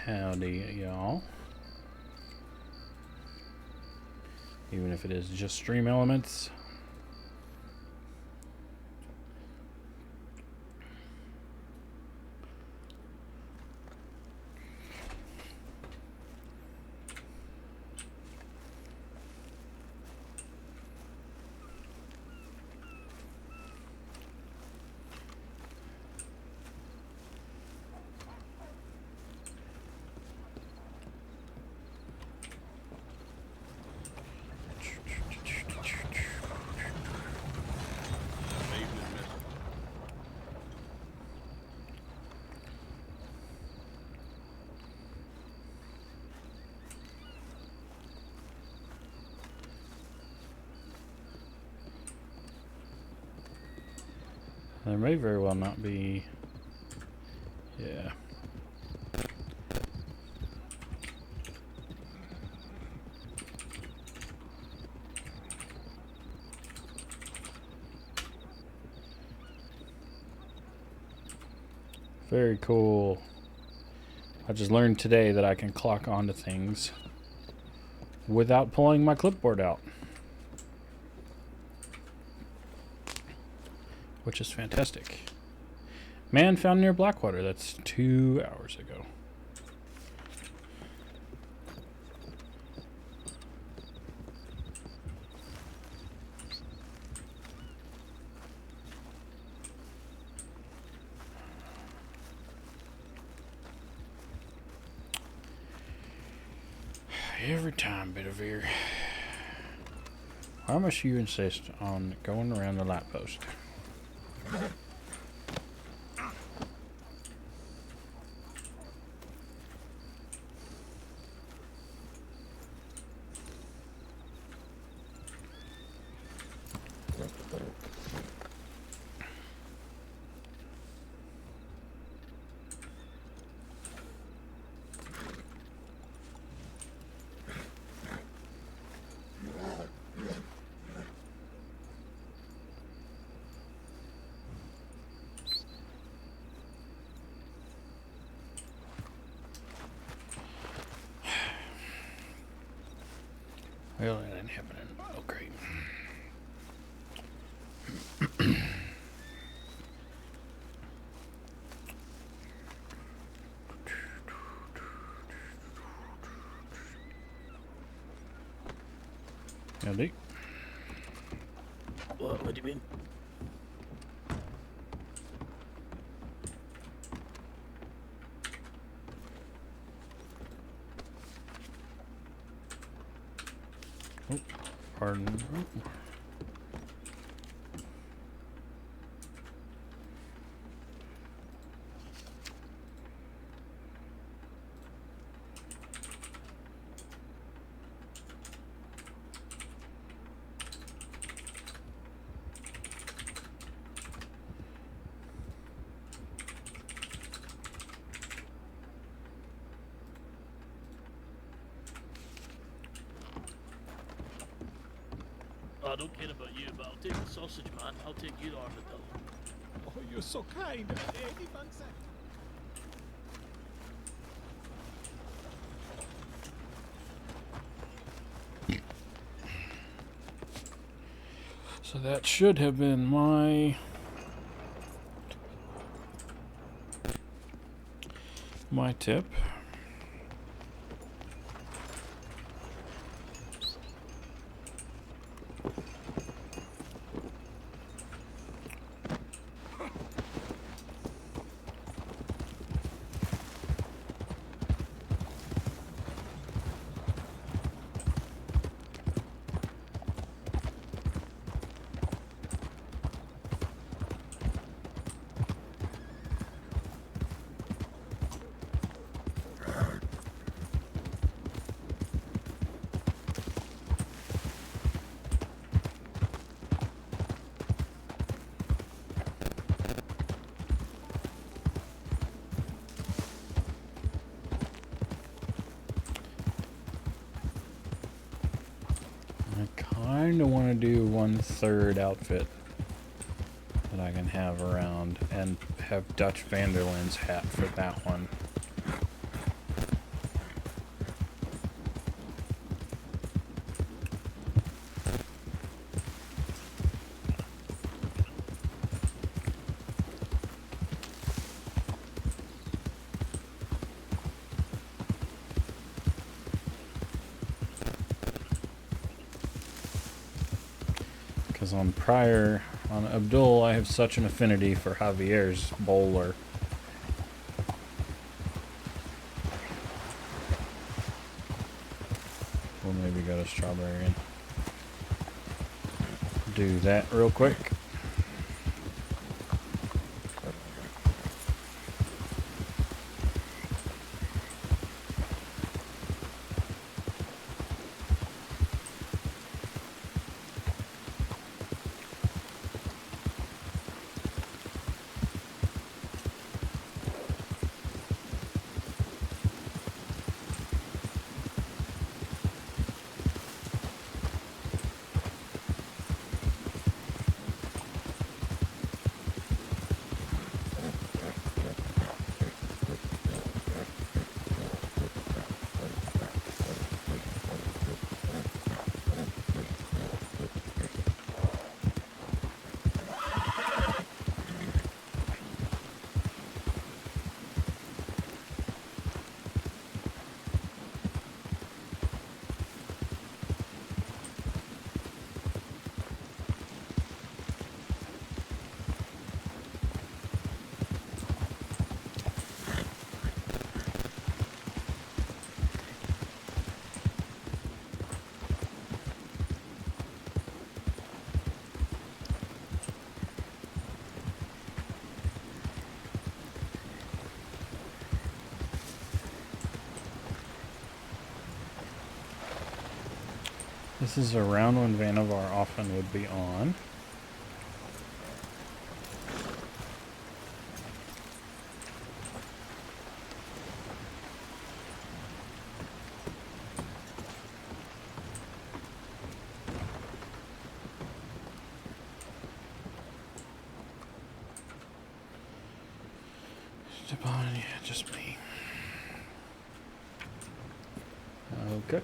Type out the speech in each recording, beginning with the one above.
Howdy, y'all. Even if it is just Stream Elements. There may very well not be. Yeah. Very cool. I just learned today that I can clock onto things without pulling my clipboard out, which is fantastic. Man found near Blackwater. That's 2 hours ago. Every time, Bitterveer. Why must you insist on going around the light post? Well, that ain't happening. Oh, great. Howdy. What do you mean? Oh, pardon. Oh. I don't care about you, but I'll take the sausage, man. I'll take your armadillo. Oh, you're so kind. Anything, sir. So that should have been my tip. I kind of want to do 1/3 outfit that I can have around and have Dutch Vanderland's hat for that one. Because on Abdul, I have such an affinity for Javier's bowler. We'll maybe go to Strawberry and do that real quick. This is around when Vannevar often would be on. Yeah, just me. Okay.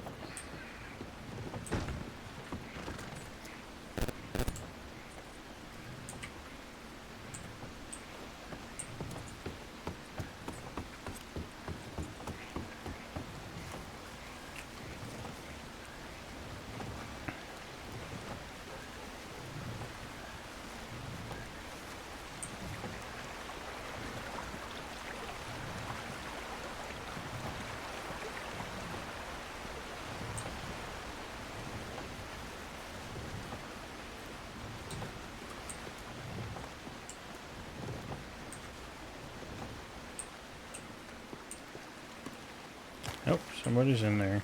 Oh, somebody's in there.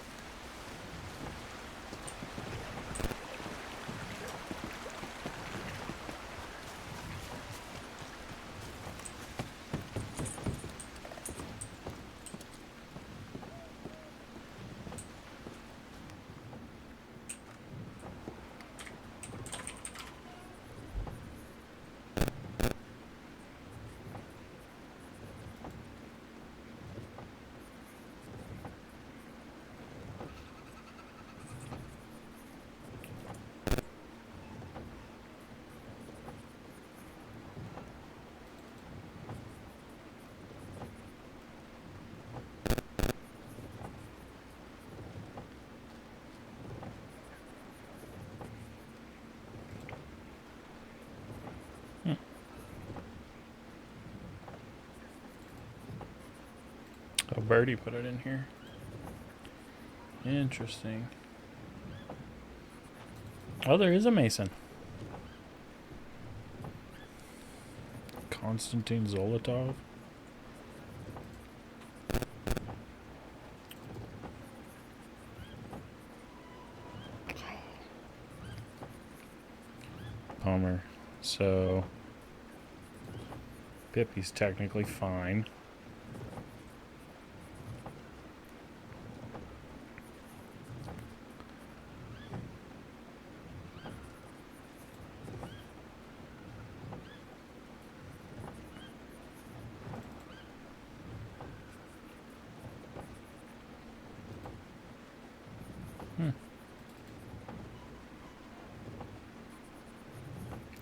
Oh, Birdie put it in here. Interesting. Oh, there is a Mason. Konstantin Zolotov. Bummer. So, Pippi's technically fine.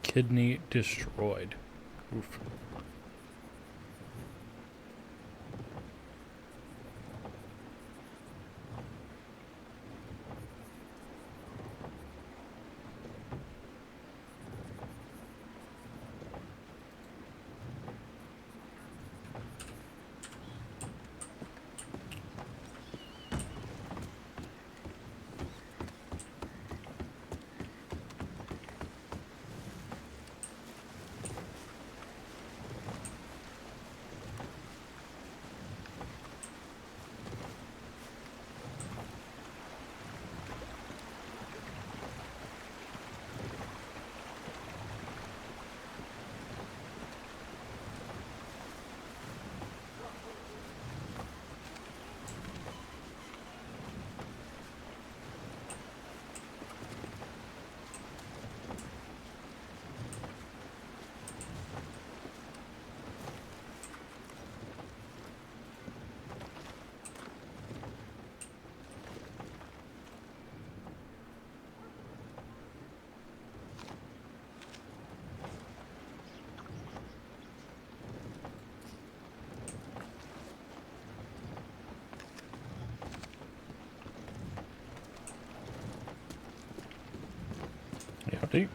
Kidney destroyed. Oof. See?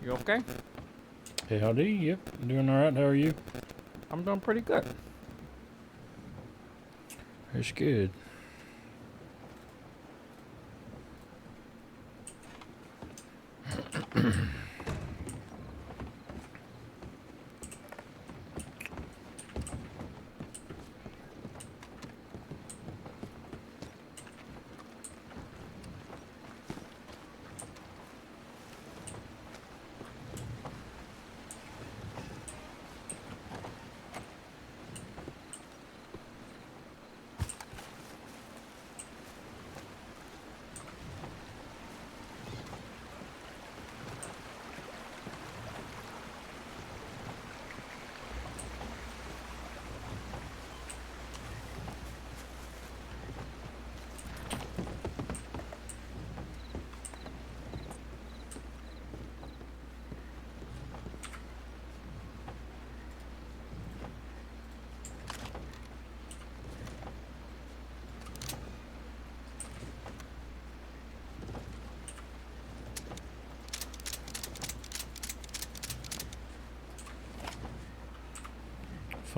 You okay? Hey, howdy. Yep, I'm doing all right. How are you? I'm doing pretty good. That's good.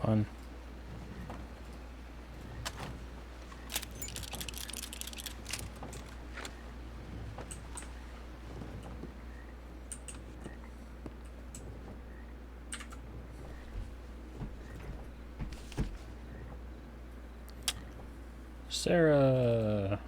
Fun. Sarah.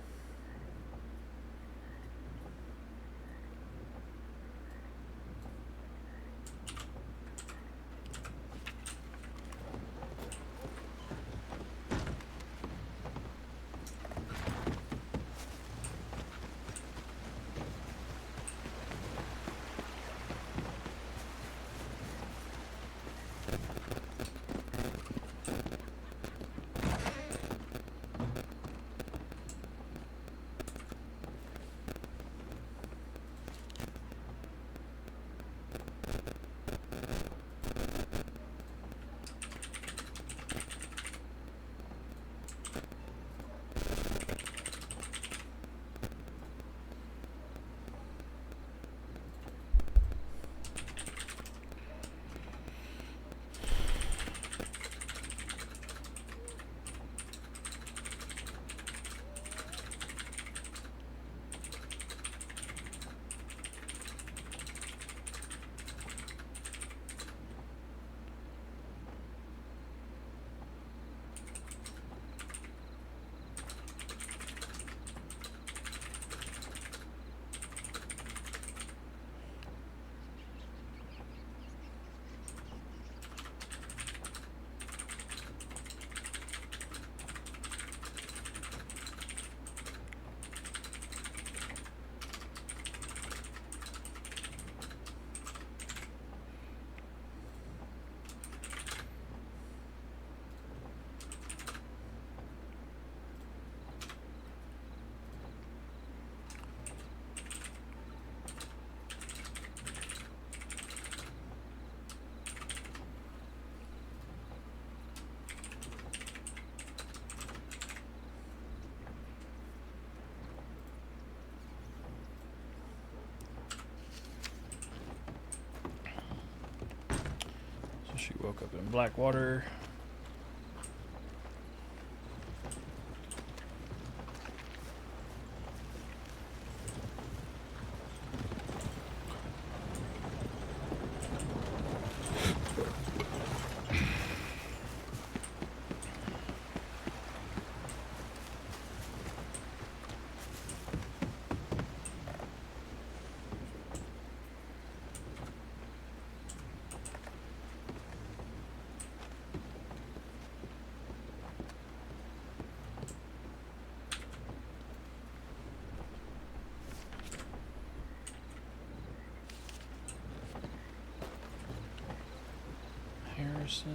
So she woke up in Blackwater. Harrison.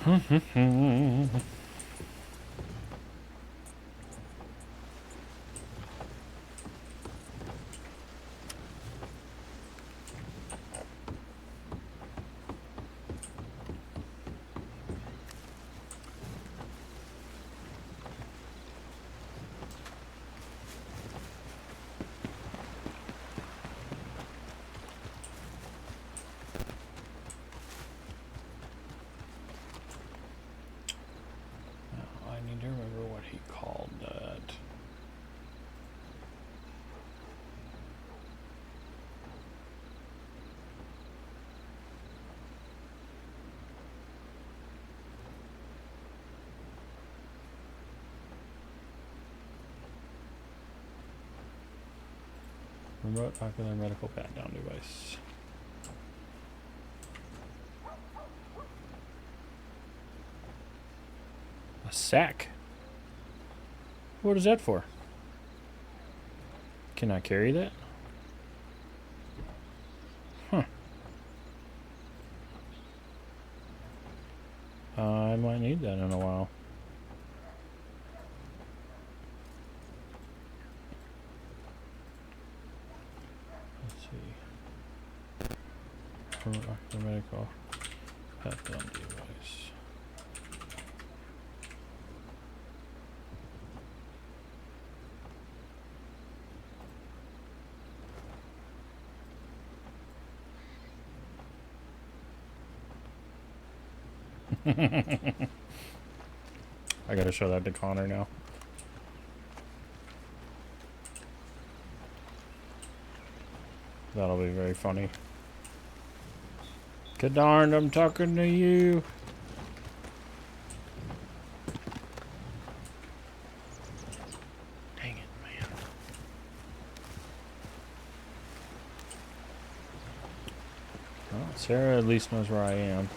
I need to remember what he called that. Remote ocular medical pat-down device. A sack? What is that for? Can I carry that? Huh. I might need that in a while. The medical pat-down device. I gotta show that to Connor now. That'll be very funny. God darn, I'm talking to you. Dang it, man. Well, Sarah at least knows where I am.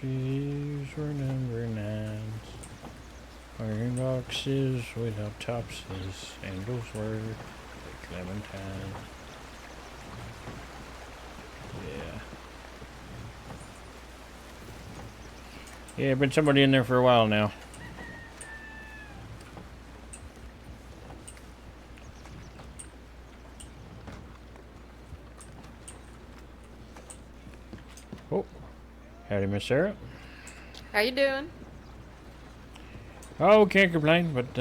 She's remember names, iron boxes without topses, Anglesworth, Clementine. Yeah, been somebody in there for a while now. Oh, howdy, Miss Sarah. How you doing? Oh, can't complain, but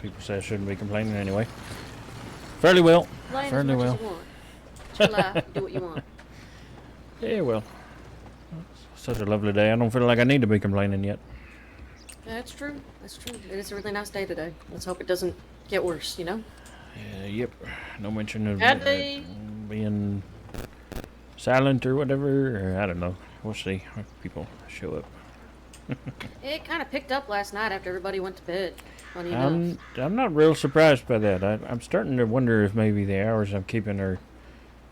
people say I shouldn't be complaining anyway. Fairly well. Complain Fairly as much well. as you want. It's your life. Do what you want. Yeah, well. Such a lovely day. I don't feel like I need to be complaining yet. That's true. That's true. It is a really nice day today. Let's hope it doesn't get worse, you know? Yep. No mention of Howdy. being silent or whatever. Or I don't know. We'll see if people show up. It kind of picked up last night after everybody went to bed. Funny enough. I'm not real surprised by that. I'm starting to wonder if maybe the hours I'm keeping are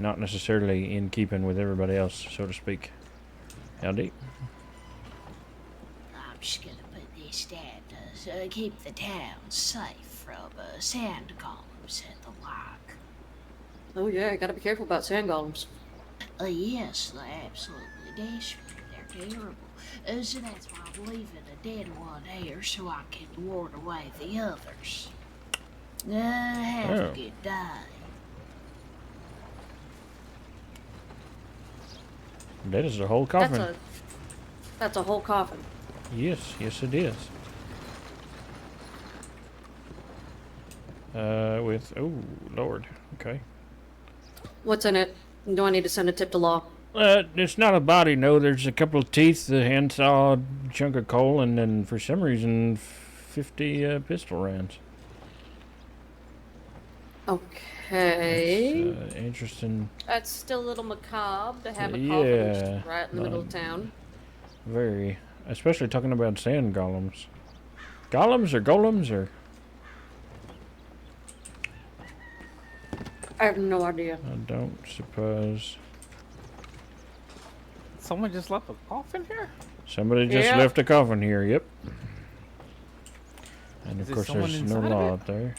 not necessarily in keeping with everybody else, so to speak. Howdy. I'm just gonna put this down to keep the town safe from sand golems and the like. Oh yeah, gotta be careful about sand golems. Yes, they're absolutely desperate. They're terrible. So that's why I'm leaving a dead one here so I can ward away the others. Have Oh. a good day. That is a whole coffin. That's a whole coffin. Yes, yes it is. With, oh, Lord. Okay. What's in it? Do I need to send a tip to law? It's not a body, no. There's a couple of teeth, the handsaw, chunk of coal, and then for some reason, 50 pistol rounds. Okay. It's, interesting. That's still a little macabre to have a coffin Yeah, just right in the middle of town. Very. Especially talking about sand golems. Golems or golems or? I have no idea. I don't suppose. Someone just left a coffin here? Somebody just Yeah. left a coffin here, yep. And Is of there course someone there's no inside of law it? out there.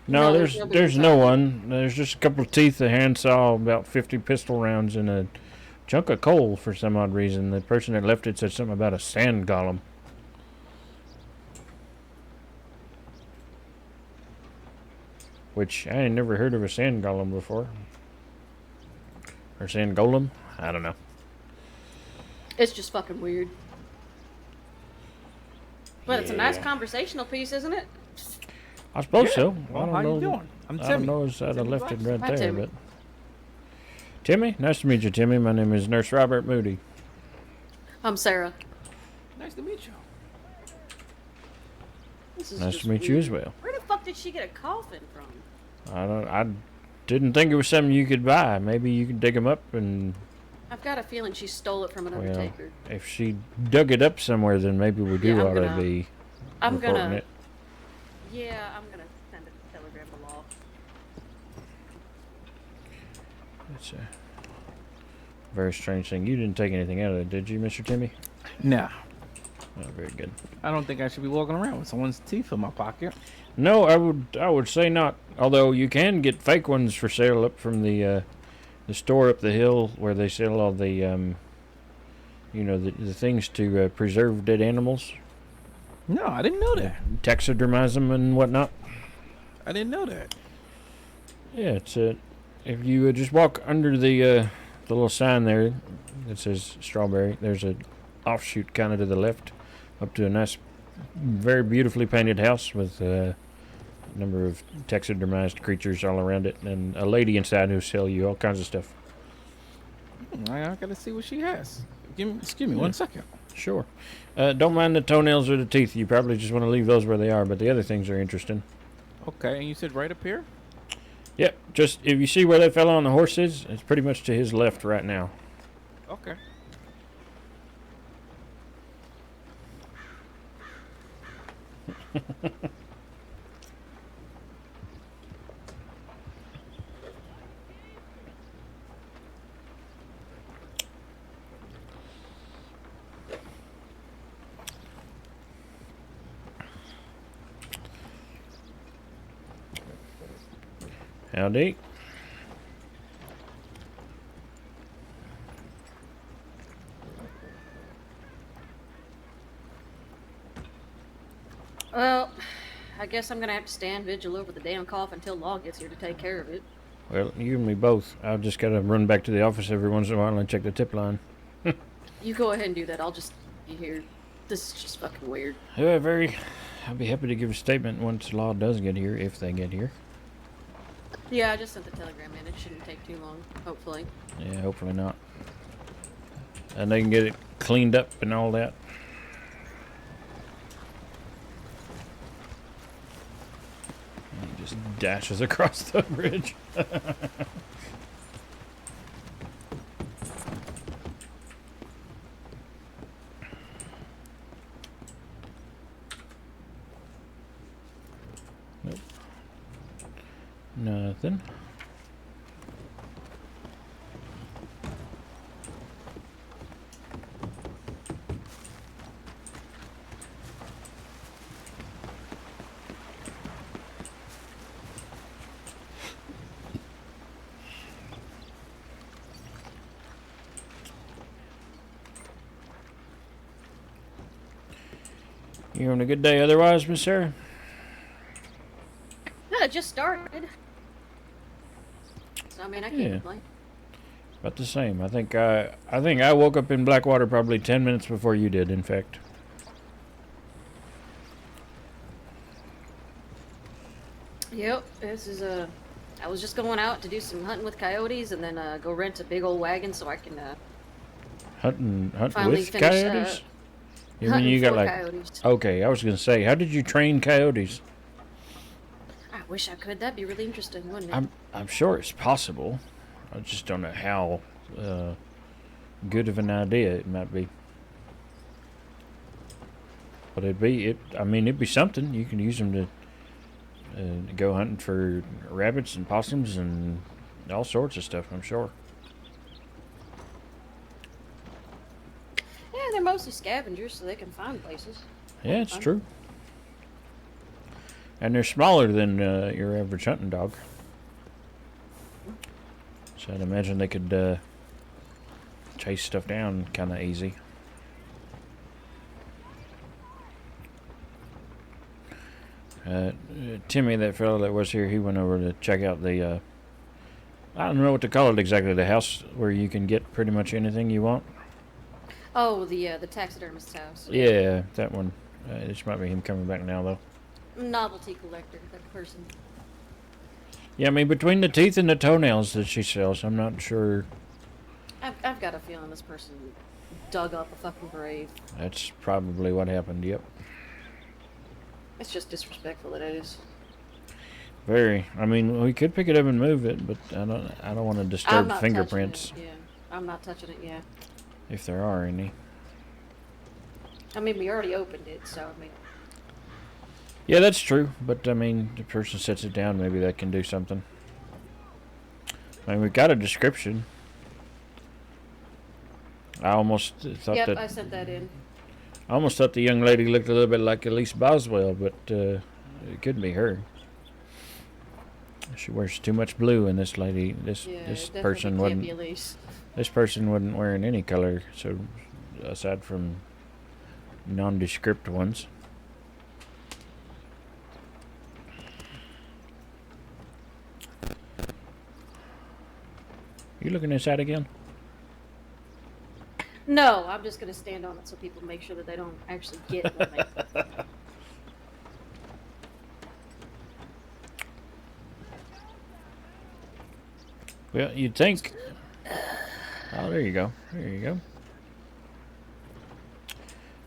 No, No, there's nobody there's inside no of it. one. There's just a couple of teeth, a handsaw, about 50 pistol rounds, and a chunk of coal for some odd reason. The person that left it said something about a sand golem. Which I ain't never heard of a sand golem before. Or sand golem? I don't know. It's just fucking weird. But it's a nice Yeah. conversational piece, isn't it? I suppose Yeah. so. Well, I don't how know. you doing? I'm I don't Timmy. know as I'd have Timmy left it Braxton. right Hi, there, Timmy. but Timmy, nice to meet you, Timmy. My name is Nurse Robert Moody. I'm Sarah. Nice to meet you. This is Nice just to meet you weird. as well. Where the fuck did she get a coffin from? I didn't think it was something you could buy. Maybe you could dig them up, and I've got a feeling she stole it from an well, undertaker. if she dug it up somewhere, then maybe we do Yeah, I'm ought to gonna- be I'm reporting gonna. it. Yeah, I'm gonna send a telegram to law. It's a very strange thing. You didn't take anything out of it, did you, Mr. Timmy? Nah. Oh, very good. I don't think I should be walking around with someone's teeth in my pocket. No, I would say not. Although you can get fake ones for sale up from the store up the hill where they sell all the the things to preserve dead animals, No, I didn't know that. taxidermize them and whatnot. I didn't know that. Yeah, it's if you just walk under the little sign there that says strawberry, there's a offshoot kind of to the left up to a nice, very beautifully painted house with a number of taxidermized creatures all around it, and a lady inside who sell you all kinds of stuff. I gotta see what she has. Excuse me 1 second. Sure. Don't mind the toenails or the teeth. You probably just want to leave those where they are, but the other things are interesting. Okay, and you said right up here? Yep, just if you see where that fella on the horse is, it's pretty much to his left right now. Okay. Howdy. Well, I guess I'm gonna have to stand vigil over the damn coffin until law gets here to take care of it. Well, you and me both. I've just got to run back to the office every once in a while and check the tip line. You go ahead and do that. I'll just be here. This is just fucking weird. Yeah, very. I'll be happy to give a statement once law does get here, if they get here. Yeah, I just sent the telegram in. It shouldn't take too long, hopefully. Yeah, hopefully not. And they can get it cleaned up and all that. He just dashes across the bridge. Nope. Nothing. You having a good day otherwise, Miss Sarah? Yeah, it just started. So I mean, I can't Yeah. complain. About the same. I think I woke up in Blackwater probably 10 minutes before you did, in fact. Yep, this is I was just going out to do some hunting with coyotes, and then go rent a big old wagon so I can Hunting finally with finish coyotes? You mean hunting you got for like... coyotes. Okay, I was going to say, how did you train coyotes? I wish I could. That'd be really interesting, wouldn't it? I'm sure it's possible. I just don't know how good of an idea it might be. But it'd be something. You can use them to go hunting for rabbits and possums and all sorts of stuff, I'm sure. Yeah, they're mostly scavengers, so they can find places. Yeah, it's true. And they're smaller than your average hunting dog. So I'd imagine they could chase stuff down kind of easy. Timmy, that fellow that was here, he went over to check out the, I don't know what to call it exactly, the house where you can get pretty much anything you want. Oh, the taxidermist's house. Yeah, that one. This might be him coming back now, though. Novelty collector, that person. Yeah, I mean, between the teeth and the toenails that she sells, I'm not sure. I've got a feeling this person dug up a fucking grave. That's probably what happened, yep. It's just disrespectful that it is. Very. I mean, we could pick it up and move it, but I don't want to I'm disturb not fingerprints, touching it, yeah, I'm not touching it, yeah. if there are any. I mean, we already opened it, so I mean... Yeah, that's true, but I mean, the person sets it down, maybe that can do something. I mean, we got a description. I almost thought Yep, that... I sent that in. I almost thought the young lady looked a little bit like Elise Boswell, but it couldn't be her. She wears too much blue, and this lady, this person wasn't. This person wasn't wearing any color, so aside from nondescript ones. You looking inside again? No, I'm just gonna stand on it so people make sure that they don't actually get what they... Well, you'd think. Oh, there you go. There you go.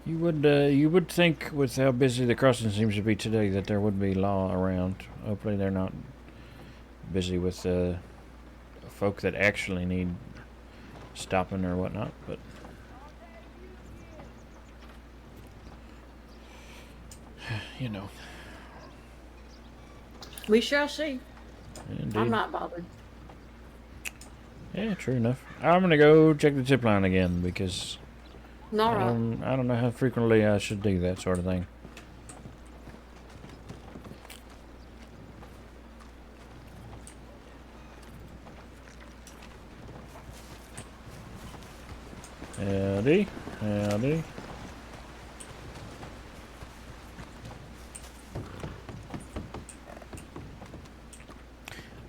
You would think, with how busy the crossing seems to be today, that there would be law around. Hopefully, they're not busy with folk that actually need stopping or whatnot. But you know. We shall see. Indeed. I'm not bothered. Yeah, true enough. I'm gonna go check the tip line again because All I right. don't know how frequently I should do that sort of thing. Howdy, howdy.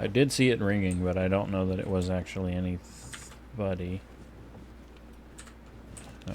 I did see it ringing, but I don't know that it was actually anybody. Oh.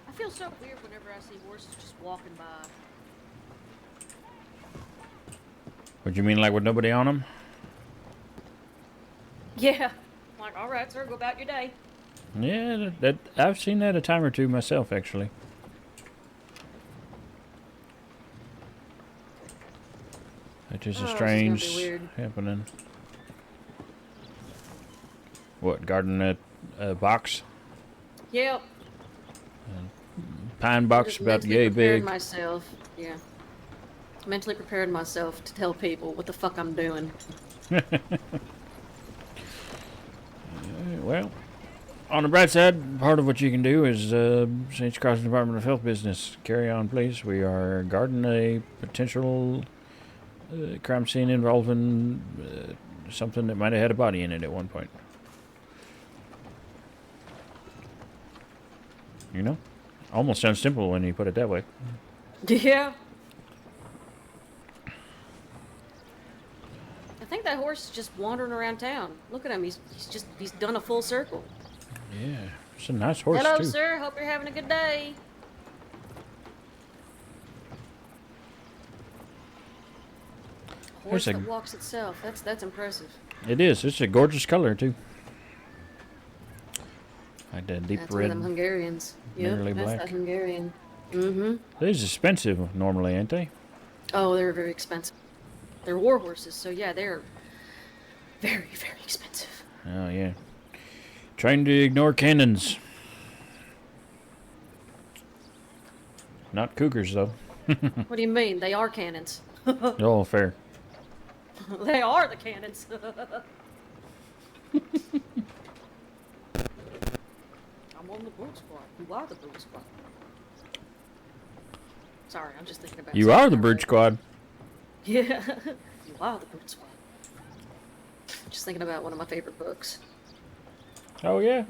I feel so weird whenever I see horses just walking by. What do you mean, like with nobody on them? Yeah. I'm like, all right, sir, go about your day. Yeah, that I've seen that a time or two myself, actually. That is Oh, a this is gonna be strange weird. happening. What, guarding that box? Yep. Pine box Just about mentally yay prepared big. myself. Yeah. Mentally prepared myself to tell people what the fuck I'm doing. Well, on the bright side, part of what you can do is St. Crossing Department of Health business. Carry on, please. We are guarding a potential crime scene involving something that might have had a body in it at one point. You know? Almost sounds simple when you put it that way. Yeah. I think that horse is just wandering around town. Look at him. He's done a full circle. Yeah, it's a nice horse, Hello, too. sir. Hope you're having a good day. A horse There's a- that walks itself. That's impressive. It is. It's a gorgeous color, too. Like that deep That's one of them red. Hungarians. Yep, nearly that's black. that Hungarian. Mm-hmm. These expensive normally, ain't they? Oh, they're very expensive. They're war horses, so yeah, they're very, very expensive. Oh, yeah. Trying to ignore cannons. Not cougars, though. What do you mean? They are cannons. Oh, fair. They are the cannons. I'm on the boot squad. You are the boot squad. Sorry, I'm just thinking about You are the Brute Squad. Yeah. You are the boot squad. Just thinking about one of my favorite books. Oh, yeah?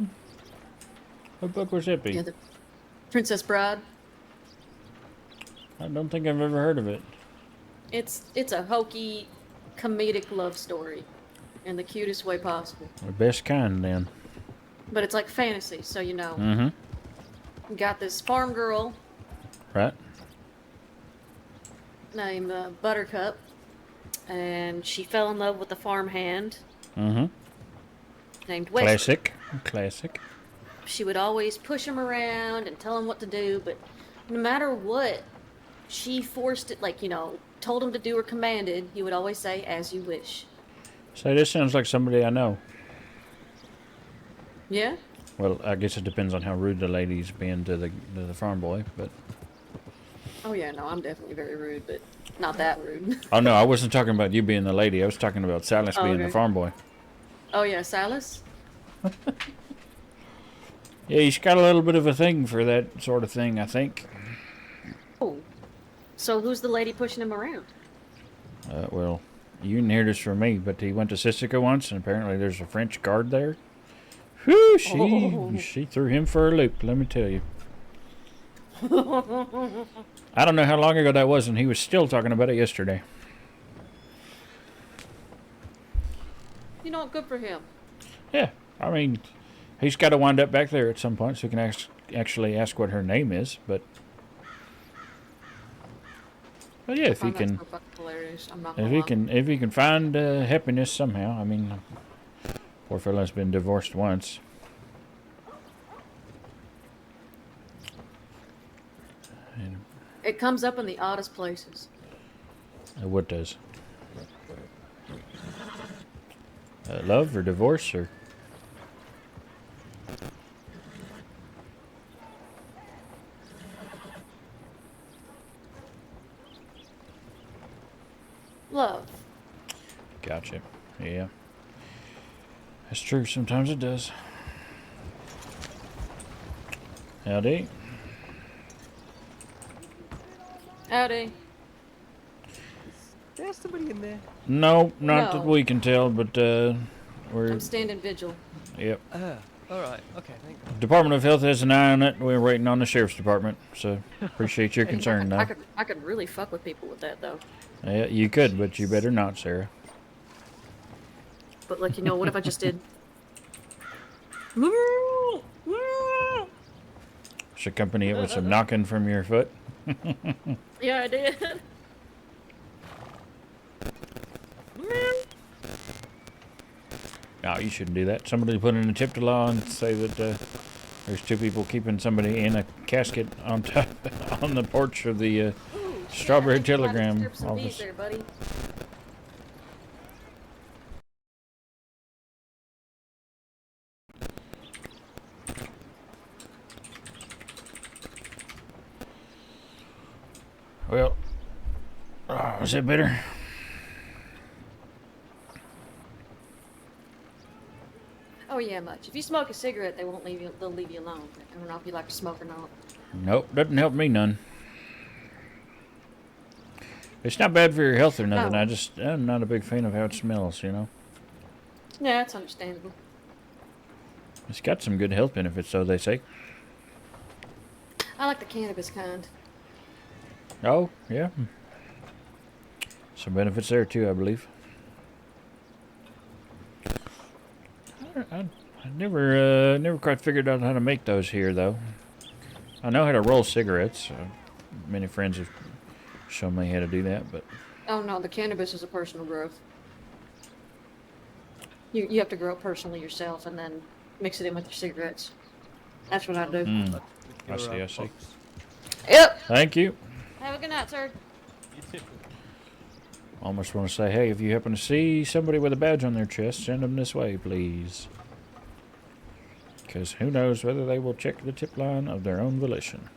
What book was that be? Yeah, the Princess Bride. I don't think I've ever heard of it. It's a hokey, comedic love story in the cutest way possible. The best kind, then. But it's like fantasy, so you know. Mm-hmm. You got this farm girl Right? named Buttercup, and she fell in love with the farmhand Mm-hmm. named Wesley. Classic. She would always push him around and tell him what to do, but no matter what, she forced it, like, you know, told him to do or commanded, he would always say, as you wish. So this sounds like somebody I know. Yeah? Well, I guess it depends on how rude the lady's being to the farm boy, but... Oh, yeah, no, I'm definitely very rude, but not that rude. Oh, no, I wasn't talking about you being the lady. I was talking about Silas Oh, being the okay. farm boy. Oh, yeah, Silas? Yeah, he's got a little bit of a thing for that sort of thing, I think. Oh. So who's the lady pushing him around? Well, you didn't hear this from me, but he went to Sissica once, and apparently there's a French guard there. Whew, she threw him for a loop, let me tell you. I don't know how long ago that was, and he was still talking about it yesterday. You know what? Good for him. Yeah, I mean, he's got to wind up back there at some point, so he can actually ask what her name is, but yeah, if he That's can... so fucking hilarious. I'm not If gonna he lie. can find happiness somehow, I mean, poor fella's been divorced once. And It comes up in the oddest places. what does? Love or divorce or? Love. Gotcha. Yeah. That's true. Sometimes it does. Howdy. Howdy. There's somebody in there. No, not No. that we can tell, but we're... I'm standing vigil. Yep. Alright, okay, thank you. Department of Health has an eye on it. We're waiting on the Sheriff's Department, so appreciate your concern, though. I could really fuck with people with that, though. Yeah, you could, but you better not, Sarah. But, like, you know, what if I just did... Should accompany it with some knocking from your foot. Yeah, I did. No, you shouldn't do that. Somebody put in a tip to law and say that there's two people keeping somebody in a casket on top on the porch of the Ooh, shit, Strawberry I think you might have Telegram disturbed some bees office. there, buddy. Well, Oh, is that better? Oh yeah, much. If you smoke a cigarette, they won't leave you. They'll leave you alone. I don't know if you like to smoke or not. Nope, doesn't help me none. It's not bad for your health or nothing. Oh. I'm not a big fan of how it smells, you know. Yeah, that's understandable. It's got some good health benefits, so they say. I like the cannabis kind. Oh, yeah. Some benefits there too, I believe. I never quite figured out how to make those here, though. I know how to roll cigarettes. Many friends have shown me how to do that, but Oh no, the cannabis is a personal growth. You have to grow it personally yourself and then mix it in with your cigarettes. That's what I do. I see. Yep. Thank you. Have a good night, sir. Almost want to say, hey, if you happen to see somebody with a badge on their chest, send them this way, please. Because who knows whether they will check the tip line of their own volition.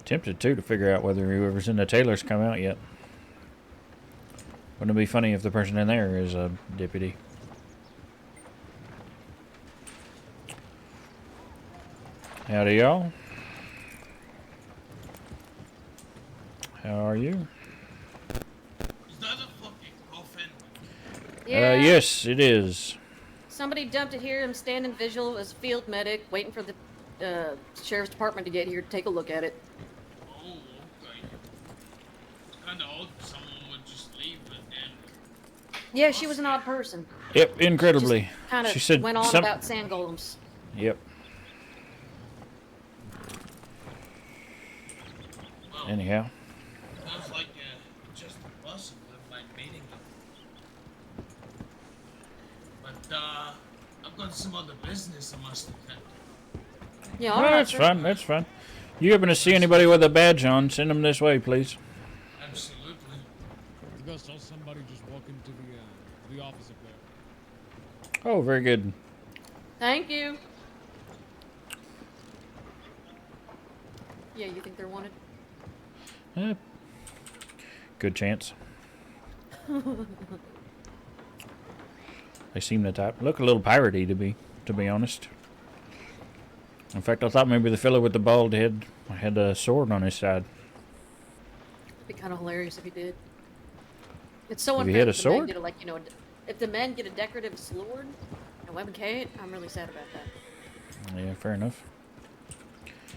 Tempted, too, to figure out whether whoever's in the tailor's come out yet. Wouldn't it be funny if the person in there is a deputy? Howdy, y'all. How are you? Is that a fucking coffin? Yeah. Yes, it is. Somebody dumped it here. I'm standing visual as a field medic, waiting for the sheriff's department to get here to take a look at it. Oh, okay. It's kinda odd someone would just leave it and... Yeah, she was an odd person. Yep, incredibly. Kind She of said went on some- about sand golems. Yep. Well, Anyhow. sounds like just a person with my meeting them. But, I've got some other business I must attend to. Yeah, Oh, all right, that's sir. fine. That's fine. You happen to see anybody with a badge on, send them this way, please. Absolutely. I saw somebody just walk into the office up there. Oh, very good. Thank you. Yeah, you think they're wanted? Good chance. They seem the type. Look a little piratey to be honest. In fact, I thought maybe the fellow with the bald head had a sword on his side. It'd be kind of hilarious if he did. It's so If he unfair had a that the men sword? get if the men get a decorative sword and women can't, I'm really sad about that. Yeah, fair enough.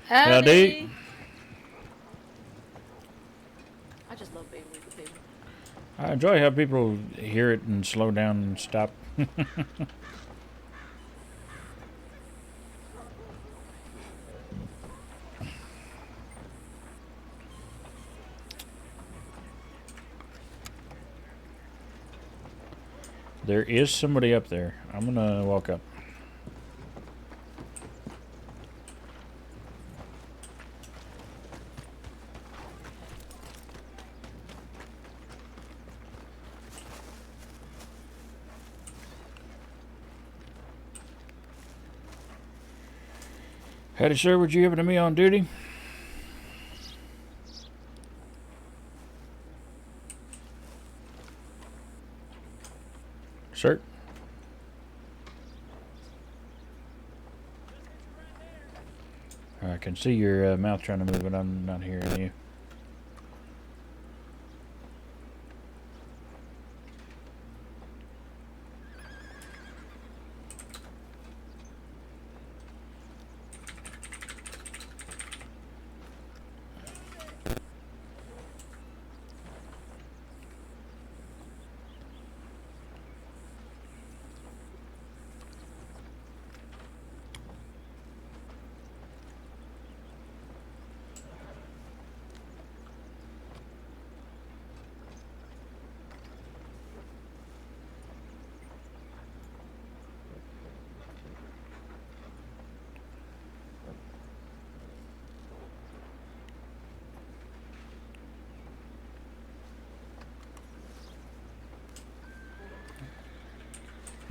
Howdy. I just love being with people. I enjoy how people hear it and slow down and stop. There is somebody up there. I'm gonna walk up. Howdy, sir. Would you happen to be on duty? Sir? I can see your mouth trying to move, but I'm not hearing you.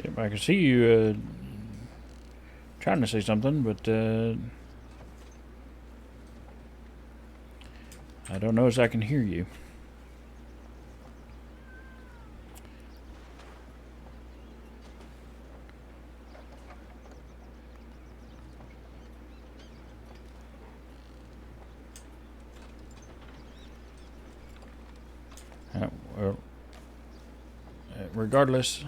Yep, I can see you trying to say something, but I don't know as I can hear you. Well, regardless,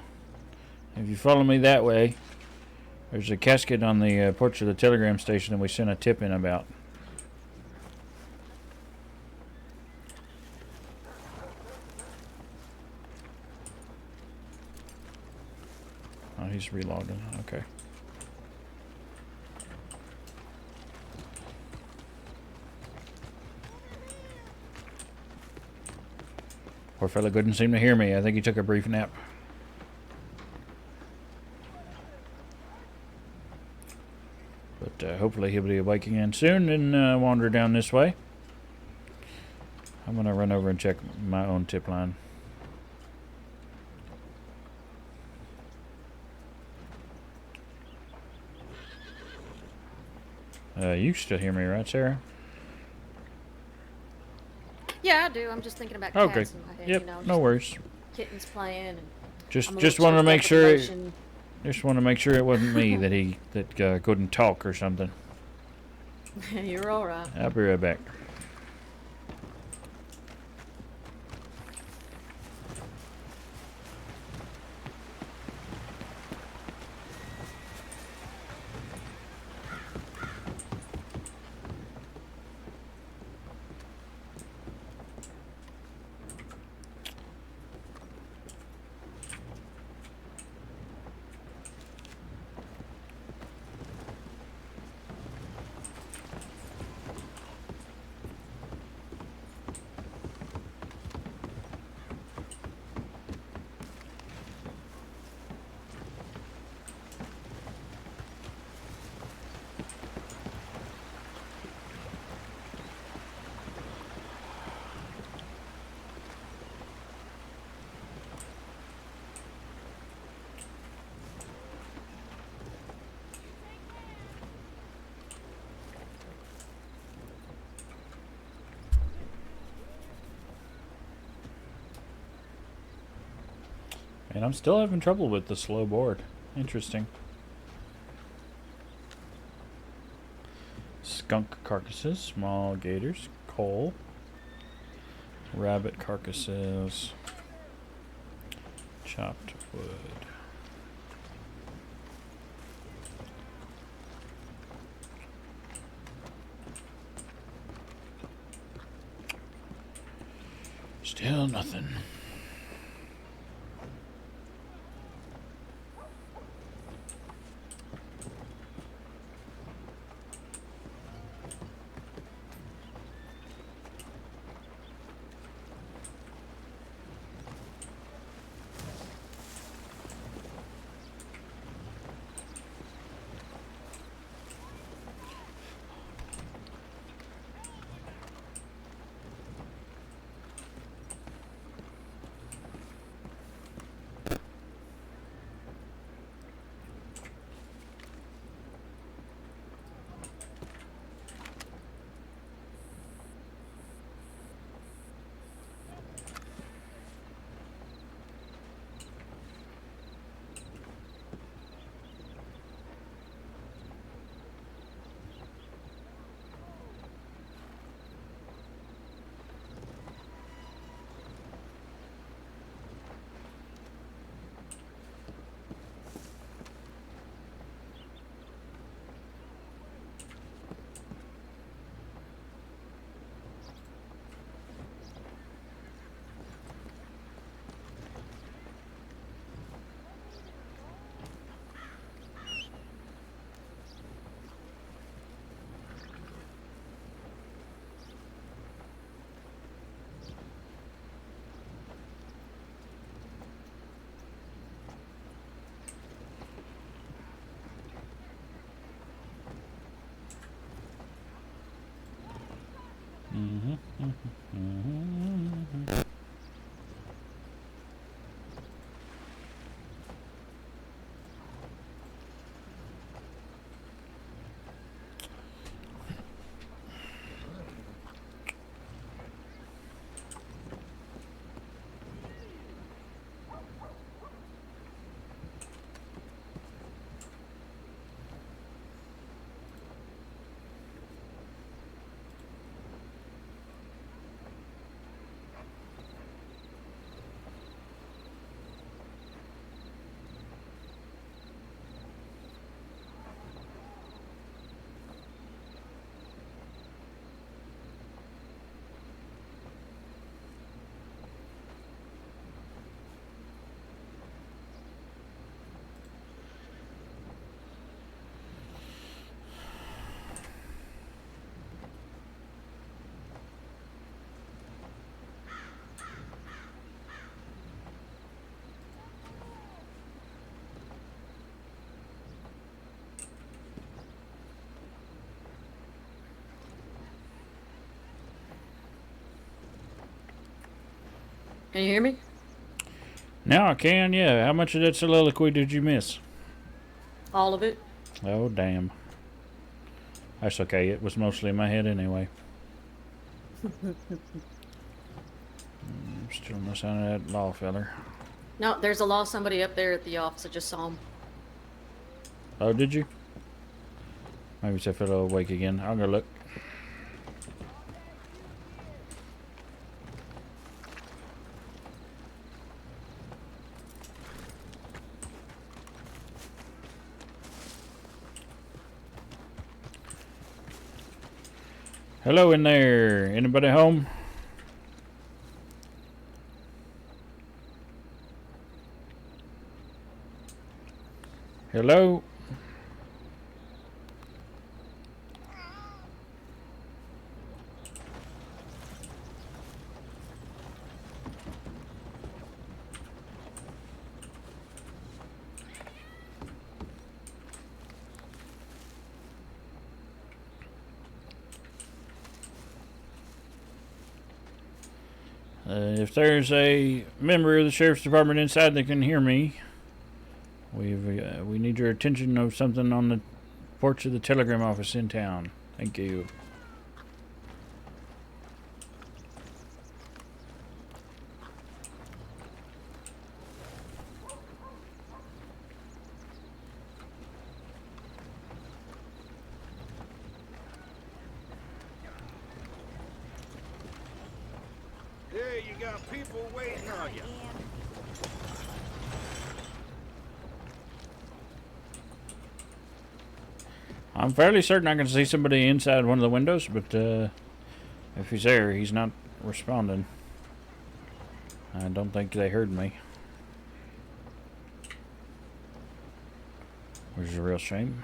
if you follow me that way, there's a casket on the porch of the telegram station that we sent a tip in about. Oh, he's reloading. Okay. Poor fella couldn't seem to hear me. I think he took a brief nap. But hopefully he'll be awake again soon and wander down this way. I'm going to run over and check my own tip line. You still hear me, right, Sarah? Yeah, I do. I'm just thinking about Okay. cats in my head. Yep. You know, No just worries. kittens playing. And Just I'm a just little wanted to make choked up with sure. emotion. Just want to make sure it wasn't me that couldn't talk or something. You're all right. I'll be right back. And I'm still having trouble with the slow board. Interesting. Skunk carcasses, small gators, coal, rabbit carcasses, chopped wood. Still nothing. Can you hear me? Now I can, yeah. How much of that soliloquy did you miss? All of it. Oh, damn. That's okay. It was mostly in my head anyway. Still no sign of that law feller. No, there's a law somebody up there at the office. I just saw him. Oh, did you? Maybe it's that fellow awake again. I'll go look. Hello in there. Anybody home? Hello? If there's a member of the sheriff's department inside that can hear me, we need your attention of something on the porch of the telegram office in town. Thank you. Yeah, you got people waiting on you. I'm fairly certain I can see somebody inside one of the windows, but if he's there, he's not responding. I don't think they heard me. Which is a real shame.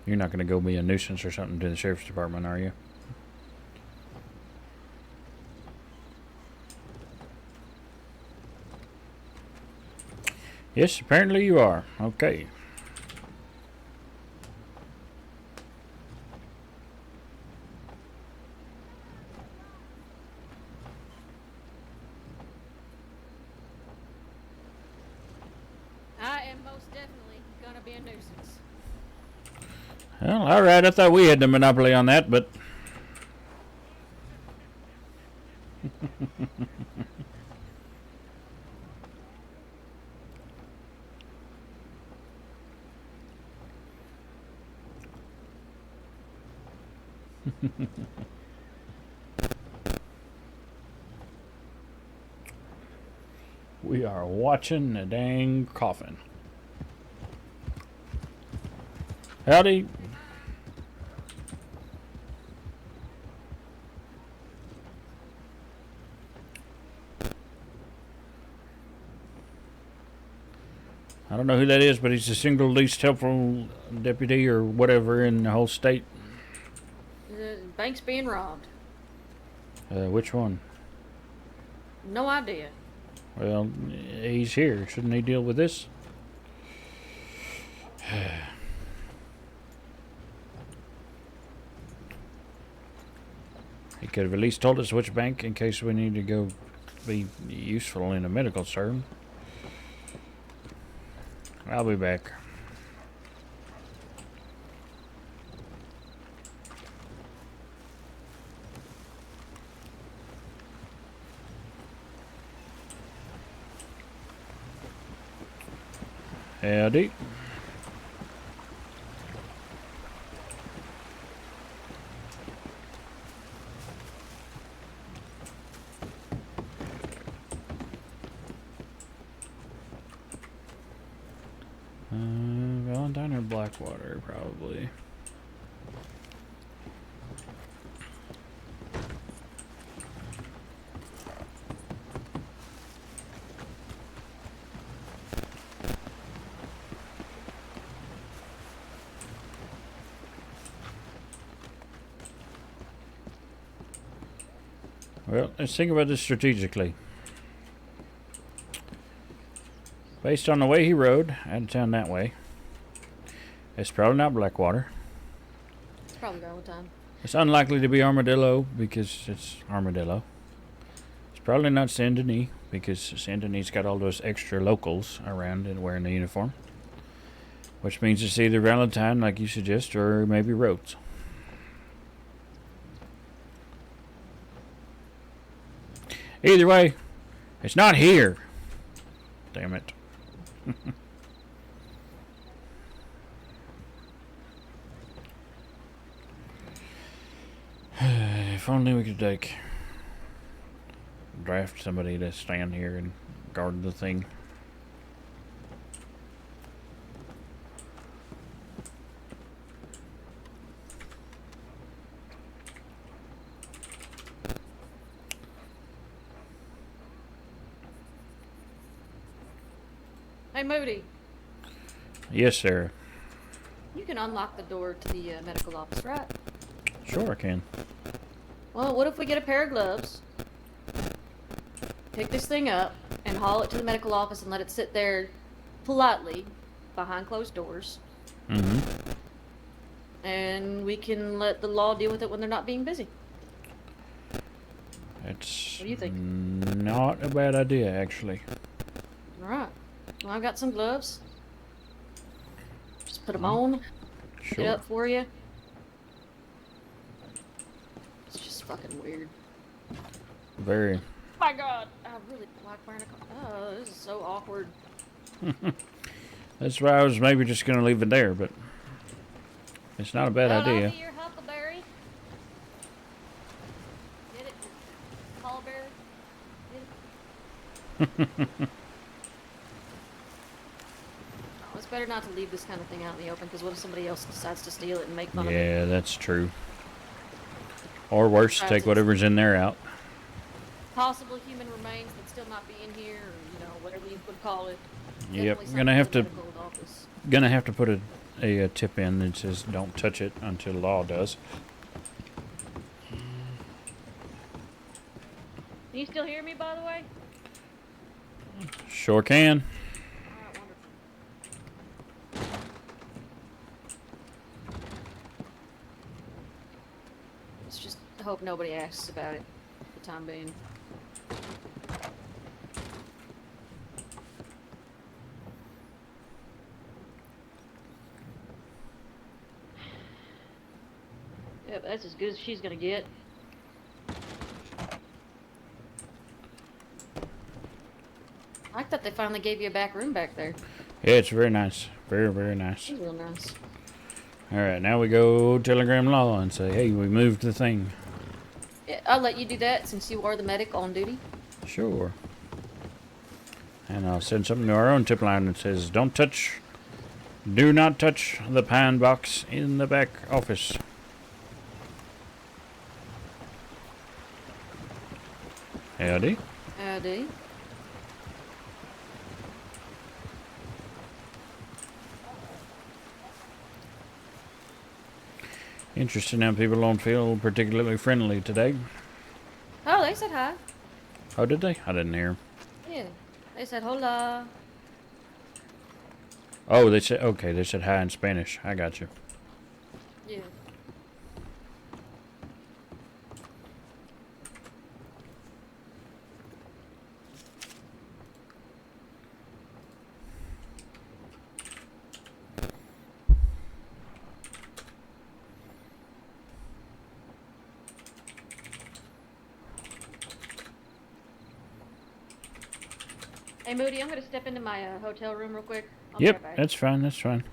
You're not going to go be a nuisance or something to the sheriff's department, are you? Yes, apparently you are. Okay. I am most definitely gonna be a nuisance. Well, all right. I thought we had the monopoly on that, but we are watching a dang coffin. Howdy. I don't know who that is, but he's the single least helpful deputy or whatever in the whole state. The bank's being robbed. Which one? No idea. Well, he's here. Shouldn't he deal with this? He could have at least told us which bank in case we need to go be useful in a medical term. I'll be back. Howdy. Valentine or Blackwater, probably. Well, let's think about this strategically. Based on the way he rode out of town that way, it's probably not Blackwater. It's probably going time. It's unlikely to be Armadillo because it's Armadillo. It's probably not Saint Denis because Saint Denis got all those extra locals around and wearing the uniform. Which means it's either Valentine, like you suggest, or maybe Rhodes. Either way, it's not here. Damn it. If only we could draft somebody to stand here and guard the thing. Hey, Moody. Yes, sir. You can unlock the door to the medical office, right? Sure I can. Well, what if we get a pair of gloves, pick this thing up, and haul it to the medical office and let it sit there politely behind closed doors? Mm-hmm. And we can let the law deal with it when they're not being busy. It's What do you think? not a bad idea, actually. Alright. Well, I've got some gloves. Just put them on. Get Sure. up for you. It's just fucking weird. Very. Oh my god! I really like wearing a Oh, this is so awkward. That's why I was maybe just going to leave it there, but it's not a bad Well, I'll idea. be your huckleberry. Get it? Huckleberry? Get it? Oh, it's better not to leave this kind of thing out in the open, because what if somebody else decides to steal it and make fun of it? Yeah, that's true. Or worse, take whatever's in there out. Possible human remains that still might be in here, or, you know, whatever you would call it. Yep, Definitely gonna have to something for the medical office. gonna have to put a tip in that says don't touch it until law does. Can you still hear me, by the way? Sure can. Alright, wonderful. Let's just hope nobody asks about it for the time being. Yep, that's as good as she's gonna get. I like that they finally gave you a back room back there. Yeah, it's very nice. Very, very nice. It's real nice. Alright, now we go telegram law and say, hey, we moved the thing. Yeah, I'll let you do that since you are the medic on duty. Sure. And I'll send something to our own tip line that says, don't touch, do not touch the pine box in the back office. Howdy. Howdy. Interesting how people don't feel particularly friendly today. Oh, they said hi. Oh, did they? I didn't hear. Yeah. They said hola. Oh, they said, okay, they said hi in Spanish. I got you. Yeah. Hey, Moody, I'm gonna step into my hotel room real quick. I'll be Yep, right back. that's fine, that's fine.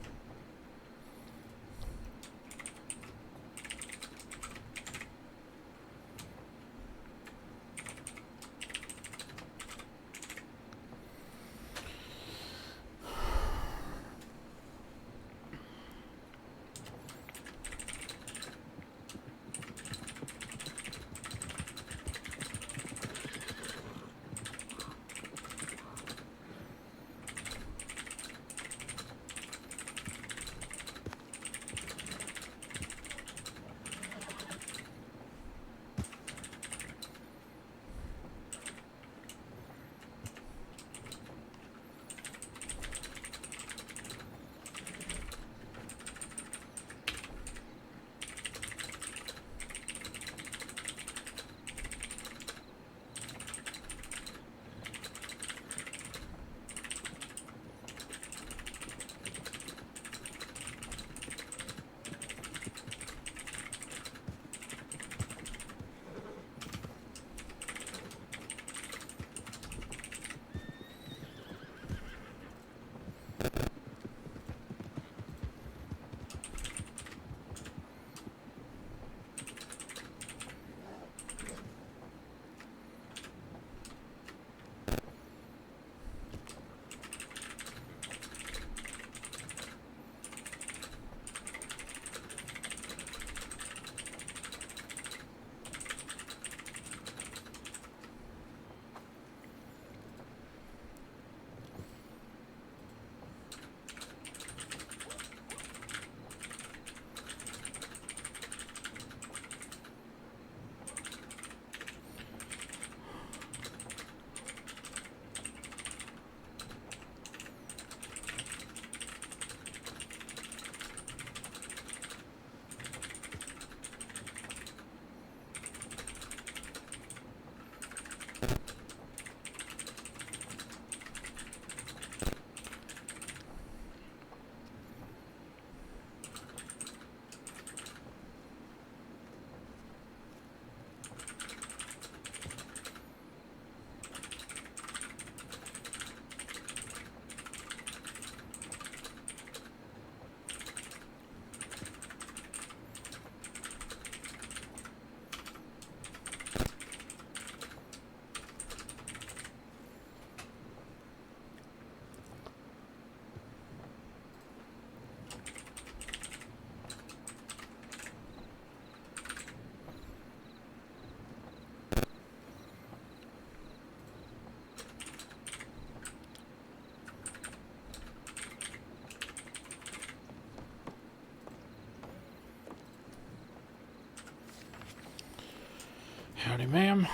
Howdy, ma'am.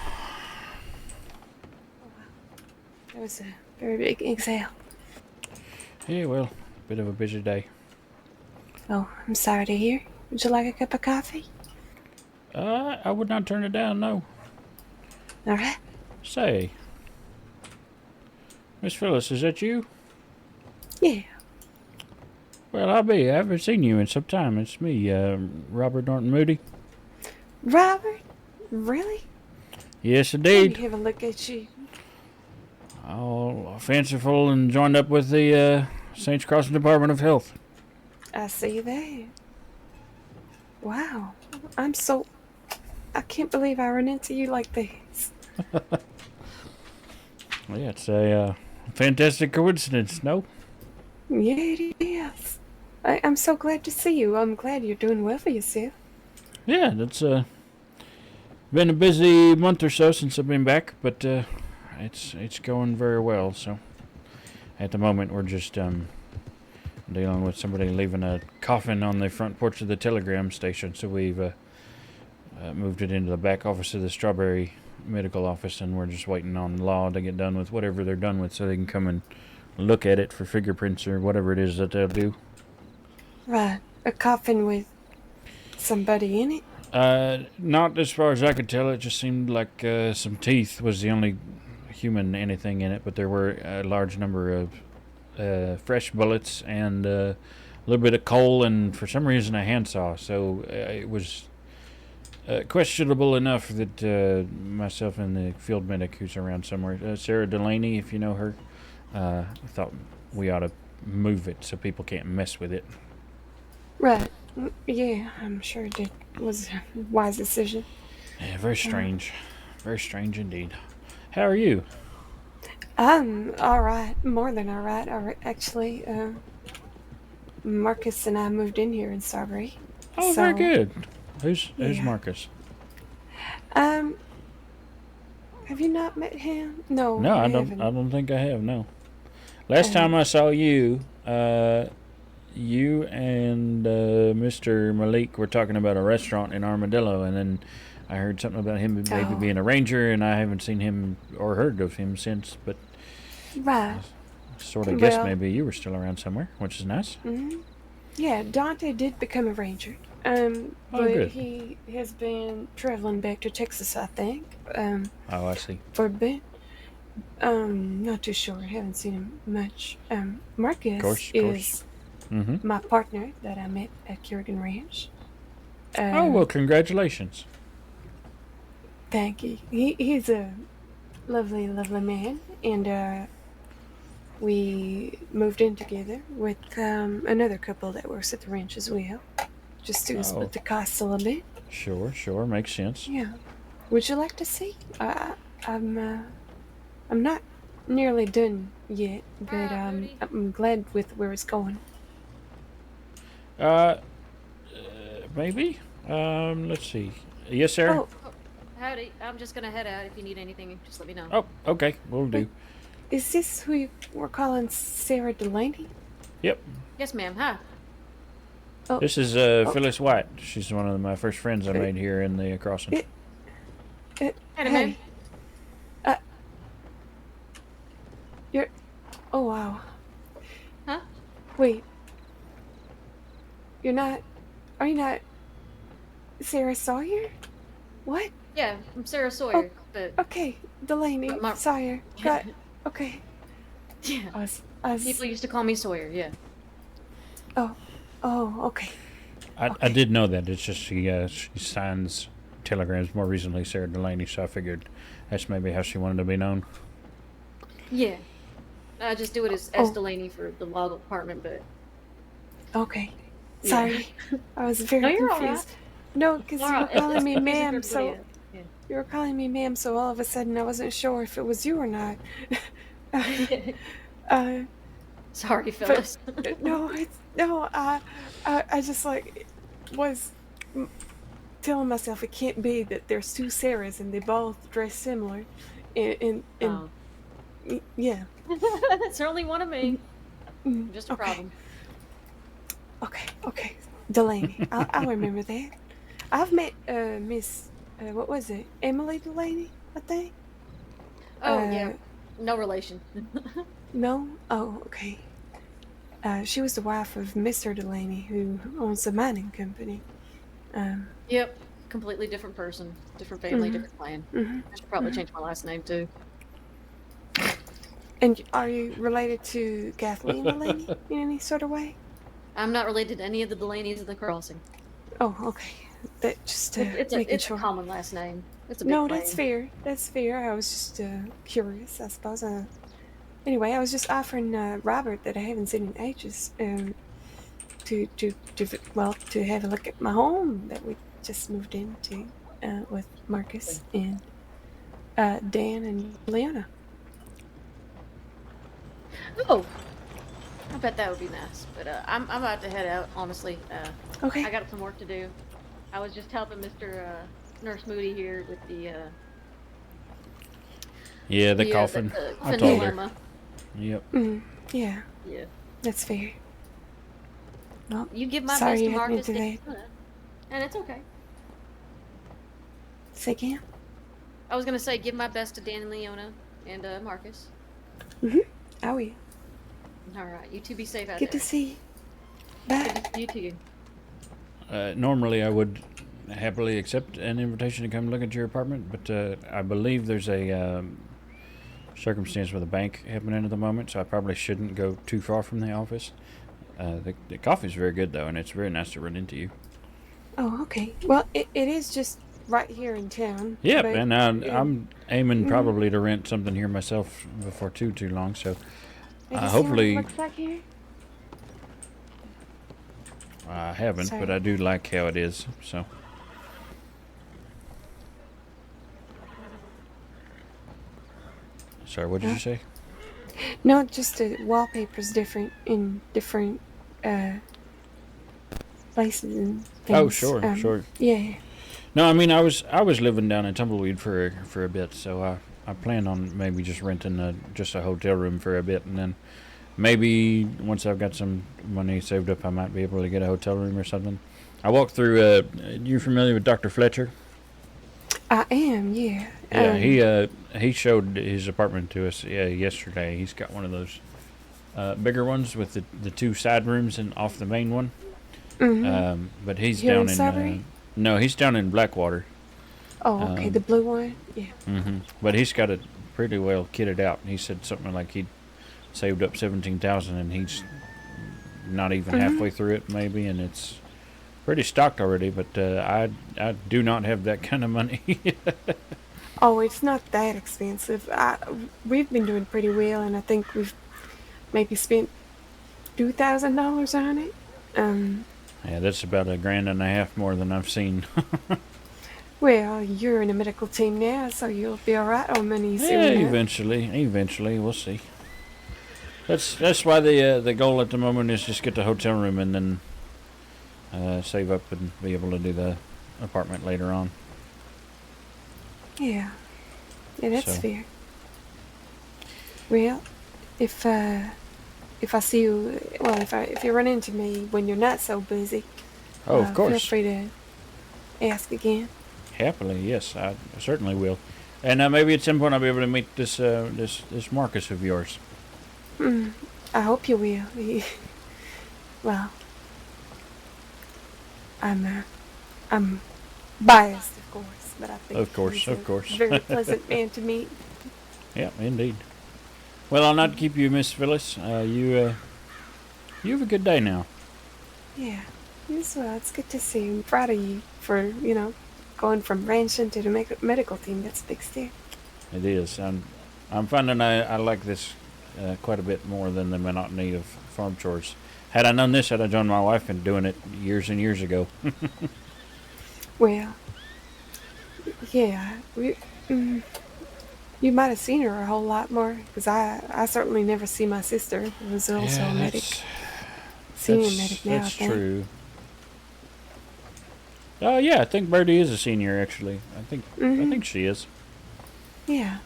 That was a very big exhale. Yeah, well, bit of a busy day. Oh, I'm sorry to hear. Would you like a cup of coffee? I would not turn it down, no. All right. Say, Miss Phyllis, is that you? Yeah. Well, I haven't seen you in some time. It's me, Robert Norton Moody. Robert? Really? Yes, Let me indeed. have a look at you. All fanciful and joined up with the Saints Crossing Department of Health. I see that. Wow. I can't believe I run into you like this. Well, yeah, it's a fantastic coincidence, no? Yeah, it is. I'm so glad to see you. I'm glad you're doing well for yourself. Yeah, that's been a busy month or so since I've been back, but it's going very well. So at the moment, we're just dealing with somebody leaving a coffin on the front porch of the telegram station. So we've moved it into the back office of the Strawberry Medical Office, and we're just waiting on law to get done with whatever they're done with, so they can come and look at it for fingerprints or whatever it is that they'll do. Right. A coffin with somebody in it? Not as far as I could tell. It just seemed like some teeth was the only human anything in it, but there were a large number of fresh bullets and a little bit of coal and for some reason a handsaw. So it was questionable enough that myself and the field medic who's around somewhere, Sarah Delaney, if you know her, I thought we ought to move it so people can't mess with it. Right. Yeah, I'm sure it was a wise decision. Yeah, very strange. Very strange indeed. How are you? I'm alright. More than alright. Actually, Marcus and I moved in here in Strawberry. Oh, very good. Who's Marcus? Have you not met him? No. No, I haven't. don't think I have. No. Last time I saw you, you and Mr. Malik were talking about a restaurant in Armadillo, and then I heard something about him maybe being a ranger, and I haven't seen him or heard of him since. But right. I sort of guessed maybe you were still around somewhere, which is nice. Mm-hmm. Yeah, Dante did become a ranger. But good. he has been traveling back to Texas, I think. Oh, I see. For a bit. Not too sure. Haven't seen him much. Marcus Of course. is Mm-hmm. my partner that I met at Kerrigan Ranch. Oh, well, congratulations. Thank you. He's a lovely, lovely man, and we moved in together with another couple that works at the ranch as well, just to split the costs a little bit. Sure, makes sense. Yeah. Would you like to see? I'm not nearly done yet, but I'm glad with where it's going. Maybe. Let's see. Yes, sir. Oh, Howdy. I'm just gonna head out. If you need anything, just let me know. Oh, okay, we'll do. is this who we're calling Sarah Delaney? Yep. Yes, ma'am. Hi. Oh, This is Phyllis White. She's one of my first friends I made here in the crossing. Hey, man. You're. Oh wow. Huh? Wait. You're not. Are you not Sarah Sawyer? What? Yeah, I'm Sarah Sawyer. But Okay, Delaney Sawyer. Got. Okay. yeah, I was. people used to call me Sawyer. Yeah. Oh, okay. I did know that. It's just she signs telegrams more recently, Sarah Delaney, so I figured that's maybe how she wanted to be known. Yeah. I just do it as Delaney for the law department, but Okay. Yeah. Sorry. I was very No, you're all confused. No, because you were calling me ma'am, so Yeah. you were calling me ma'am, so all of a sudden I wasn't sure if it was you or not. Sorry, Phyllis. I just was telling myself it can't be that there's two Sarahs and they both dress similar, and yeah. That's only one of me. Just a Okay. problem. Okay, Delaney. I'll remember that. I've met Miss what was it? Emily Delaney, I think. Oh yeah, no relation. No. Oh, okay. She was the wife of Mr. Delaney, who owns the mining company. Yep, completely different person, different family, Mhm. different clan. Mhm. I should probably change my last name too. And are you related to Kathleen Delaney in any sort of way? I'm not related to any of the Delaney's in the crossing. Oh, okay. That just It's making a sure. common last name. It's a big No, clan. that's fair. That's fair. I was just curious, I suppose. Anyway, I was just offering Robert that I haven't seen in ages to have a look at my home that we just moved into with Marcus and Dan and Leona. Oh, I bet that would be nice. But I'm about to head out. Honestly, Okay. I got some work to do. I was just helping Mr. Nurse Moody here with the Yeah, the coffin. the I told her. fentanyl. Yep. Yeah, Yeah. that's fair. Well, You give my sorry best to you had me Marcus, do and that. it's okay. Say again? I was gonna say give my best to Dan and Leona and Marcus. I will. All right, you two be safe out Good to there. see you. Bye. You too. Normally, I would happily accept an invitation to come look at your apartment, but I believe there's a circumstance with a bank happening at the moment, so I probably shouldn't go too far from the office. The coffee's very good, though, and it's very nice to run into you. Oh, okay. Well, it is just right here in town. Yep, but and I'm aiming probably to rent something here myself before too long, so have you seen what it hopefully looks like here? I haven't, Sorry. but I do like how it is, so. Sorry, what did you say? No, just the wallpaper's different in different places and things. Oh, sure, sure. Yeah. No, I mean I was living down in Tumbleweed for a bit, so I planned on maybe just renting just a hotel room for a bit, and then maybe once I've got some money saved up, I might be able to get a hotel room or something. I walked through. You familiar with Dr. Fletcher? I am, yeah. Yeah, he showed his apartment to us yesterday. He's got one of those bigger ones with the two side rooms and off the main one. But he's Here in down in Sudbury? no, he's down in Blackwater. Oh, okay, the blue one? Yeah. But he's got it pretty well kitted out. He said something like he'd saved up 17,000, and he's not even halfway through it, maybe, and it's pretty stocked already. But I do not have that kind of money. Oh, it's not that expensive. We've been doing pretty well, and I think we've maybe spent $2,000 on it. Yeah, that's about $1,500 more than I've seen. Well, you're in a medical team now, so you'll be all right on money soon. Yeah, enough. eventually, we'll see. That's why the goal at the moment is just get the hotel room and then save up and be able to do the apartment later on. Yeah, that's So. fair. Well, if I see you, well, if you run into me when you're not so busy, Oh, of feel course. free to ask again. Happily, yes, I certainly will. And maybe at some point I'll be able to meet this Marcus of yours. I hope you will. Well, I'm biased, of course, but I think Of course, he's of a course. very pleasant man to meet. Yeah, indeed. Well, I'll not keep you, Miss Phyllis. You have a good day now. Yeah, you as well. It's good to see you. I'm proud of you for going from ranching to the medical team. That's a big step. It is. I'm finding I like this quite a bit more than the monotony of farm chores. Had I known this, I'd have joined my wife in doing it years and years ago. Well, yeah, you might have seen her a whole lot more, because I certainly never see my sister, who was also a medic. Senior medic now, I That's think. true. Oh yeah, I think Birdie is a senior. Actually, I think she is. Yeah.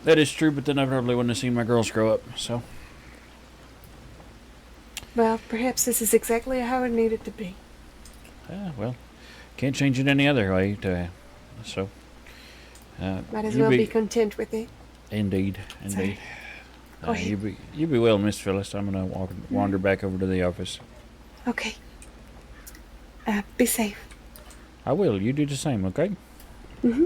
That is true, but then I probably wouldn't have seen my girls grow up. So Well, perhaps this is exactly how it needed to be. well, can't change it any other way. So, Might as you well be content with it. Indeed, Sorry. indeed. Go ahead. You be well, Miss Phyllis. I'm gonna wander back over to the office. Okay. Be safe. I will. You do the same, okay? Mm-hmm.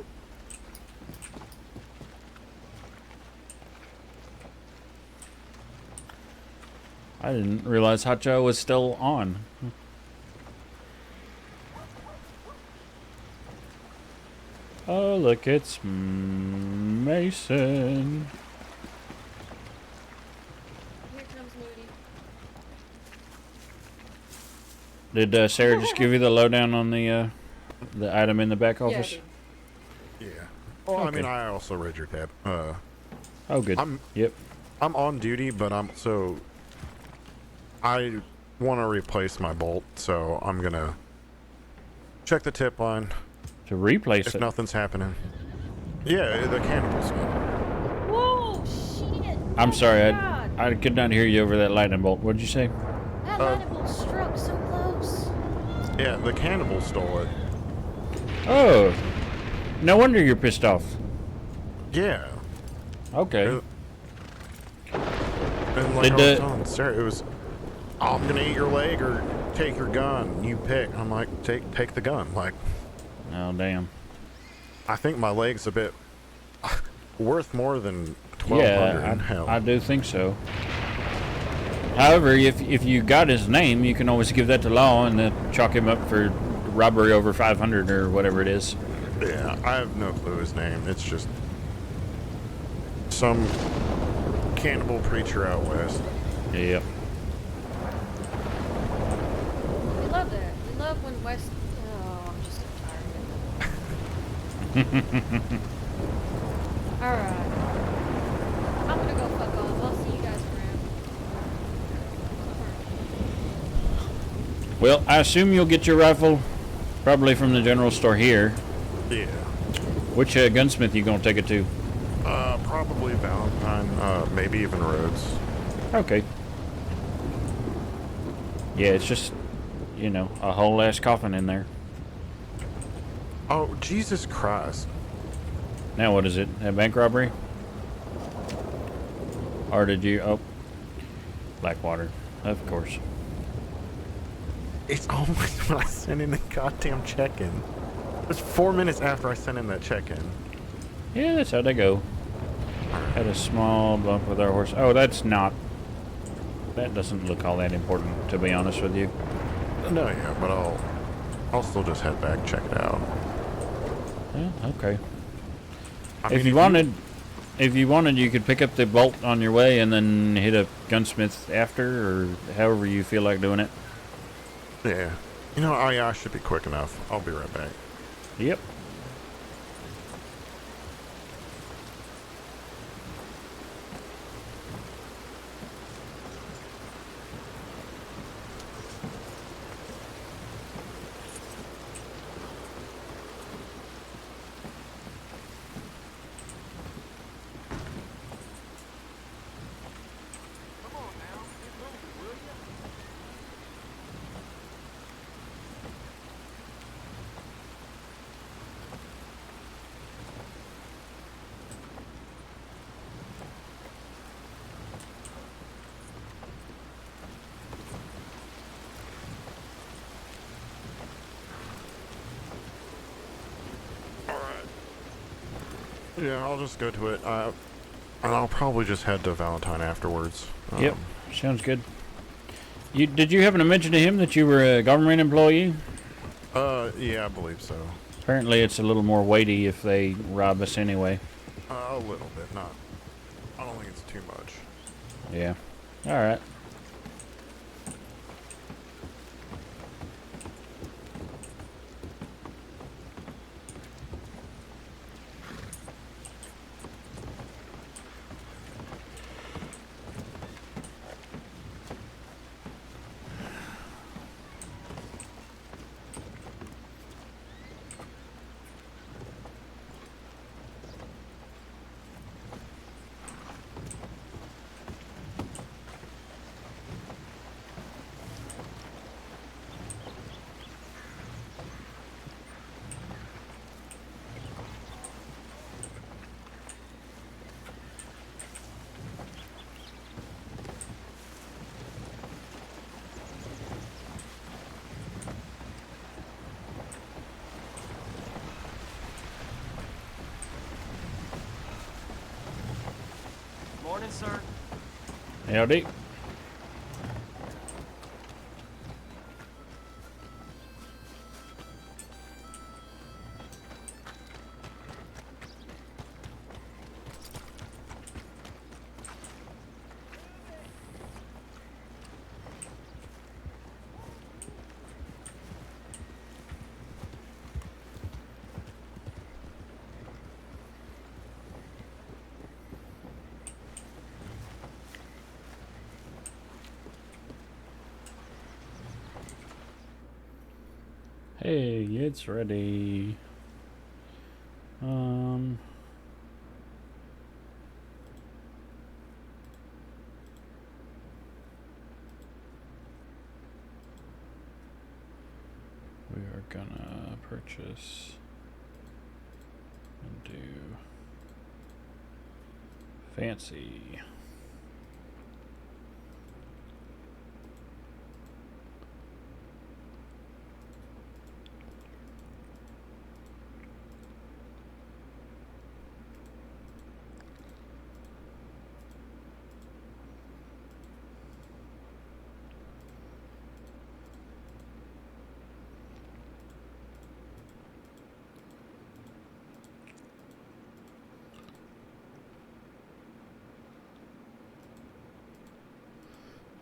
I didn't realize Hotjo was still on. Oh, look, it's Mason. Here comes Moody. Did Sarah just give you the lowdown on the item in the back Yeah, office? dude. Yeah. Well, Okay. I mean, I also read your tab. Oh, good. Yep. I'm on duty, but I want to replace my bolt, so I'm gonna check the tip line To replace if it. nothing's happening. Yeah, the cannibals. Whoa, shit! I'm Oh sorry, my God. I could not hear you over that lightning bolt. What'd you say? That lightning bolt struck so close. Yeah, the cannibals stole it. Oh, no wonder you're pissed off. Yeah. Okay. And like I was telling Sarah, it was, oh, I'm gonna eat your leg or take your gun. You pick. I'm like, take the gun. Like, Oh, damn. I think my leg's a bit worth more than 1,200. Yeah, Hell. I do think so. However, if you got his name, you can always give that to law and then chalk him up for robbery over 500 or whatever it is. Yeah, I have no clue his name. It's just some cannibal preacher out west. Yep. We love that. We love when West. Oh, I'm just so tired of it. Alright. I'm gonna go fuck off. I'll see you guys around. Well, I assume you'll get your rifle probably from the general store here. Yeah. Which gunsmith you gonna take it to? Probably Valentine, maybe even Rhodes. Okay. Yeah, it's just, you know, a whole ass coffin in there. Oh, Jesus Christ. Now what is it? A bank robbery? Or did you... Oh. Blackwater. Of course. It's always when I send in the goddamn check-in. It's 4 minutes after I sent in that check-in. Yeah, that's how they go. Had a small bump with our horse. Oh, that's not... That doesn't look all that important, to be honest with you. No, yeah, but I'll still just head back, check it out. Yeah, okay. I mean, If you wanted, you could pick up the bolt on your way and then hit a gunsmith after, or however you feel like doing it. Yeah. You know, I should be quick enough. I'll be right back. Yep. Yeah, I'll just go to it. And I'll probably just head to Valentine afterwards. Yep. Sounds good. Did you happen to mention to him that you were a government employee? Yeah, I believe so. Apparently it's a little more weighty if they rob us anyway. A little bit, not. I don't think it's too much. Yeah. Alright. Howdy. Hey, it's ready. We are gonna purchase and do fancy.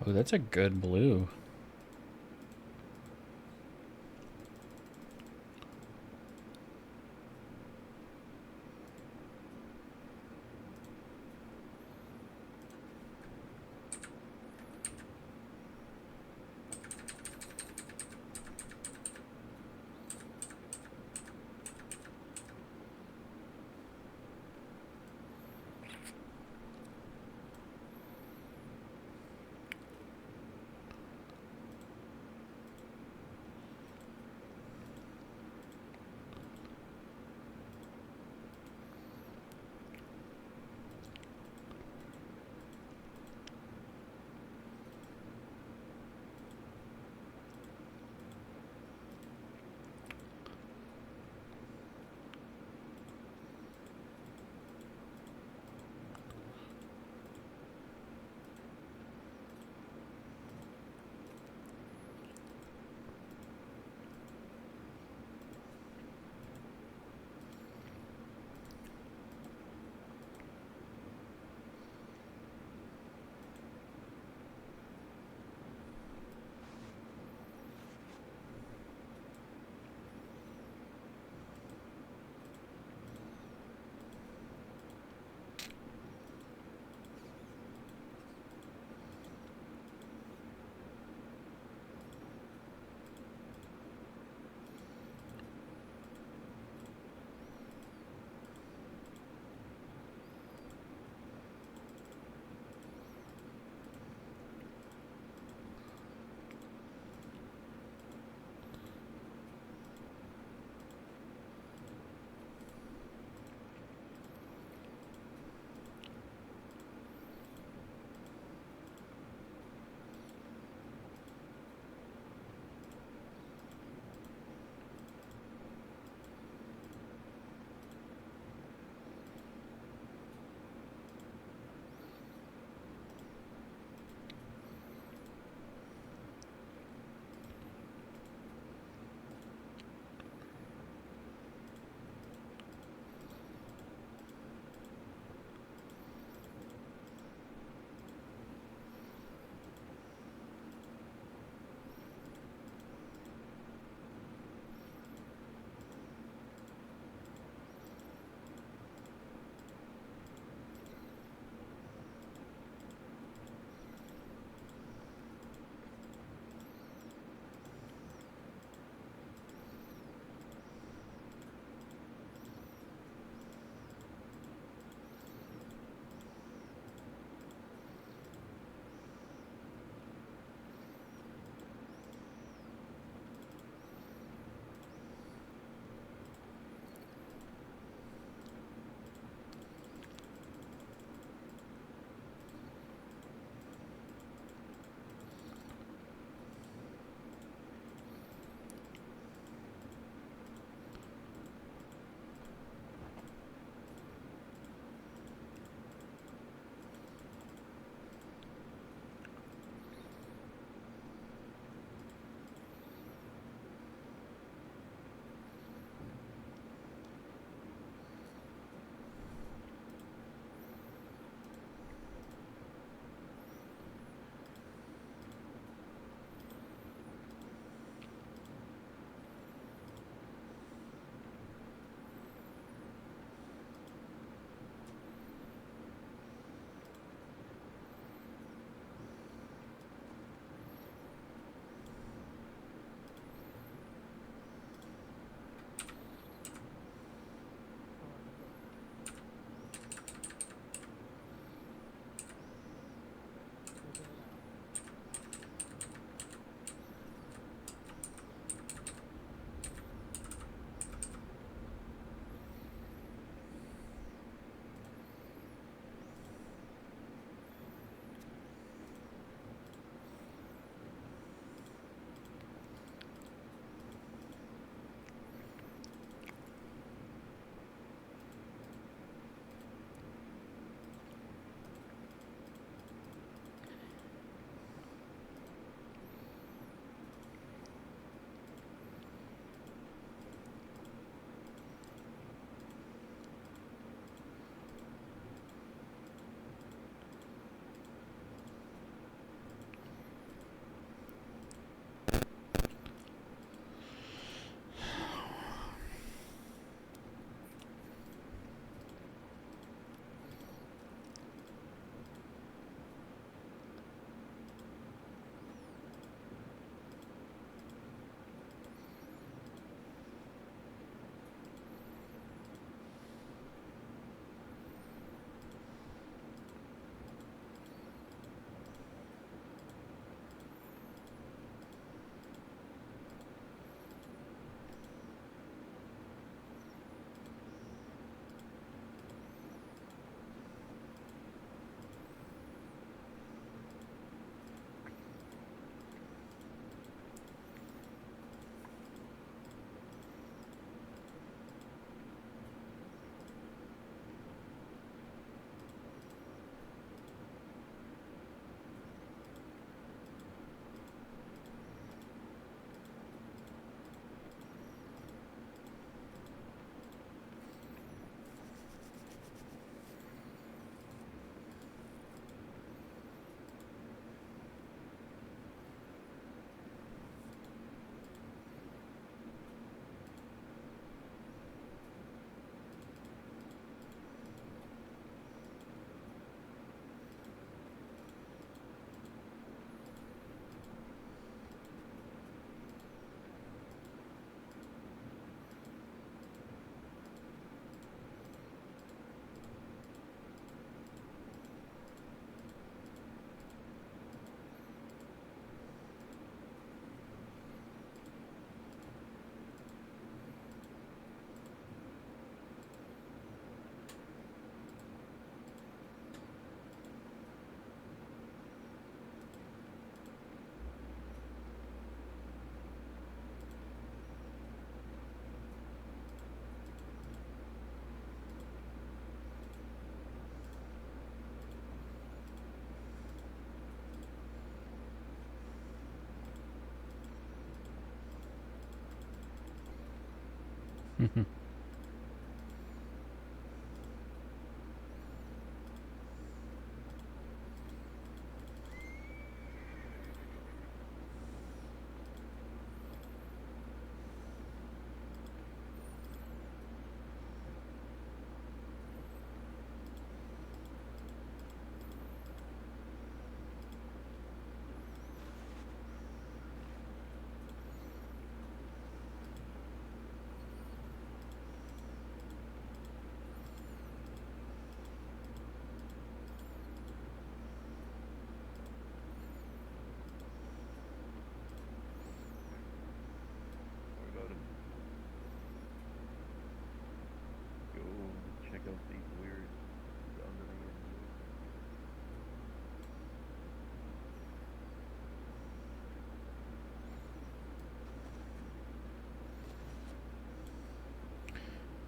Oh, that's a good blue.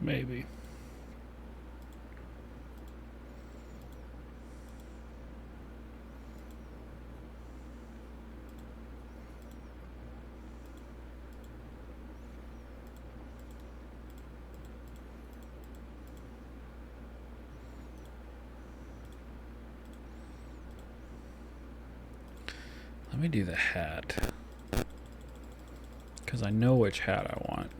Maybe. Let me do the hat. Because I know which hat I want.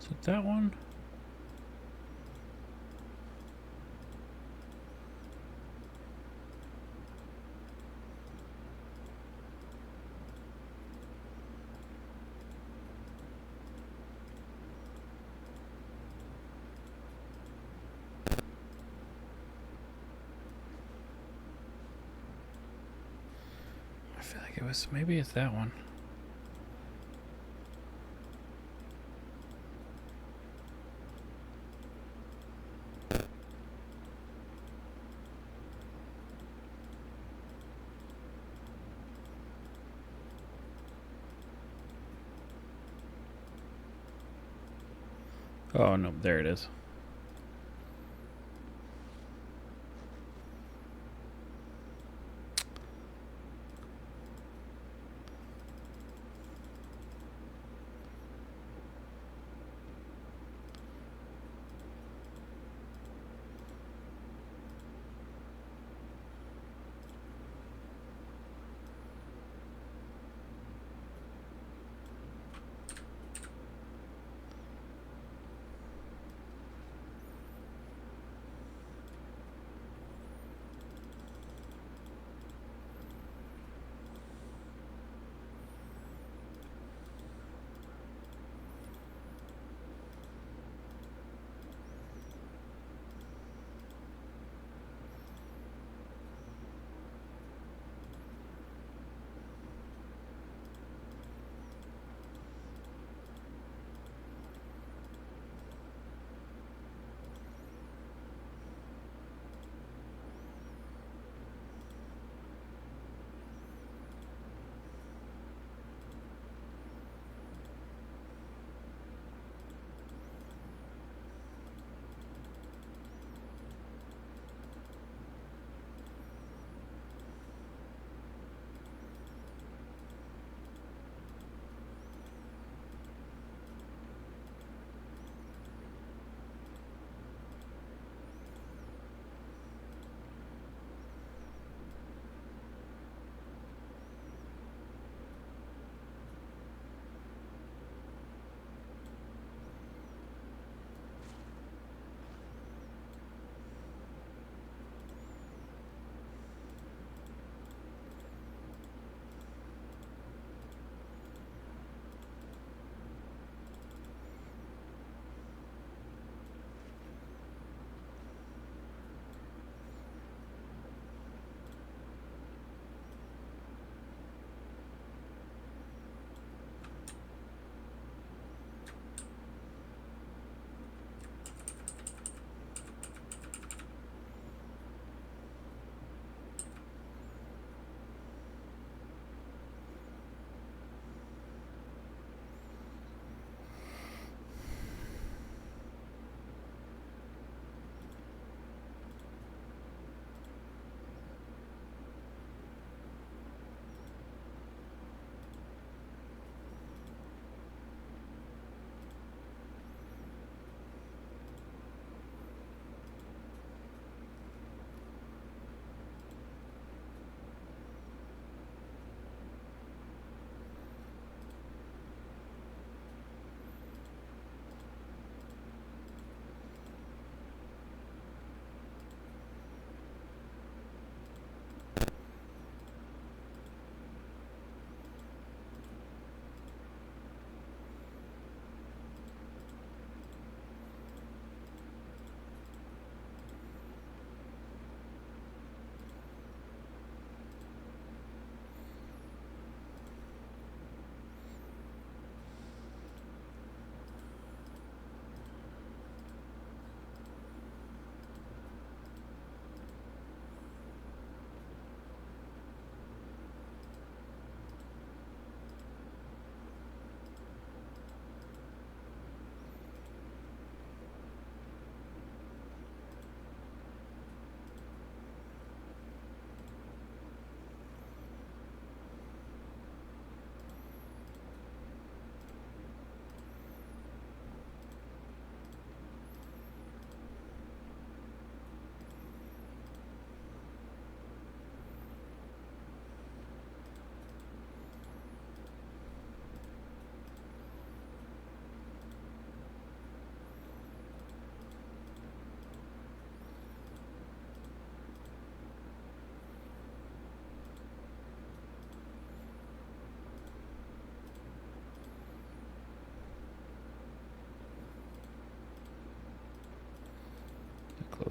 Is it that one? I feel like it was, maybe it's that one. Oh no, there it is.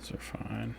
Those are fine.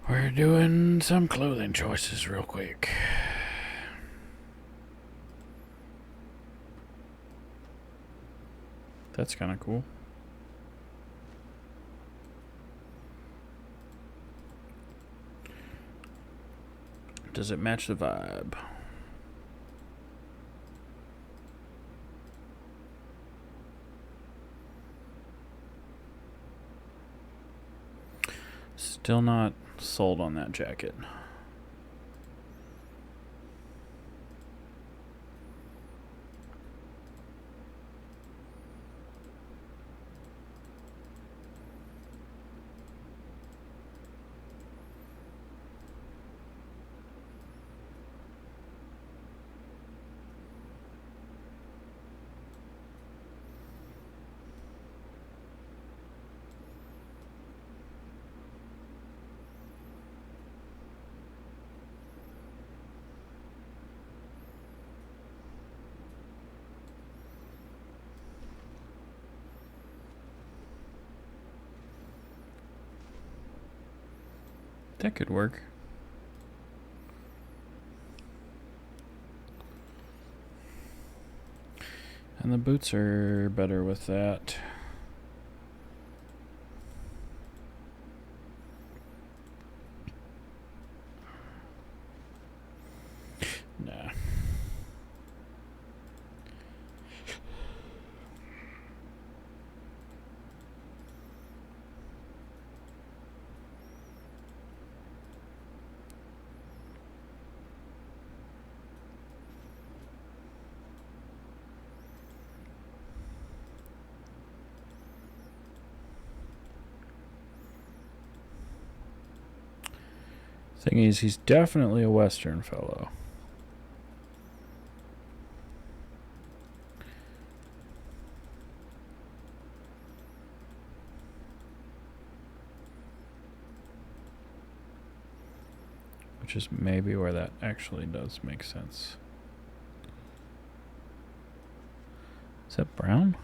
We're doing some clothing choices real quick. That's kind of cool. Does it match the vibe? Still not sold on that jacket. That could work. And the boots are better with that. Nah. Thing is, he's definitely a Western fellow. Which is maybe where that actually does make sense. Is that brown?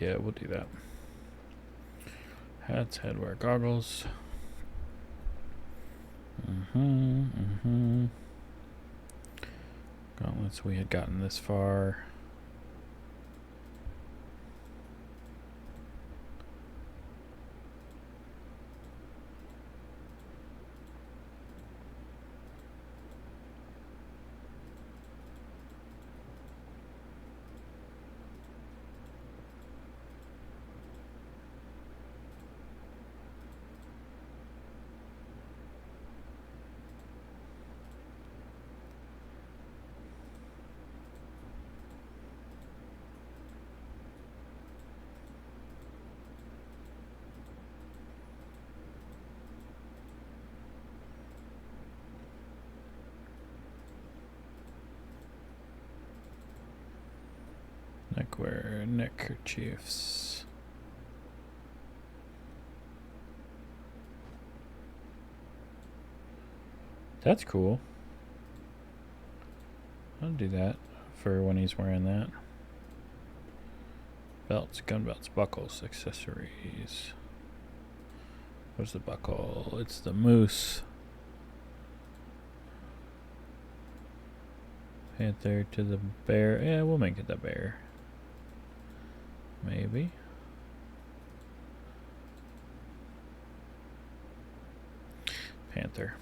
Yeah, we'll do that. Hats, headwear, goggles. Gauntlets, we had gotten this far. neckwear, neckerchiefs. That's cool. I'll do that for when he's wearing that. Belts, gun belts, buckles, accessories. Where's the buckle? It's the moose. Panther to the bear. Yeah, we'll make it the bear. Maybe. Panther.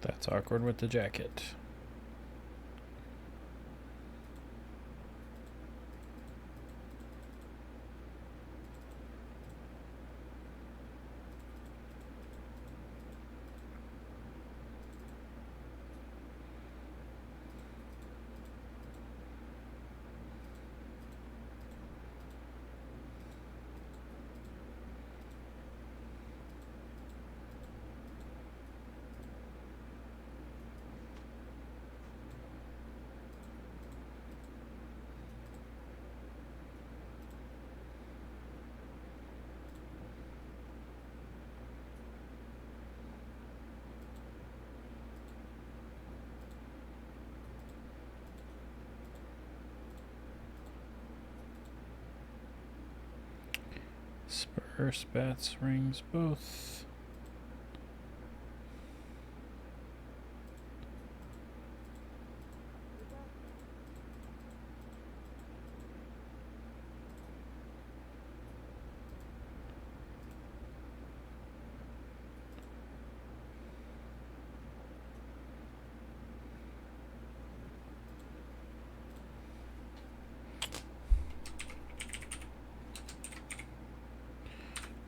That's awkward with the jacket. Spur, spats, rings, both.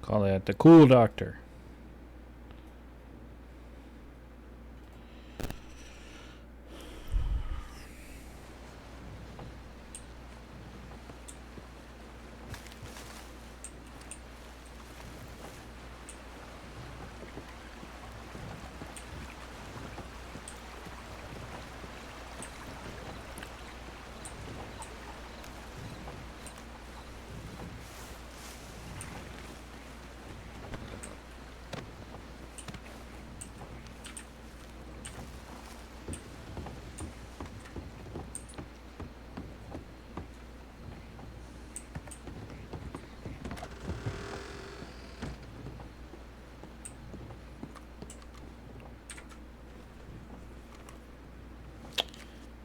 Call that the cool doctor.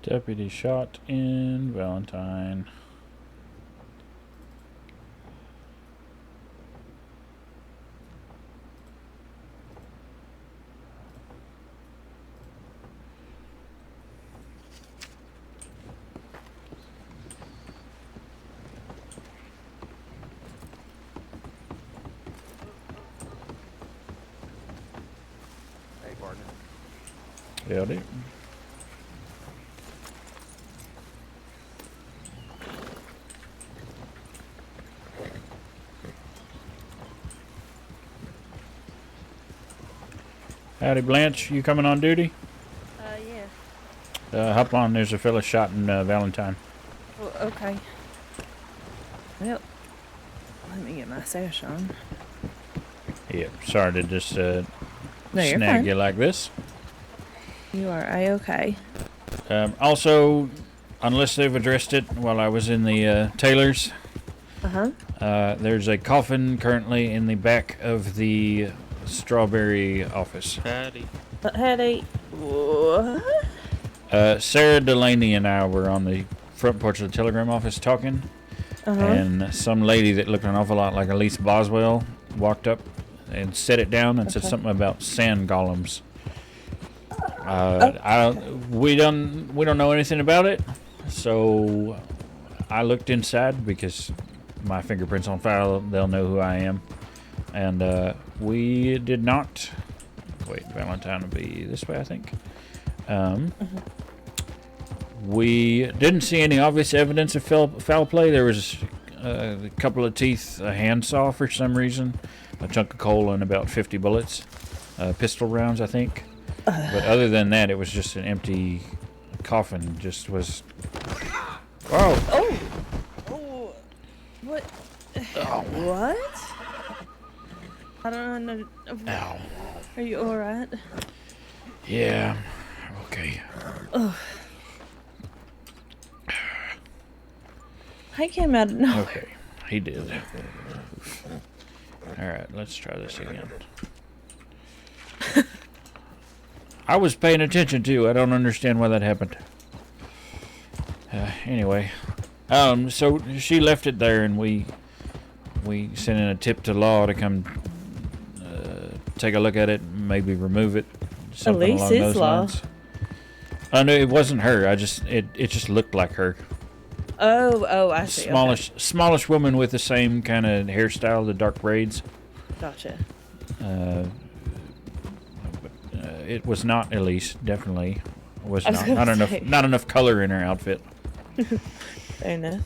Deputy shot in Valentine. Hey, partner. Howdy. Howdy, Blanche. You coming on duty? Yeah. Hop on. There's a fella shot in Valentine. Well, okay. Well, let me get my sash on. Yep. Sorry to just No, you're snag fine. you like this. You are A-okay. Also, unless they've addressed it while I was in the tailor's. There's a coffin currently in the back of the strawberry office. Hattie, what? Sarah Delaney and I were on the front porch of the telegram office talking, and some lady that looked an awful lot like Elise Boswell walked up and set it down and said something about sand golems. We don't know anything about it, so I looked inside because my fingerprints on file, they'll know who I am, and we did not. Wait, Valentine will be this way, I think. We didn't see any obvious evidence of foul play. There was a couple of teeth, a handsaw for some reason, a chunk of coal, and about 50 bullets, pistol rounds, I think. But other than that, it was just an empty coffin. Just was. Whoa! Oh! What? What? I don't know. Ow. Are you alright? Yeah. Okay. Oh. He came out of nowhere. Okay. He did. Alright, let's try this again. I was paying attention too. I don't understand why that happened. Anyway. So she left it there, and we sent in a tip to law to come take a look at it, and maybe remove it. Something along those lines. Oh no, it wasn't her. It just looked like her. Oh, I see. Smallish woman with the same kind of hairstyle, the dark braids. Gotcha. It was not Elise. Definitely was I was not. gonna Not say. enough. Not enough color in her outfit. Fair enough.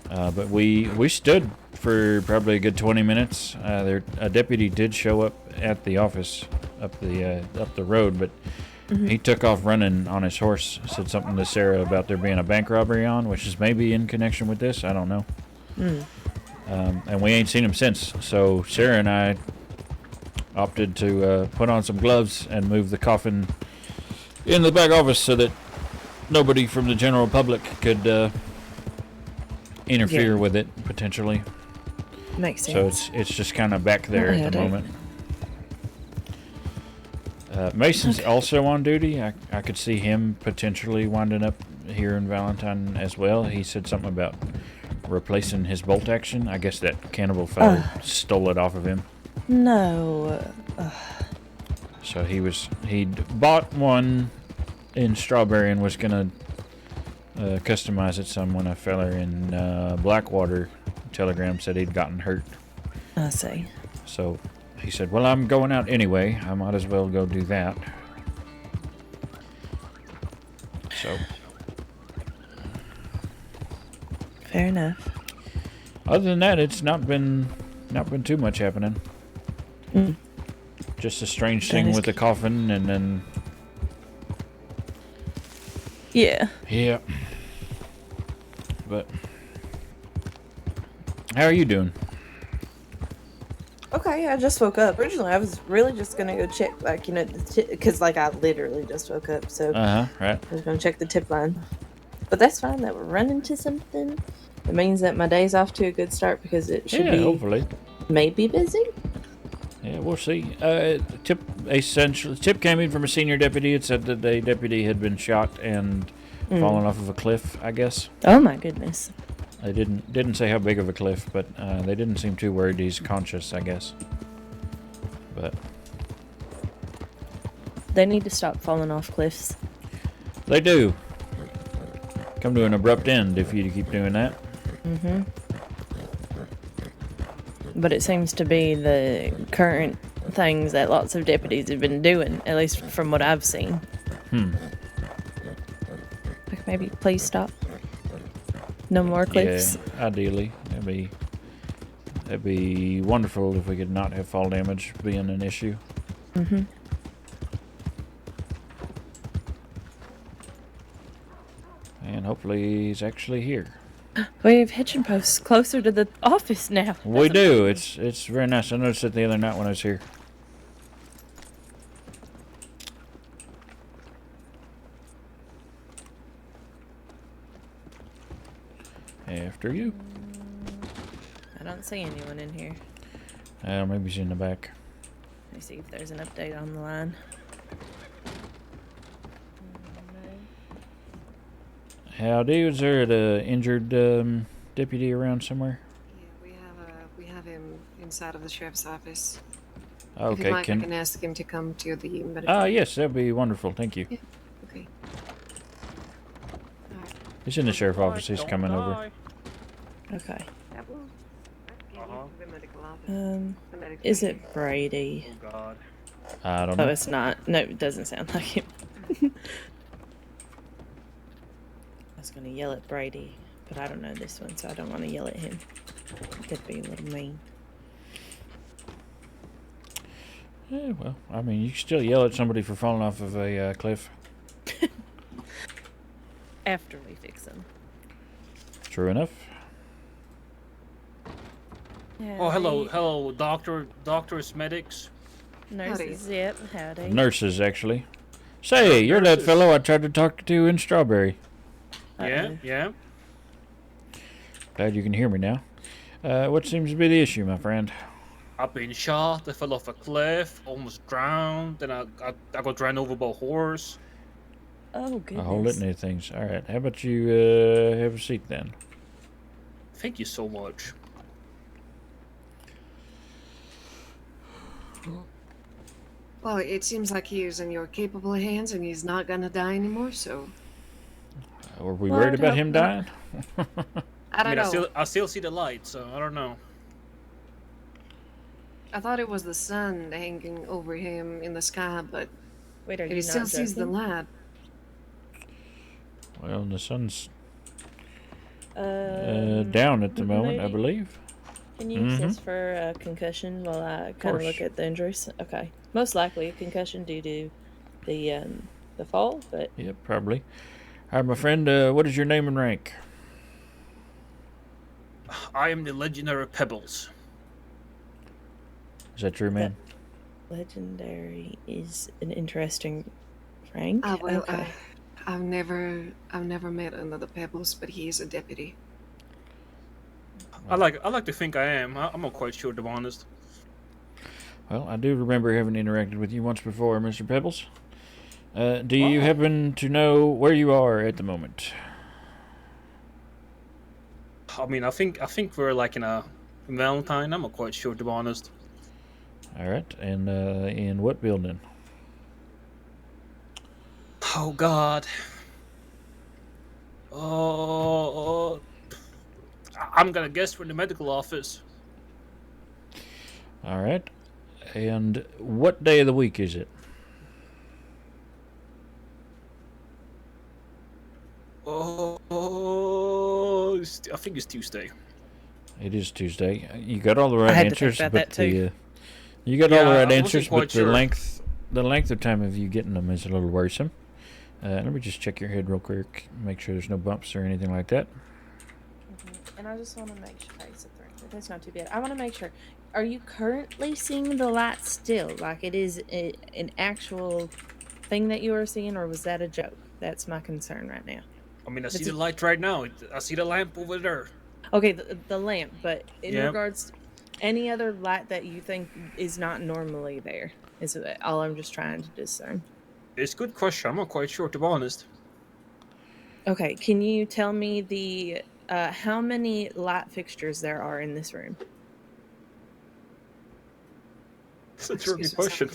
But we stood for probably a good 20 minutes. A deputy did show up at the office up the road, but he took off running on his horse. Said something to Sarah about there being a bank robbery on, which is maybe in connection with this. I don't know. And we ain't seen him since. So Sarah and I opted to put on some gloves and move the coffin in the back office so that nobody from the general public could interfere with it potentially. Makes sense. So it's just kind of back there at the moment. Mason's also on duty. I could see him potentially winding up here in Valentine as well. He said something about replacing his bolt action. I guess that cannibal fellow stole it off of him. No. So he'd bought one in Strawberry and was gonna customize it some when a feller in Blackwater Telegram said he'd gotten hurt. I see. So he said, well, I'm going out anyway. I might as well go do that. So. Fair enough. Other than that, it's not been too much happening. Just a strange thing with the coffin, and then. Yeah. Yeah. But. How are you doing? Okay, I just woke up. Originally, I was really just gonna go check, like, because, like, I literally just woke up, so right. I was gonna check the tip line. But that's fine that we're running to something. It means that my day's off to a good start because it should be hopefully maybe busy. Yeah, we'll see. Tip came in from a senior deputy. It said that a deputy had been shot and fallen off of a cliff, I guess. Oh my goodness. They didn't say how big of a cliff, but they didn't seem too worried he's conscious, I guess. But they need to stop falling off cliffs. They do. Come to an abrupt end if you keep doing that. But it seems to be the current things that lots of deputies have been doing, at least from what I've seen. Like, maybe please stop. No more cliffs. Yeah, ideally. That'd be wonderful if we could not have fall damage being an issue. And hopefully he's actually here. We have hitching posts closer to the office now. We do. It's very nice. I noticed it the other night when I was here. After you. I don't see anyone in here. Maybe he's in the back. Let me see if there's an update on the line. Howdy, is there an injured deputy around somewhere? Yeah, we have him inside of the sheriff's office. If Okay, you'd like, I can ask him to come to the medical. yes, that'd be wonderful. Thank you. Yeah. Okay. He's in the sheriff's office. He's coming over. Okay. The medical office. Is it Brady? Oh God. I don't Oh, know. it's not. No, it doesn't sound like him. I was gonna yell at Brady, but I don't know this one, so I don't want to yell at him. Could be a little mean. Yeah, well, I mean, you can still yell at somebody for falling off of a cliff. After we fix him. True enough. Yeah, Oh, hello, doctors, medics. Nurses, yep, howdy. Nurses, actually. Say, you're that fellow I tried to talk to in Strawberry. Yeah. Glad you can hear me now. What seems to be the issue, my friend? I've been shot. I fell off a cliff, almost drowned. Then I got ran over by a horse. Oh, A goodness. whole litany of things. All right, how about you have a seat then? Thank you so much. Well, it seems like he is in your capable hands, and he's not gonna die anymore. So. Were we worried about him dying? I don't know. I still see the light, so I don't know. I thought it was the sun hanging over him in the sky, but Wait, are he you still not sees the joking? light. Well, the sun's down at the moment, I Moody? believe. Can you use this for a concussion while I kind of look at the injuries? Okay. Most likely a concussion due to the fall, but... Yep, probably. All right, my friend, what is your name and rank? I am the legendary Pebbles. Is that true, man? Legendary is an interesting rank. Okay. I've never met another Pebbles, but he is a deputy. I like to think I am. I'm not quite sure, to be honest. Well, I do remember having interacted with you once before, Mr. Pebbles. Do you happen to know where you are at the moment? I mean, I think we're like in a Valentine. I'm not quite sure, to be honest. All right, and in what building? Oh God. Oh, I'm gonna guess from the medical office. All right, and what day of the week is it? Oh, I think it's Tuesday. It is Tuesday. You got all the right I had to answers, think about but that too. you got all the right I wasn't answers, quite but sure. the length of time of you getting them is a little worrisome. Let me just check your head real quick, make sure there's no bumps or anything like that. And I just want to make sure that's not too bad. I want to make sure. Are you currently seeing the light still? Like it is an actual thing that you are seeing, or was that a joke? That's my concern right now. I mean, I see the light right now. I see the lamp over there. Okay, the lamp, but in Yep. regards to any other light that you think is not normally there, is all I'm just trying to discern. It's a good question. I'm not quite sure, to be honest. Okay, can you tell me the how many light fixtures there are in this room? That's a tricky question.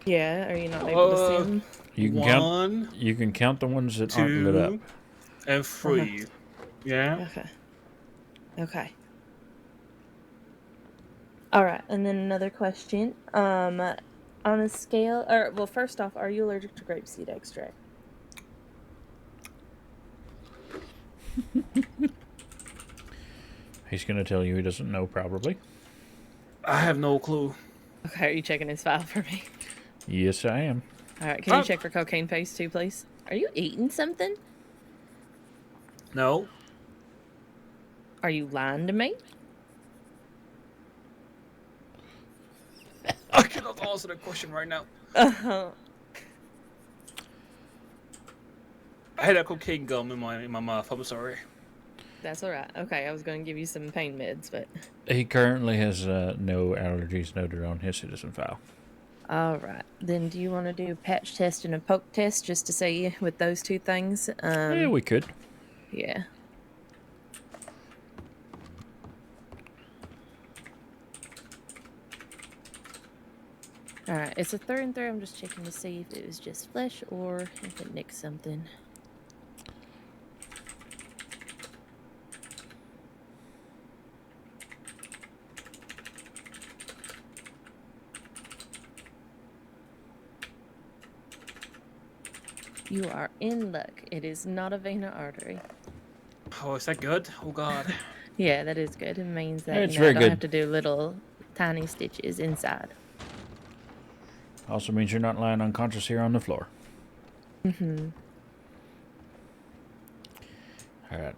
Yeah, are you not able to see them? You can count. You can count the ones that aren't lit up. 2 and 3. Yeah. Okay. All right, and then another question. On a scale, or well, first off, are you allergic to grapeseed extract? He's gonna tell you he doesn't know, probably. I have no clue. Okay, are you checking his file for me? Yes, I am. All right, can you check for cocaine paste too, please? Are you eating something? No. Are you lying to me? I cannot answer that question right now. Uh-huh. I had a cocaine gum in my mouth. I'm sorry. That's all right. Okay, I was going to give you some pain meds, but... He currently has no allergies noted on his citizen file. All right. Then do you want to do a patch test and a poke test just to see with those two things? Yeah, we could. Yeah. All right. It's a through and through. I'm just checking to see if it was just flesh or if it nicked something. You are in luck. It is not a vena artery. Oh, is that good? Oh God. Yeah, that is good. It means that It's I very don't good. have to do little tiny stitches inside. Also means you're not lying unconscious here on the floor. Mm-hmm. All right,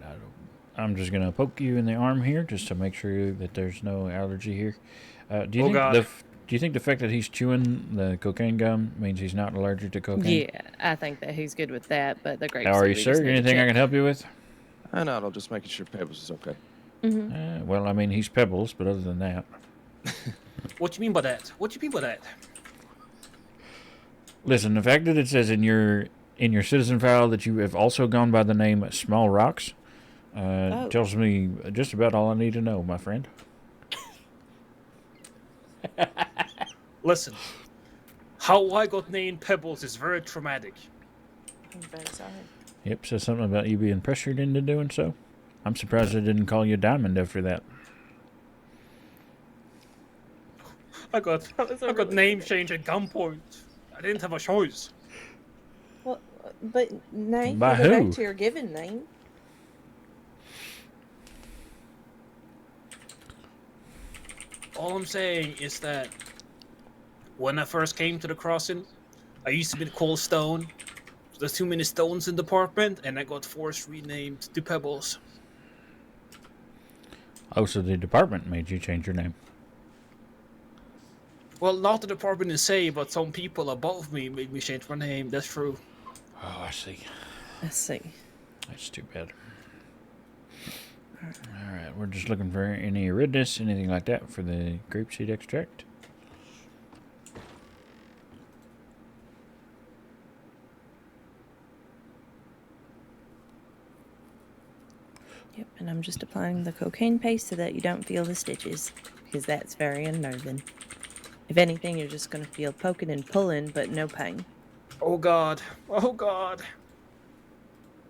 I'm just gonna poke you in the arm here, just to make sure that there's no allergy here. Do you think the fact that he's chewing the cocaine gum means he's not allergic to cocaine? Yeah, I think that he's good with that, but the grape How are seed, you, we sir? just need to Anything I check. can help you with? No, I'm just making sure Pebbles is okay. Mm-hmm. Well, I mean, he's Pebbles, but other than that. What you mean by that? What you mean by that? Listen, the fact that it says in your citizen file that you have also gone by the name Small Rocks tells me just about all I need to know, my friend. Listen, how I got named Pebbles is very traumatic. I'm very sorry. Yep, says something about you being pressured into doing so. I'm surprised I didn't call you Diamond after that. I got name change at gunpoint. I didn't have a choice. Well, but name By go who? back to your given name. All I'm saying is that when I first came to the crossing, I used to be called Stone. There's too many stones in the department, and I got forced renamed to Pebbles. Oh, so the department made you change your name. Well, not the department in say, but some people above me made me change my name. That's true. Oh, I see. I see. That's too bad. Alright, we're just looking for any redness, anything like that for the grapeseed extract. Yep, and I'm just applying the cocaine paste so that you don't feel the stitches, because that's very unnerving. If anything, you're just going to feel poking and pulling, but no pain. Oh God. Oh God.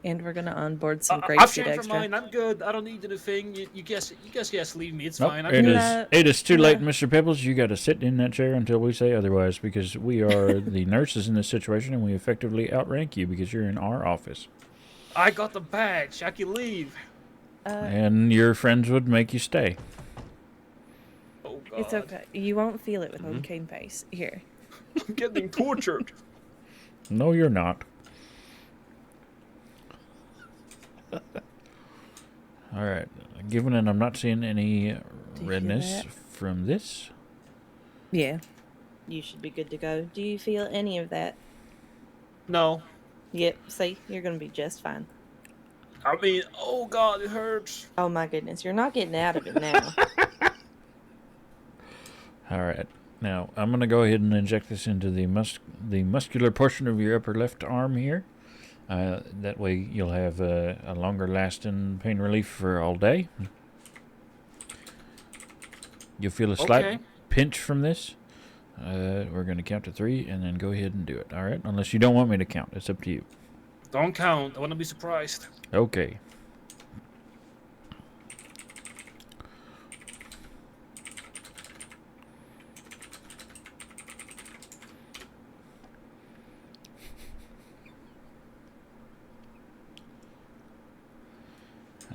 And we're going to onboard some I've grapeseed changed extra. my mind. I'm good. I don't need anything. You guess leave me. It's Nope, fine. it is too late, Mr. Pebbles. You got to sit in that chair until we say otherwise, because we are the nurses in this situation, and we effectively outrank you because you're in our office. I got the badge. I can leave. And your friends would make you stay. Oh God. It's okay. You won't feel it with cocaine paste. Here. I'm getting tortured. No, you're not. Alright, given that I'm not seeing any redness from this. Yeah. You should be good to go. Do you feel any of that? No. Yep. See, you're going to be just fine. I mean, oh God, it hurts. Oh my goodness, you're not getting out of it now. Alright, now I'm going to go ahead and inject this into the muscular portion of your upper left arm here. That way you'll have a longer lasting pain relief for all day. You'll feel a slight pinch from this. We're going to count to 3 and then go ahead and do it. Alright, unless you don't want me to count. It's up to you. Don't count. I want to be surprised. Okay.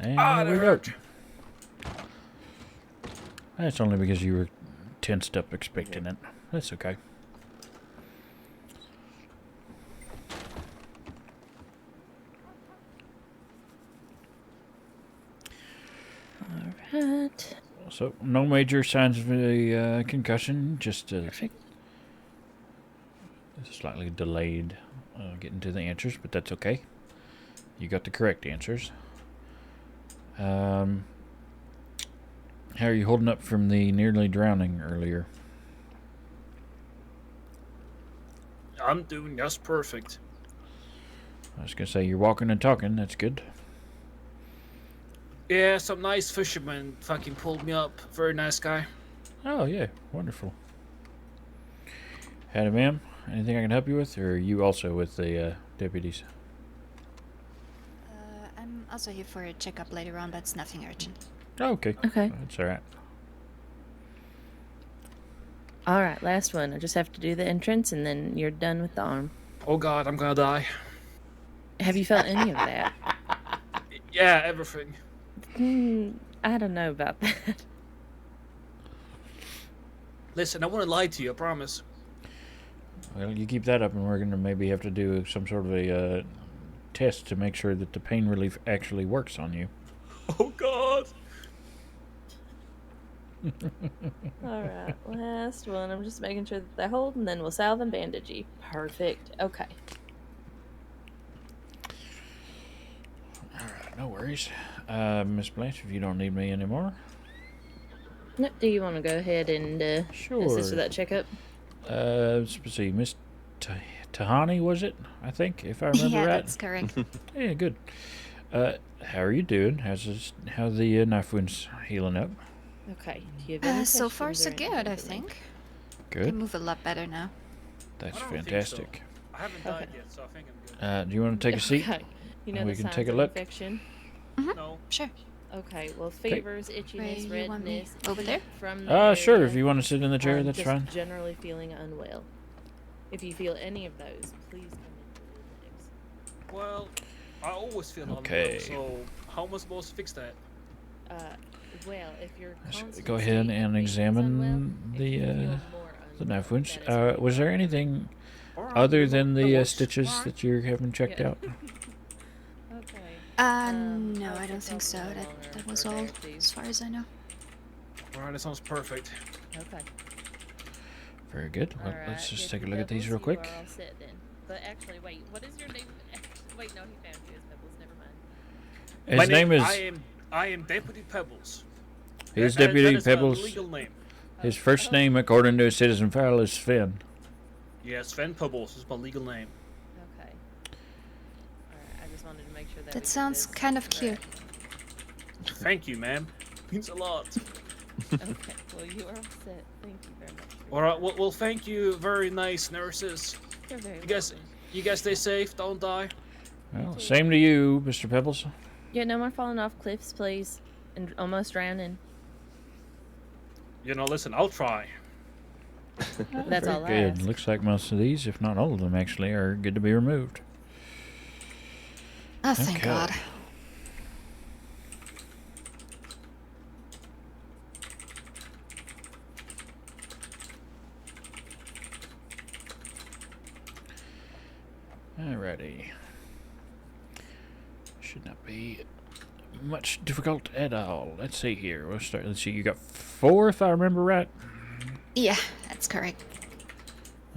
And there we go. That's only because you were tensed up expecting it. That's okay. Alright. So, no major signs of a concussion, just a slightly delayed getting to the answers, but that's okay. You got the correct answers. How are you holding up from the nearly drowning earlier? I'm doing just perfect. I was gonna say you're walking and talking. That's good. Yeah, some nice fisherman fucking pulled me up. Very nice guy. Oh yeah, wonderful. Howdy, ma'am. Anything I can help you with, or are you also with the deputies? I'm also here for a checkup later on, but it's nothing urgent. Oh, okay. Okay. That's all right. All right, last one. I just have to do the entrance, and then you're done with the arm. Oh God, I'm gonna die. Have you felt any of that? Yeah, everything. I don't know about that. Listen, I wouldn't lie to you, I promise. Well, you keep that up, and we're gonna maybe have to do some sort of a test to make sure that the pain relief actually works on you. Oh God. All right, last one. I'm just making sure that they hold, and then we'll salve and bandage you. Perfect. Okay. All right, no worries. Miss Blanche, if you don't need me anymore. No, do you want to go ahead and assist with that checkup? Let's see, Miss Tahani, was it? I think, if I remember Yeah, right. that's correct. Yeah, good. How are you doing? How the knife wounds healing up? Okay. Do you have any So far, questions so or anything good, I for me? think. Good. Can move a lot better now. That's I don't think fantastic. so. I haven't died yet, so I think I'm good. Do you want to take a seat? Okay. You know And the we can signs take a of look. infection? No. Sure. Okay. Well, fevers, Where itchiness, you want me? redness. Over there? From the Sure. area, If you want to sit in the chair, that's just fine. generally feeling unwell. If you feel any of those, please come into the Well, I always feel Okay. unwell, so how am I supposed to fix that? Well, if you're Go ahead and examine the knife wounds. Was there anything other than the stitches that you're having checked out? No, I don't think so. That was all, as far as I know. Alright, that sounds perfect. Okay. Very good. Well, let's just take a look at these real Pebbles, you quick. are all set then. But actually, wait, what is your name? Wait, no, he found you as Pebbles. Never mind. His name is. I am Deputy Pebbles. His That Deputy is my Pebbles. legal name. His first name, according to Citizen File, is Finn. Yes, Sven Pebbles is my legal name. Okay. Alright, I just wanted to make sure that That sounds kind of cute. Thank you, ma'am. Means a lot. Okay, well, you are all set. Thank you very much. Alright, well, thank you, very nice nurses. You're very You guys stay safe, don't die. Well, same to you, Mr. Pebbles. Yeah, no more falling off cliffs, please. And almost drowning. You know, listen, I'll try. That's all I Good. ask. Looks like most of these, if not all of them, actually, are good to be removed. Oh, thank Okay. God. Alrighty. Should not be much difficult at all. Let's see here. We'll start. Let's see. You got 4, if I remember right. Yeah, that's correct.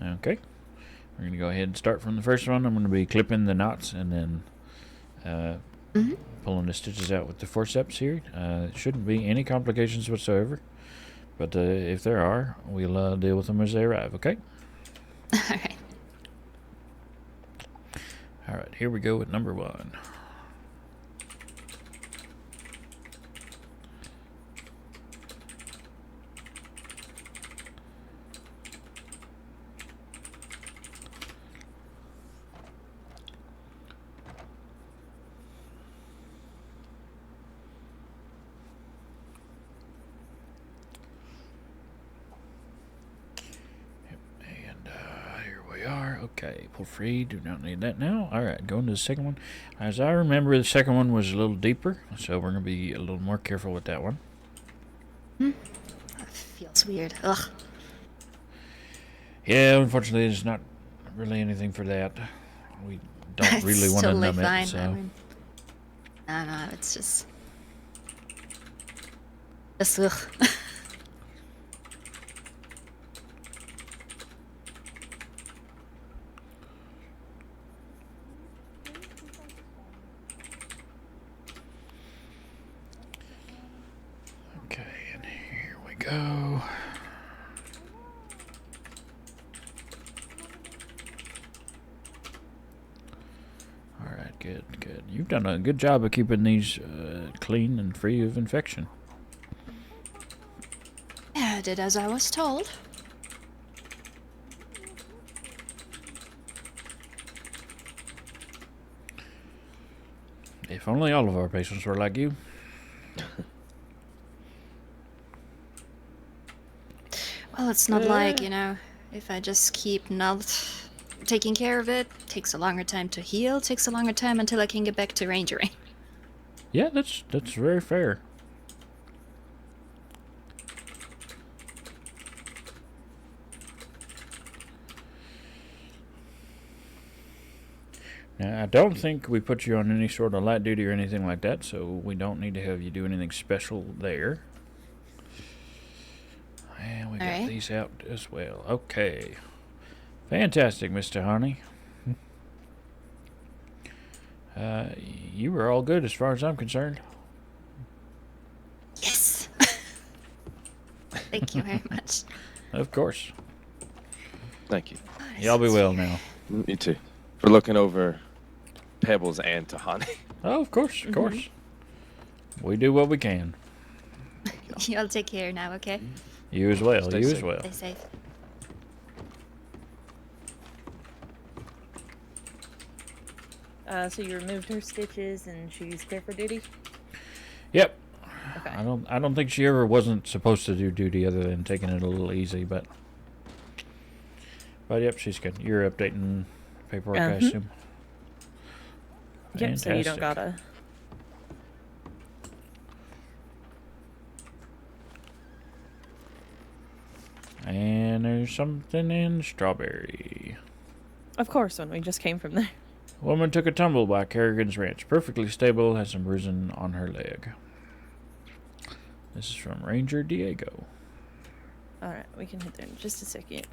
Okay. We're gonna go ahead and start from the first one. I'm gonna be clipping the knots and then pulling the stitches out with the forceps here. It shouldn't be any complications whatsoever. But if there are, we'll deal with them as they arrive. Okay. All right. All right. Here we go with number 1. Here we are. Okay, pull free. Do not need that now. All right, going to the second one. As I remember, the second one was a little deeper, so we're going to be a little more careful with that one. That feels weird. Ugh. Yeah, unfortunately, there's not really anything for that. We don't It's really want to totally numb fine. it, so... I mean, no, it's just ugh. Good, good. You've done a good job of keeping these clean and free of infection. Yeah, I did as I was told. If only all of our patients were like you. Well, it's not like, you know, if I just keep not taking care of it, takes a longer time to heal, takes a longer time until I can get back to rangering. Yeah, that's very fair. Now, I don't think we put you on any sort of light duty or anything like that, so we don't need to have you do anything special there. And we got these out as well. Okay. Fantastic, Mr. Honey. You were all good as far as I'm concerned. Yes. Thank you very much. Of course. Thank you. Y'all be well now. Me too. For looking over Pebbles and Tahani. Oh, of course, of course. We do what we can. Y'all take care now, okay? You as well. Stay you safe. as well. Stay safe. So you removed her stitches and she's clear for duty? Yep. Okay. I don't think she ever wasn't supposed to do duty other than taking it a little easy, but yep, she's good. You're updating paperwork, I assume. Yep, so you don't Fantastic. gotta. And there's something in Strawberry. Of course, when we just came from there. Woman took a tumble by Kerrigan's ranch. Perfectly stable, has some bruising on her leg. This is from Ranger Diego. Alright, we can hit there in just a second.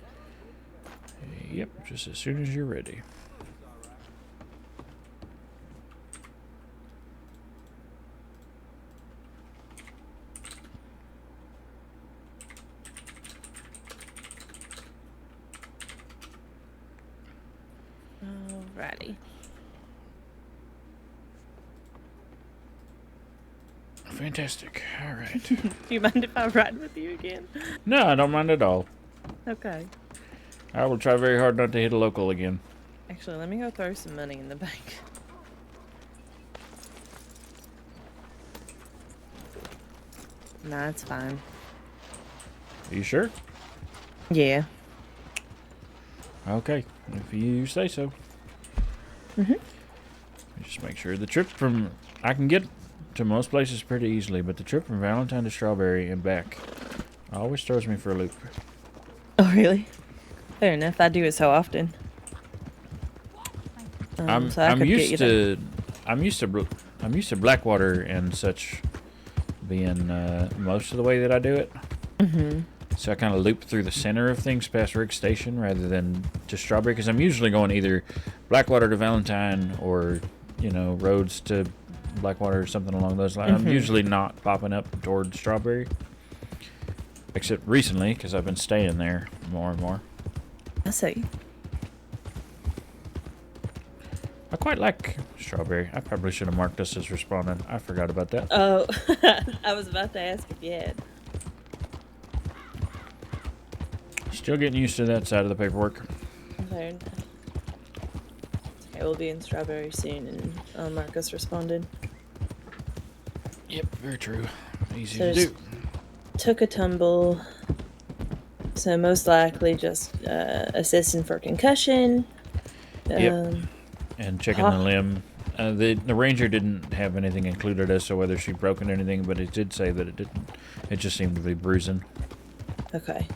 Yep, just as soon as you're ready. Alrighty. Fantastic. All right. Do you mind if I ride with you again? No, I don't mind at all. Okay. I will try very hard not to hit a local again. Actually, let me go throw some money in the bank. Nah, it's fine. Are you sure? Yeah. Okay, if you say so. Just make sure the trip from... I can get to most places pretty easily, but the trip from Valentine to Strawberry and back always throws me for a loop. Oh, really? Fair enough. I do it so often. So I could get you there. I'm used to Blackwater and such being most of the way that I do it. So I kind of loop through the center of things past Rick Station rather than to Strawberry, because I'm usually going either Blackwater to Valentine or, you know, Rhodes to Blackwater or something along those lines. I'm usually not popping up toward Strawberry, except recently because I've been staying there more and more. I see. I quite like Strawberry. I probably should have marked us as responding. I forgot about that. Oh, I was about to ask if you had. Still getting used to that side of the paperwork. Fair enough. Okay, we'll be in Strawberry soon, and Marcus responded. Yep, very true. Easy So to do. Took a tumble. So most likely just assessing for concussion. Yep. And checking the limb. The ranger didn't have anything included as to whether she'd broken anything, but it did say that it didn't. It just seemed to be bruising. Okay.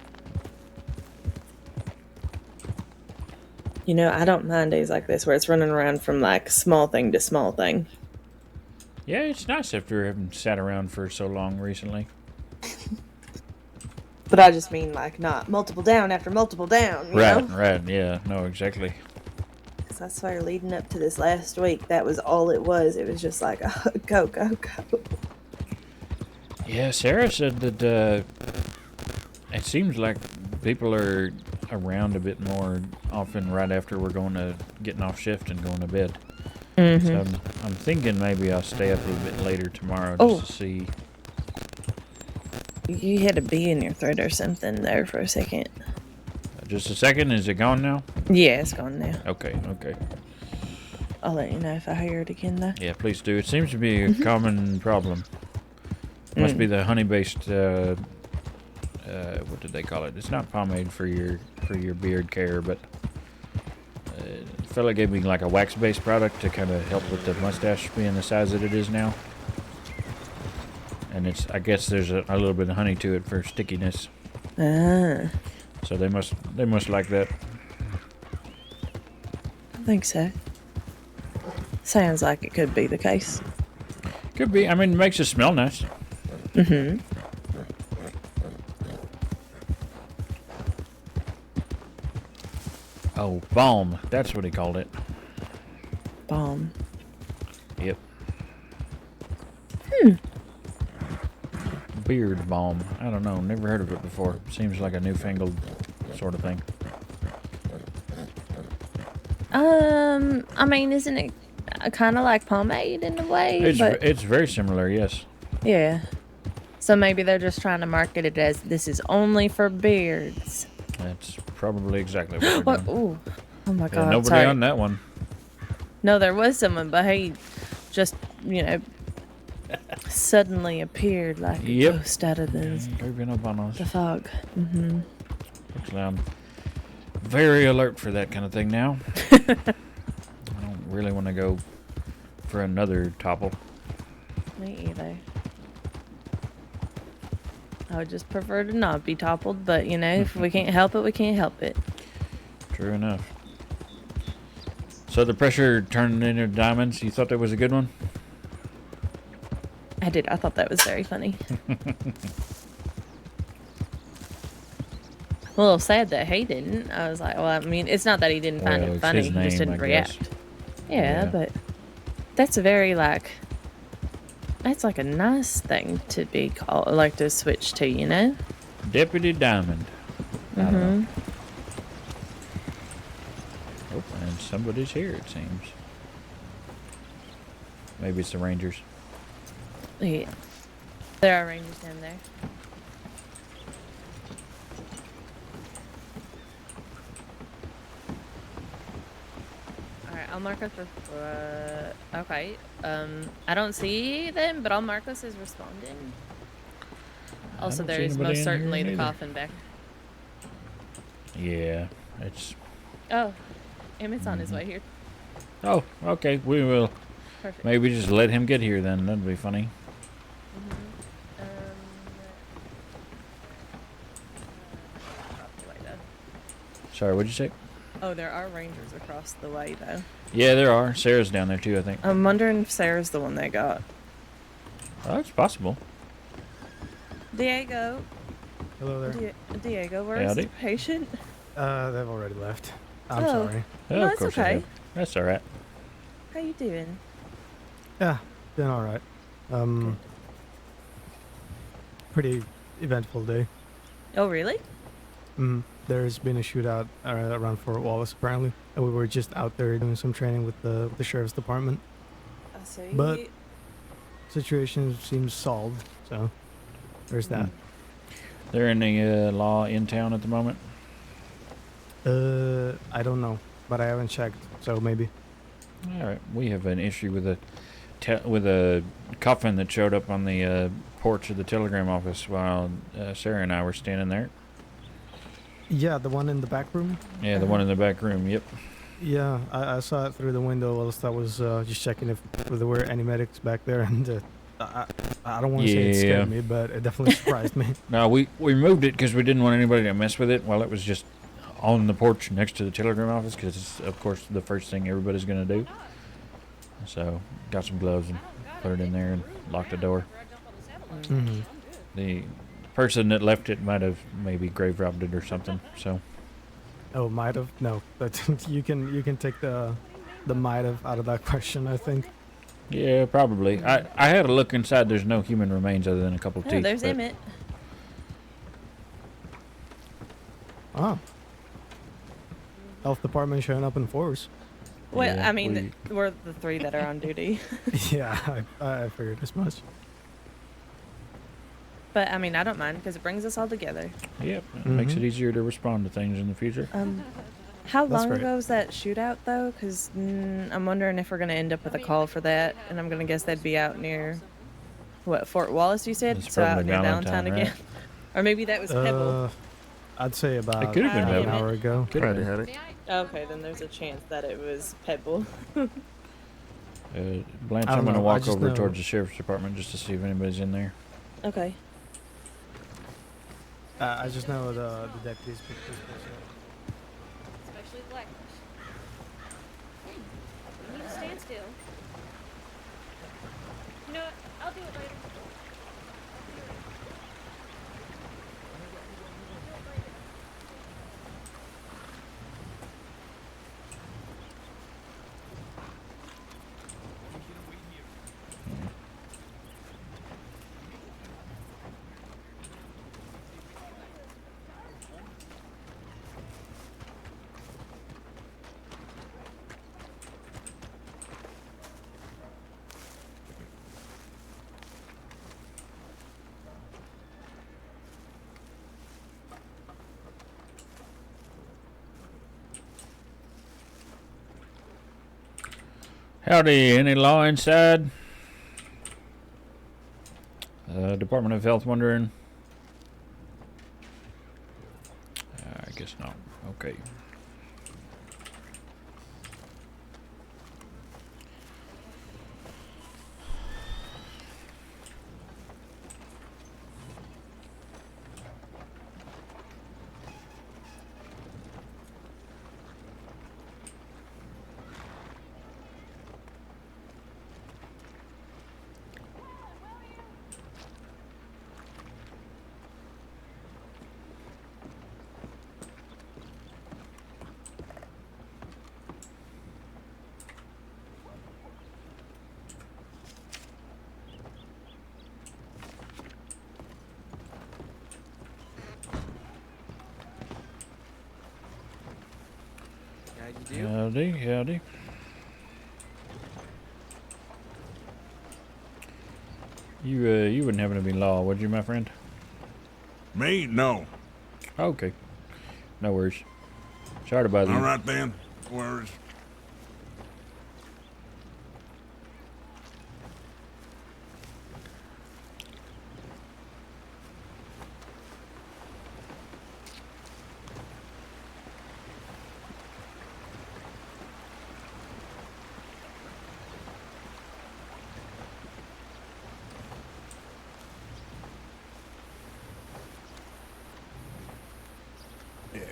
You know, I don't mind days like this where it's running around from like small thing to small thing. Yeah, it's nice after having sat around for so long recently. But I just mean like not multiple down after multiple down, you know? Right, yeah, no, exactly. Because I swear leading up to this last week, that was all it was. It was just like, oh, go, go, go. Yeah, Sarah said that it seems like people are around a bit more often right after we're getting off shift and going to bed. Mm-hmm. So I'm thinking maybe I'll stay up a little bit later tomorrow just to see. You had a bee in your throat or something there for a second. Just a second. Is it gone now? Yeah, it's gone now. Okay. Okay. I'll let you know if I hear it again, though. Yeah, please do. It seems to be a common problem. Must be the honey-based. What did they call it? It's not pomade for your beard care, but the fella gave me like a wax-based product to kind of help with the mustache being the size that it is now. And I guess there's a little bit of honey to it for stickiness. Ah. So they must like that. I think so. Sounds like it could be the case. Could be. I mean, it makes it smell nice. Mm-hmm. Oh, balm. That's what he called it. Balm. Yep. Hmm. Beard balm. I don't know. Never heard of it before. Seems like a newfangled sort of thing. I mean, isn't it kind of like pomade in a way? It's very similar, yes. Yeah. So maybe they're just trying to market it as this is only for beards. That's probably exactly what they're doing. Ooh. Oh my Yeah, god. nobody sorry. on that one. No, there was someone, but he just, suddenly appeared like a ghost out of Creeping up on us. the fog. Mm-hmm. Actually, I'm very alert for that kind of thing now. I don't really want to go for another topple. Me either. I would just prefer to not be toppled, but if we can't help it, we can't help it. True enough. So the pressure turned into diamonds. You thought that was a good one? I did. I thought that was very funny. A little sad that he didn't. I was like, well, I mean, it's not that he didn't find it funny. He just didn't react. Yeah, but that's a very, that's like a nice thing to be called, like to switch to, Deputy Diamond. Mm-hmm. Oh, and somebody's here, it seems. Maybe it's the Rangers. Yeah. There are rangers down there. Alright, I'll mark us for, okay. I don't see them, but I'll mark us as responding. Also, there is most certainly the coffin back. Yeah, it's... Oh, Emmett's on his way here. Oh, okay, we will. Perfect. Maybe just let him get here then, that'd be funny. Sorry, what'd you say? Oh, there are rangers across the way, though. Yeah, there are. Sarah's down there too, I think. I'm wondering if Sarah's the one they got. Oh, it's possible. Diego. Hello there. Diego, where's Howdy. the patient? They've already left. I'm Oh. sorry. Oh, No, of it's course okay. I have. That's alright. How you doing? Yeah, doing all right. Pretty eventful day. Oh, really? There's been a shootout around Fort Wallace apparently, and we were just out there doing some training with the sheriff's department. I see. But situation seems solved, so there's that. There any law in town at the moment? I don't know, but I haven't checked, so maybe. All right, we have an issue with a coffin that showed up on the porch of the telegram office while Sarah and I were standing there. Yeah, the one in the back room? Yeah, the one in the back room, yep. Yeah, I saw it through the window whilst I was just checking if there were any medics back there, and I don't want to say it scared me, but it definitely surprised me. No, we moved it because we didn't want anybody to mess with it while it was just on the porch next to the telegram office, because it's, of course, the first thing everybody's going to do. So, got some gloves and put it in there and locked the door. The person that left it might have maybe grave robbed it or something, so... Oh, might have? No, but you can take the might have out of that question, I think. Yeah, probably. I had a look inside. There's no human remains other than a couple of teeth. Oh, there's but- Emmett. Oh. Health department showing up in force. Well, Yeah, I mean, we're the three that are on duty. Yeah, I figured as much. But I mean, I don't mind because it brings us all together. Yep, it makes it easier to respond to things in the future. How That's long right. ago was that shootout though? Because I'm wondering if we're gonna end up with a call for that, and I'm gonna guess they'd be out near what, Fort Wallace? You said It's so out probably near Valentine, Valentine again, or maybe that was Pebble. I'd say about could have been an Pebble. hour ago. Could have been. Okay, then there's a chance that it was Pebble. Blanche, I don't I'm going to know, I walk just over know- towards the sheriff's department just to see if anybody's in there. Okay. I just know the deputies picked this place up. Especially the blackfish. You need to stand still. You know what? I'll do it later. Howdy, any law inside? Department of Health wondering? I guess not. Okay. Howdy, howdy. You wouldn't happen to be law, would you, my friend? Me? No. Okay. No worries. Sorry to bother you. All right then. No worries.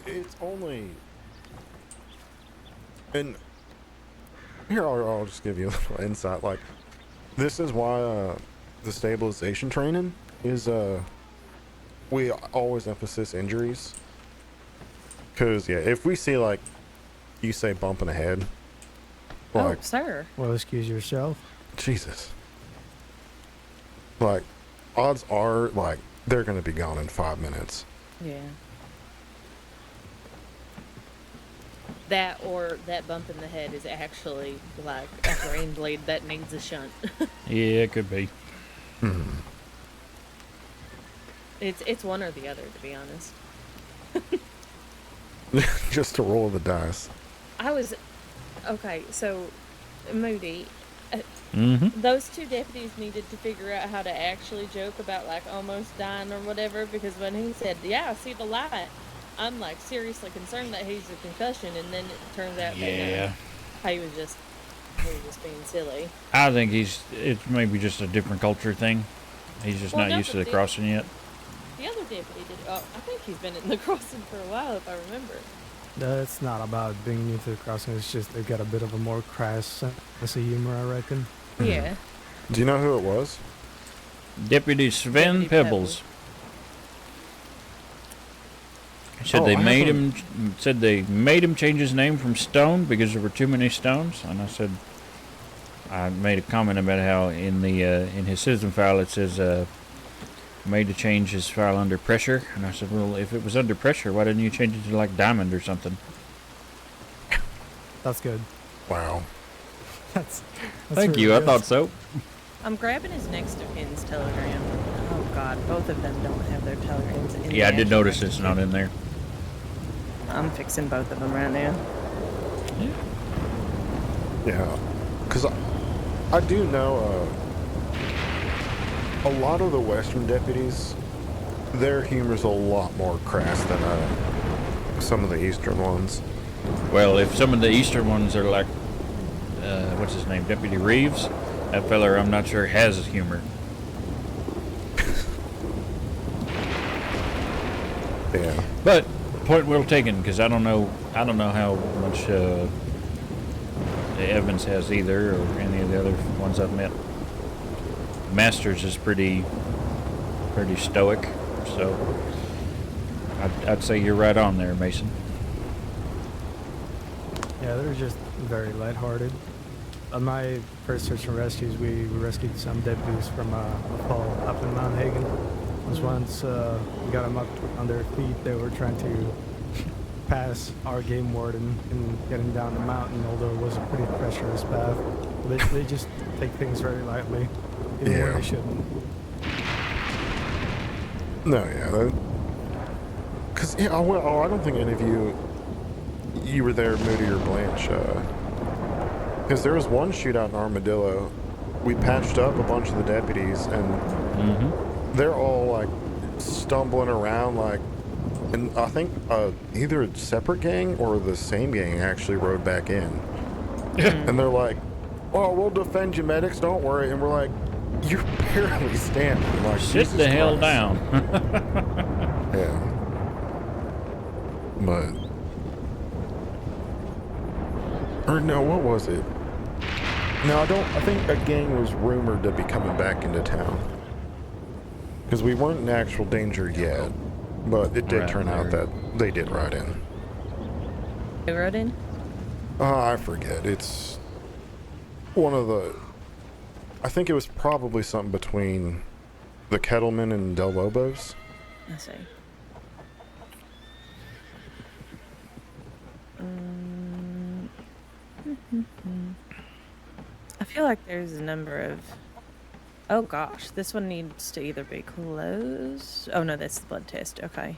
It's only... And here, I'll just give you a little insight. Like, this is why the stabilization training is, we always emphasize injuries. Because, yeah, if we see, like, you say bumping ahead, like... Oh, sir. Well, excuse yourself. Jesus. Like, odds are, like, they're going to be gone in 5 minutes. Yeah. That or that bump in the head is actually like a brain bleed that needs a shunt. Yeah, it could be. It's one or the other, to be honest. Just a roll of the dice. Okay, so Moody, those two deputies needed to figure out how to actually joke about like almost dying or whatever, because when he said, "Yeah, I see the light," I'm like seriously concerned that he's a concussion, and then it turns out that he was just being silly. I think it's maybe just a different culture thing. He's just not used to the crossing yet. The other deputy did. Oh, I think he's been in the crossing for a while, if I remember. It's not about being new to the crossing. It's just they got a bit of a more crass sense of humor, I reckon. Yeah. Do you know who it was? Deputy Sven Pebbles. Said they made him change his name from Stone because there were too many stones. And I said, I made a comment about how in the in his citizen file it says made to change his file under pressure. And I said, well, if it was under pressure, why didn't you change it to like diamond or something? That's good. Wow. That's Thank really you. I good. thought so. I'm grabbing his next of kin's telegram. Oh god, both of them don't have their telegrams in Yeah, I the did actual notice next it's of not kin. in there. I'm fixing both of them right now. Yeah, because I do know a lot of the Western deputies, their humor's a lot more crass than some of the Eastern ones. Well, if some of the Eastern ones are like, what's his name, Deputy Reeves, that feller I'm not sure has humor. Yeah. But point well taken, because I don't know how much Evans has either, or any of the other ones I've met. Masters is pretty stoic, so I'd say you're right on there, Mason. Yeah, they're just very lighthearted. On my first search and rescues, we rescued some deputies from a fall up in Mount Hagen. Once we got them up on their feet, they were trying to pass our game warden and getting down the mountain, although it was a pretty treacherous path. They just take things very lightly, even when they shouldn't. No, yeah, because I don't think any of you were there, Moody or Blanche, because there was one shootout in Armadillo. We patched up a bunch of the deputies, and they're all like stumbling around, like, and I think either a separate gang or the same gang actually rode back in, and they're like, "Oh, we'll defend you, medics, don't worry," and we're like, "You're barely standing, like, Sit Jesus the hell Christ." down. Yeah. But, or no, what was it? No, I think a gang was rumored to be coming back into town. Because we weren't in actual danger yet, but it did turn out that they did ride in. They rode in? I forget. It's one of the, I think it was probably something between the Kettlemen and Del Lobos. I see. I feel like there's a number of... Oh gosh, this one needs to either be closed... Oh no, that's the blood test, okay.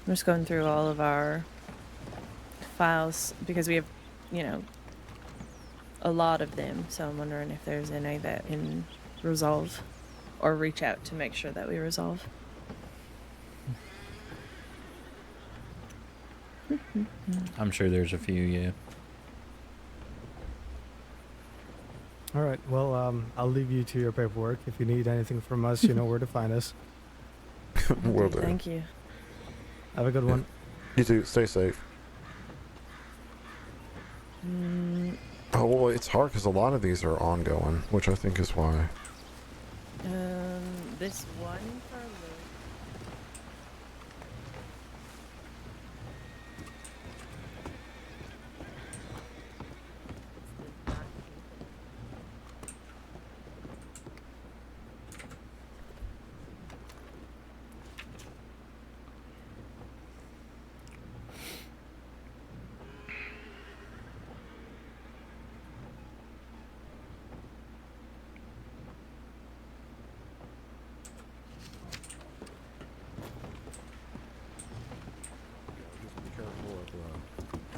I'm just going through all of our files because we have, you know, a lot of them, so I'm wondering if there's any that can resolve or reach out to make sure that we resolve. I'm sure there's a few, yeah. All right. Well, I'll leave you to your paperwork. If you need anything from us, you know where to find us. Will do. Thank you. Have a good one. You too. Stay safe. Oh, well, it's hard because a lot of these are ongoing, which I think is why. This one for Luke.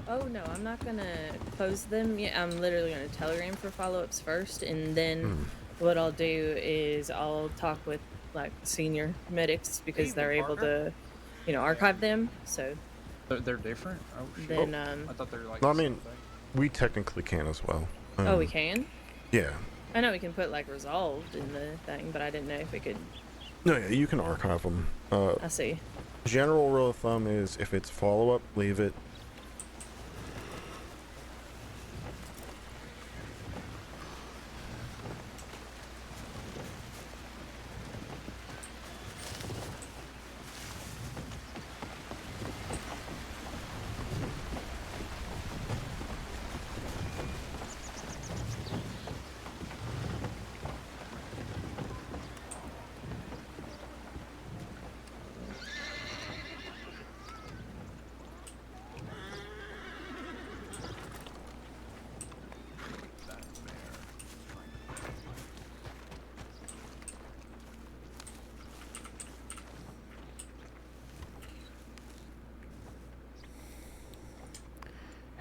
Oh no, I'm not gonna close them yet. I'm literally gonna telegram for follow-ups first, and then what I'll do is I'll talk with like senior medics because they're able to, you know, archive them. So They're different? Oh, shit. then I thought they were like I the same mean, thing. we technically can as well. oh, we can? Yeah. I know we can put like resolved in the thing, but I didn't know if we could. No, yeah, you can archive them. I see. General rule of thumb is if it's follow-up, leave it.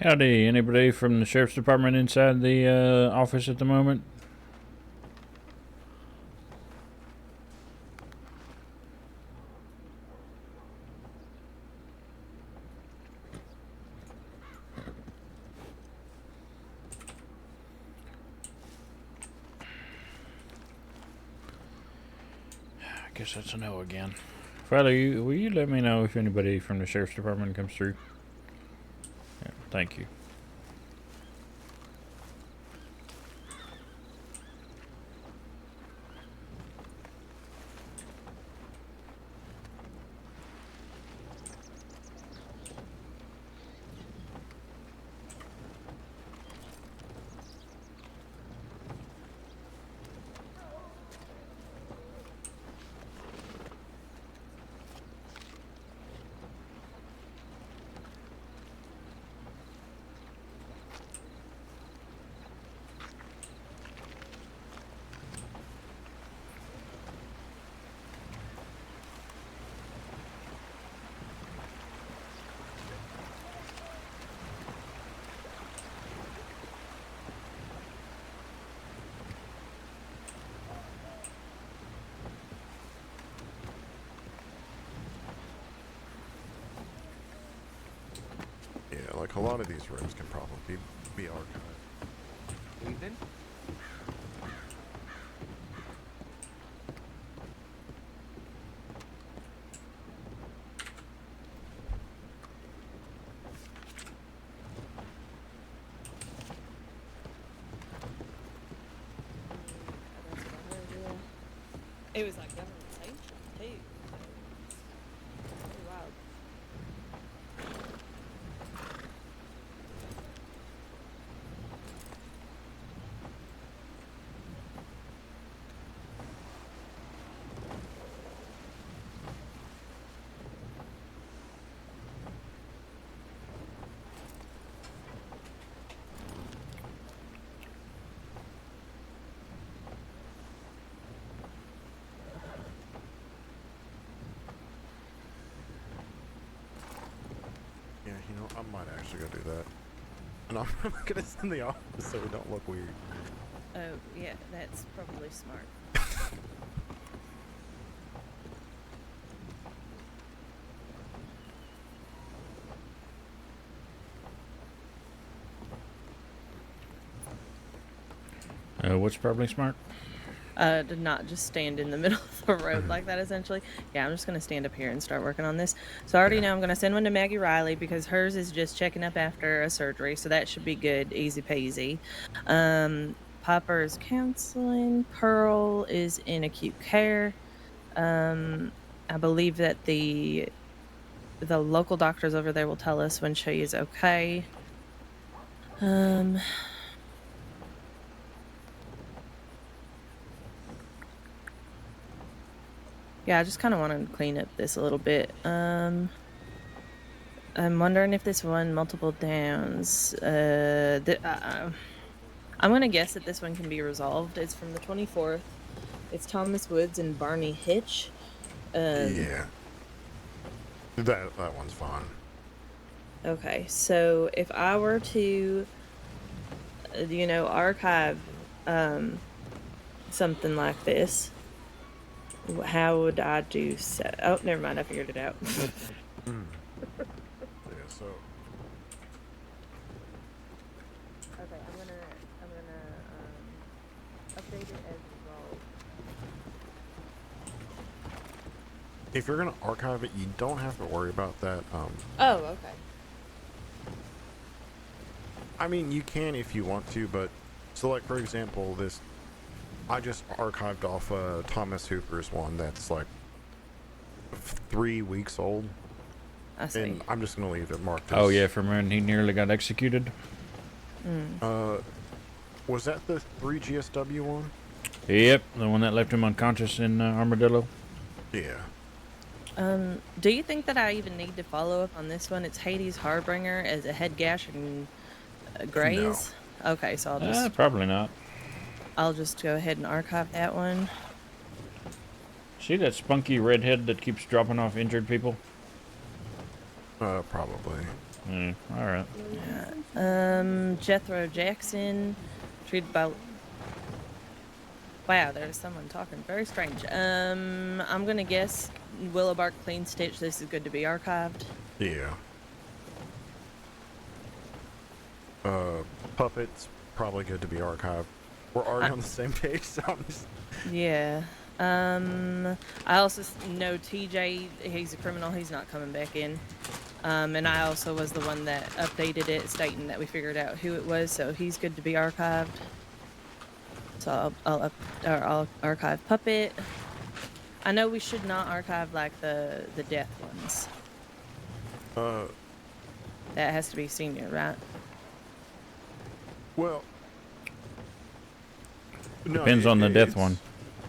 Howdy, anybody from the sheriff's department inside the office at the moment? I guess that's a no again. Father, will you let me know if anybody from the sheriff's department comes through? Yeah, thank you. Yeah, like a lot of these rooms can probably be archived. Evening. It was like government sanctioned too. So it's pretty wild. Yeah, you know, I might actually go do that. And I'm gonna send the office so we don't look weird. Oh yeah, that's probably smart. What's probably smart? To not just stand in the middle of the road like that, essentially. Yeah, I'm just going to stand up here and start working on this. So I already know I'm going to send one to Maggie Riley because hers is just checking up after a surgery. So that should be good, easy peasy. Popper is counseling. Pearl is in acute care. I believe that the local doctors over there will tell us when she is okay. Yeah, I just kind of want to clean up this a little bit. I'm wondering if this one multiple downs. I'm gonna guess that this one can be resolved. It's from the 24th. It's Thomas Woods and Barney Hitch. Yeah. That one's fine. Okay, so if I were to, archive something like this, how would I do so? Oh, never mind. I figured it out. Yeah, so. Okay, I'm gonna update it as resolved. If you're gonna archive it, you don't have to worry about that. Oh, okay. I mean, you can if you want to, but so like for example, this I just archived off Thomas Hooper's one that's like 3 weeks old. I see. And I'm just gonna leave it marked. Oh yeah, from when he nearly got executed. Was that the 3 GSW one? Yep, the one that left him unconscious in Armadillo. Yeah. Do you think that I even need to follow up on this one? It's Hades Harbinger as a head gash and graze. No. Okay, so I'll just probably not. I'll just go ahead and archive that one. See that spunky redhead that keeps dropping off injured people? Probably. All right. Jethro Jackson, treated by. Wow, there's someone talking very strange. I'm gonna guess Willowbark Clean Stitch. This is good to be archived. Yeah. Puppet's probably good to be archived. We're already on the same page, so I'm just... Yeah. I also know TJ. He's a criminal. He's not coming back in. And I also was the one that updated it, stating that we figured out who it was. So he's good to be archived. So I'll archive Puppet. I know we should not archive like the death ones. That has to be senior, right? Well, no, Depends on the death one.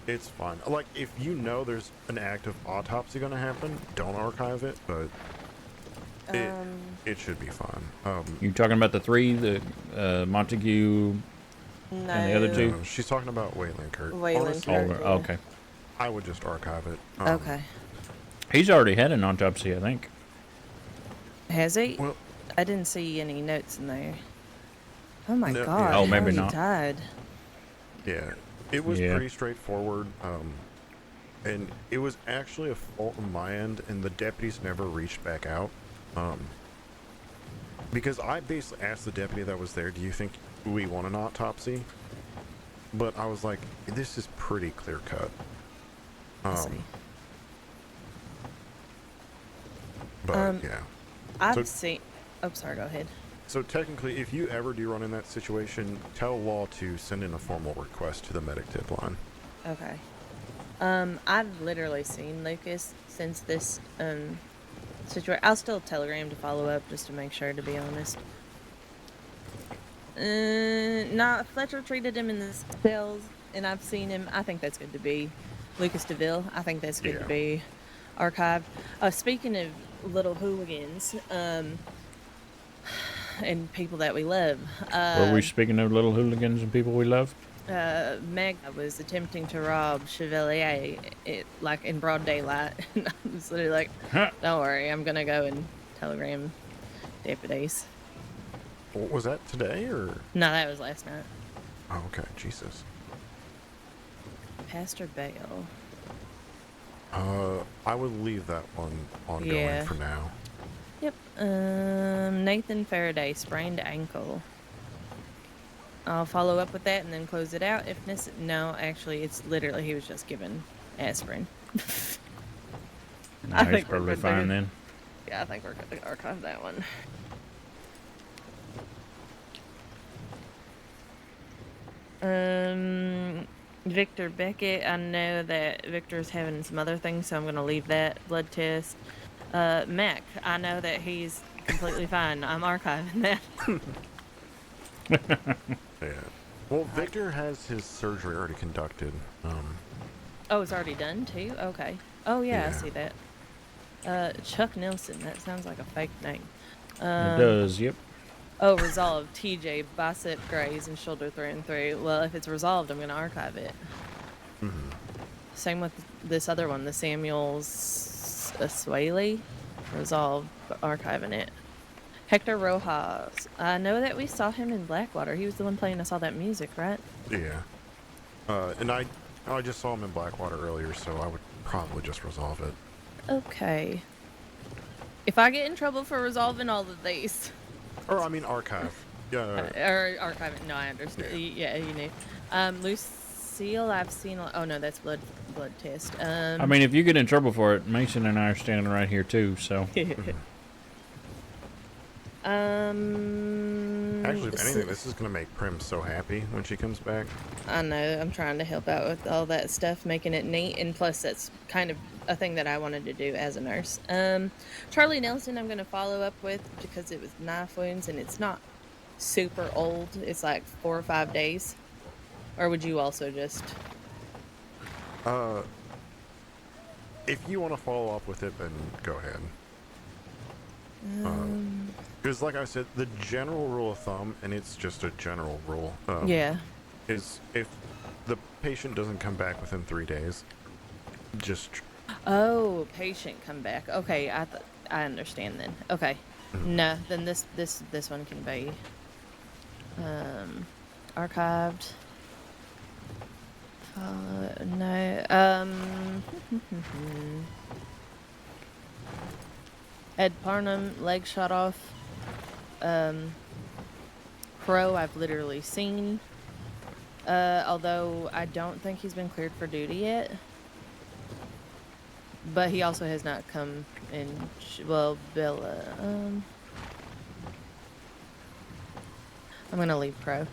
It's fine. Like, if you know there's an active autopsy going to happen, don't archive it, but it should be fine. You talking about the three, the Montague and the other two? No, she's talking about Waylon Kurt. Waylon Kurt. Oh, okay. I would just archive it. Okay. He's already had an autopsy, I think. Has he? Well, I didn't see any notes in there. Oh my No, god. yeah. Oh, maybe how not. He died. Yeah. It was Yeah. pretty straightforward. And it was actually a fault on my end, and the deputies never reached back out. Because I basically asked the deputy that was there, do you think we want an autopsy? But I was like, this is pretty clear cut. But yeah. I've seen. Oh, sorry. Go ahead. So technically, if you ever do run in that situation, tell law to send in a formal request to the medic tip line. Okay. I've literally seen Lucas since this situation. I'll still telegram to follow up just to make sure, to be honest. Nah, Fletcher treated him in the cells, and I've seen him. I think that's good to be. Lucas DeVille, I think that's good to be archived. Speaking of little hooligans, and people that we love. Were we speaking of little hooligans and people we love? Meg was attempting to rob Chevalier, like in broad daylight. And I was literally like, don't worry, I'm going to go and telegram deputies. Was that today, or? No, that was last night. Oh, okay. Jesus. Pastor Bale. I would leave that one ongoing for now. Yep. Nathan Faraday, sprained ankle. I'll follow up with that and then close it out if necessary. No, actually, it's literally he was just given aspirin. No, he's probably fine then. Yeah, I think we're going to archive that one. Victor Beckett, I know that Victor's having some other things, so I'm going to leave that blood test. Mac, I know that he's completely fine. I'm archiving that. Yeah. Well, Victor has his surgery already conducted. Oh, it's already done too? Okay. Oh, yeah, I Yeah. see that. Chuck Nelson, that sounds like a fake name. It does, yep. Oh, resolved. TJ, bicep graze and shoulder through and through. Well, if it's resolved, I'm going to archive it. Mm-hmm. Same with this other one, the Samuel's Swaley. Resolved, archiving it. Hector Rojas. I know that we saw him in Blackwater. He was the one playing us all that music, right? Yeah. And I just saw him in Blackwater earlier, so I would probably just resolve it. Okay. If I get in trouble for resolving all of these. Or, I mean, archive. Yeah. Or archiving. No, I understand. Yeah, you know. Lucille, I've seen. Oh, no, that's blood test. I mean, if you get in trouble for it, Mason and I are standing right here too, so. Actually, if anything, this is going to make Prim so happy when she comes back. I know. I'm trying to help out with all that stuff, making it neat, and plus that's kind of a thing that I wanted to do as a nurse. Charlie Nelson, I'm going to follow up with because it was knife wounds, and it's not super old. It's like 4 or 5 days. Or would you also just? If you want to follow up with it, then go ahead. Because, like I said, the general rule of thumb, and it's just a general rule, is if the patient doesn't come back within 3 days, just... Oh, patient come back. Okay, I understand then. Okay. No, then this one can be archived. No. Ed Parnham, leg shot off. Crow, I've literally seen. Although I don't think he's been cleared for duty yet. But he also has not come in. Well, Bella. I'm gonna leave Crow.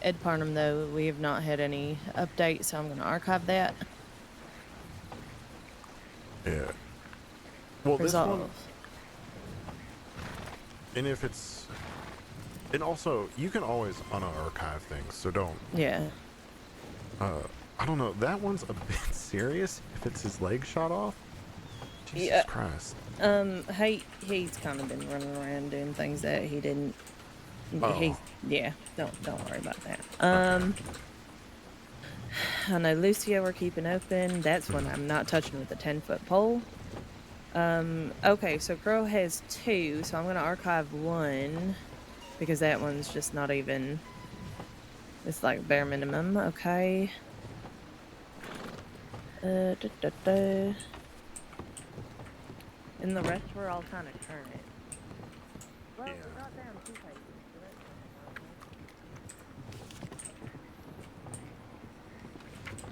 Ed Parnham, though, we have not had any updates, so I'm gonna archive that. Yeah. Well, Resolve. this one. And if it's. And also, you can always unarchive things, so don't. Yeah. I don't know. That one's a bit serious if it's his leg shot off. Jesus Christ. He's kind of been running around doing things that he didn't. Oh. Yeah. Don't worry about that. I know Lucio we're keeping open. That's one I'm not touching with a 10-foot pole. Okay, so Crow has 2, so I'm gonna archive 1 because that one's just not even. It's like bare minimum. Okay. And the rest were all kind of current. Well, we got down 2 pages, so that's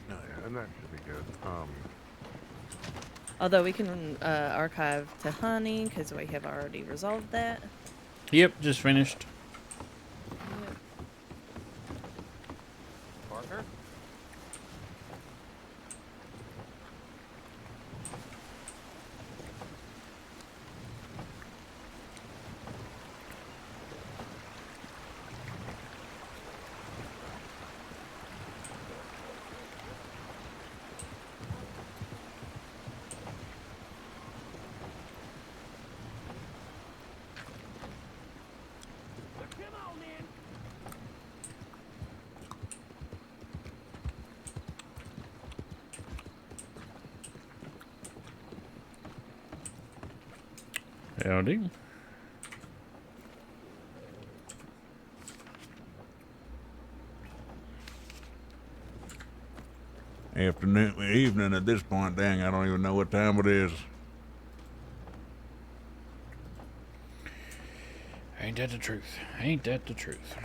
No, yeah, and that should be good. although we can archive to Honey because we have already resolved that. Yep, just finished. Parker? Howdy. Evening at this point, dang, I don't even know what time it is. Ain't that the truth? Ain't that the truth?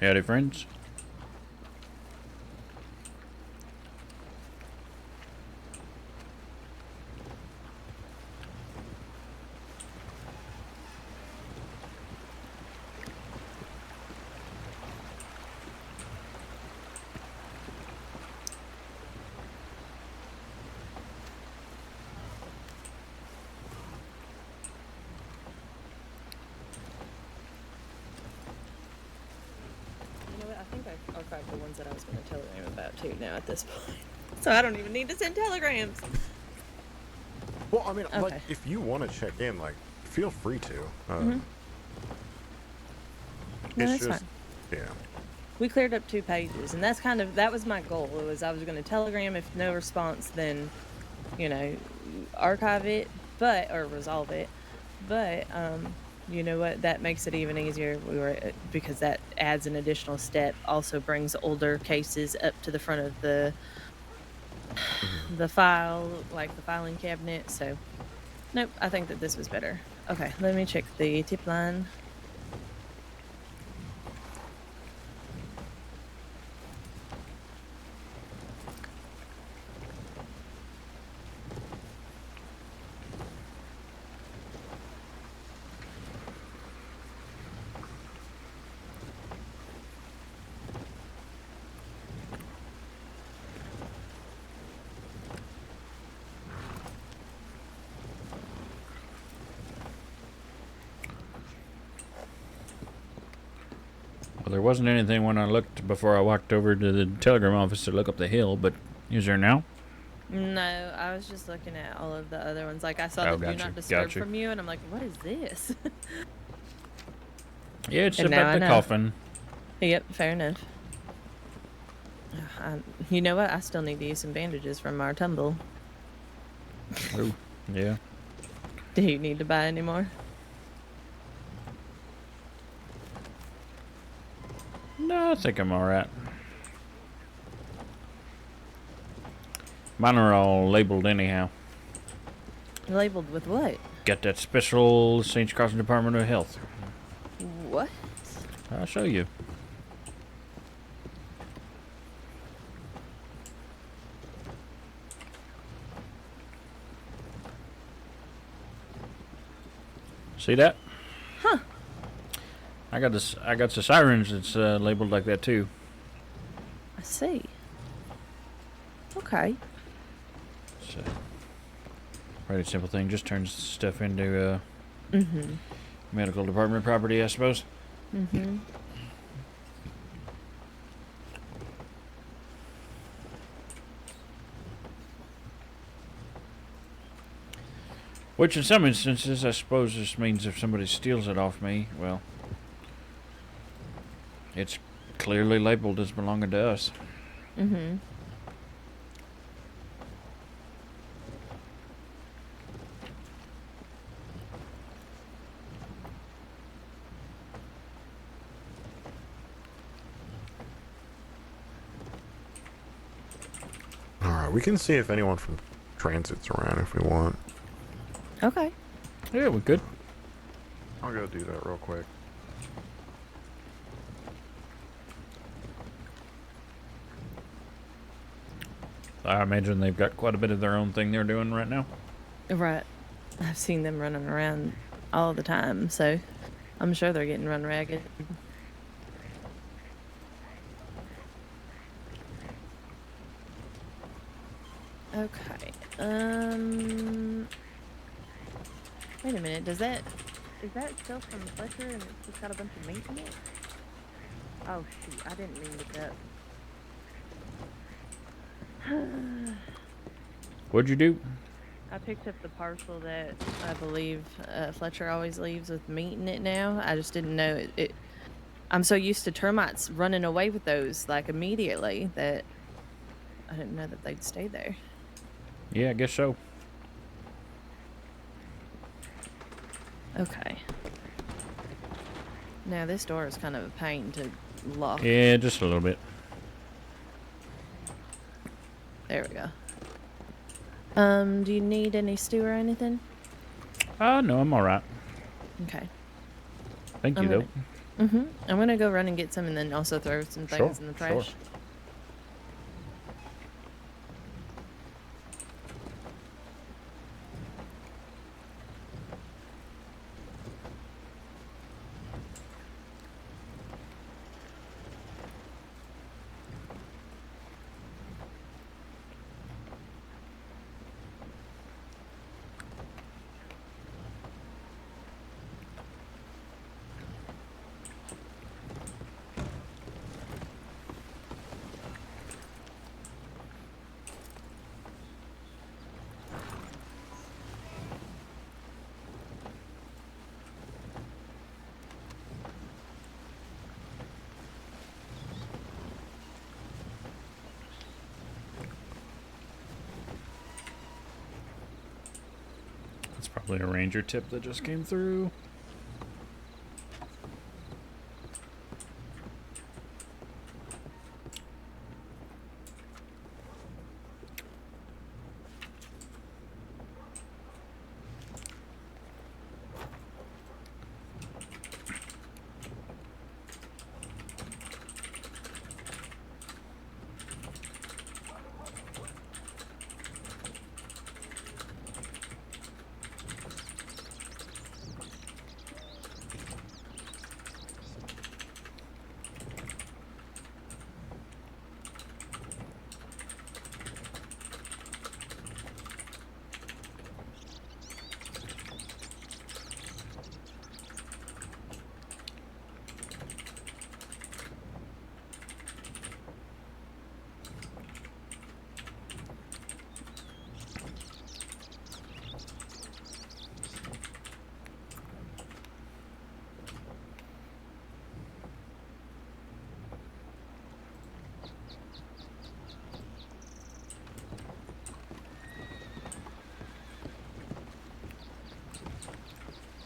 Howdy, friends. You know what? I think I archived the ones that I was going to telegram about too now at this point. So I don't even need to send telegrams. Well, I mean, Okay. like, if you want to check in, like, feel free to. No, It's that's just, fine. yeah. We cleared up 2 pages, and that was my goal. It was I was going to telegram. If no response, then, archive it, or resolve it. But you know what? That makes it even easier. Because that adds an additional step. Also brings older cases up to the front of the file, like the filing cabinet. So, nope. I think that this was better. Okay, let me check the tip line. Well, there wasn't anything when I looked before I walked over to the telegram office to look up the hill, but is there now? No, I was just looking at all of the other ones. Like I saw Oh, the do gotcha, not disturb gotcha. from you, and I'm like, what is this? Yeah, it's And now about I the know. coffin. Yep, fair enough. You know what? I still need to use some bandages from our tumble. Oh, yeah. Do you need to buy any more? No, I think I'm alright. Mine are all labeled anyhow. Labeled with what? Got that special St. Crossing Department of Health. What? I'll show you. See that? Huh. I got this. I got the sirens. It's labeled like that too. I see. Okay. So, pretty simple thing. Just turns stuff into medical department property, I suppose. Mm-hmm. Which in some instances, I suppose this means if somebody steals it off me, well, it's clearly labeled as belonging to us. Mm-hmm. Alright, we can see if anyone from transit's around if we want. Okay. Yeah, we could. I'll go do that real quick. I imagine they've got quite a bit of their own thing they're doing right now. Right. I've seen them running around all the time, so I'm sure they're getting run ragged. Okay. Wait a minute. Is that still from Fletcher and it's just got a bunch of meat in it? Oh shoot! I didn't mean to get that. What'd you do? I picked up the parcel that I believe Fletcher always leaves with meat in it now. I just didn't know it. I'm so used to termites running away with those like immediately that I didn't know that they'd stay there. Yeah, I guess so. Okay. Now this door is kind of a pain to lock. Yeah, just a little bit. There we go. Do you need any stew or anything? No, I'm alright. Okay. Thank you, though. I'm gonna go run and get some and then also throw some things in the trash. Sure. That's probably a ranger tip that just came through.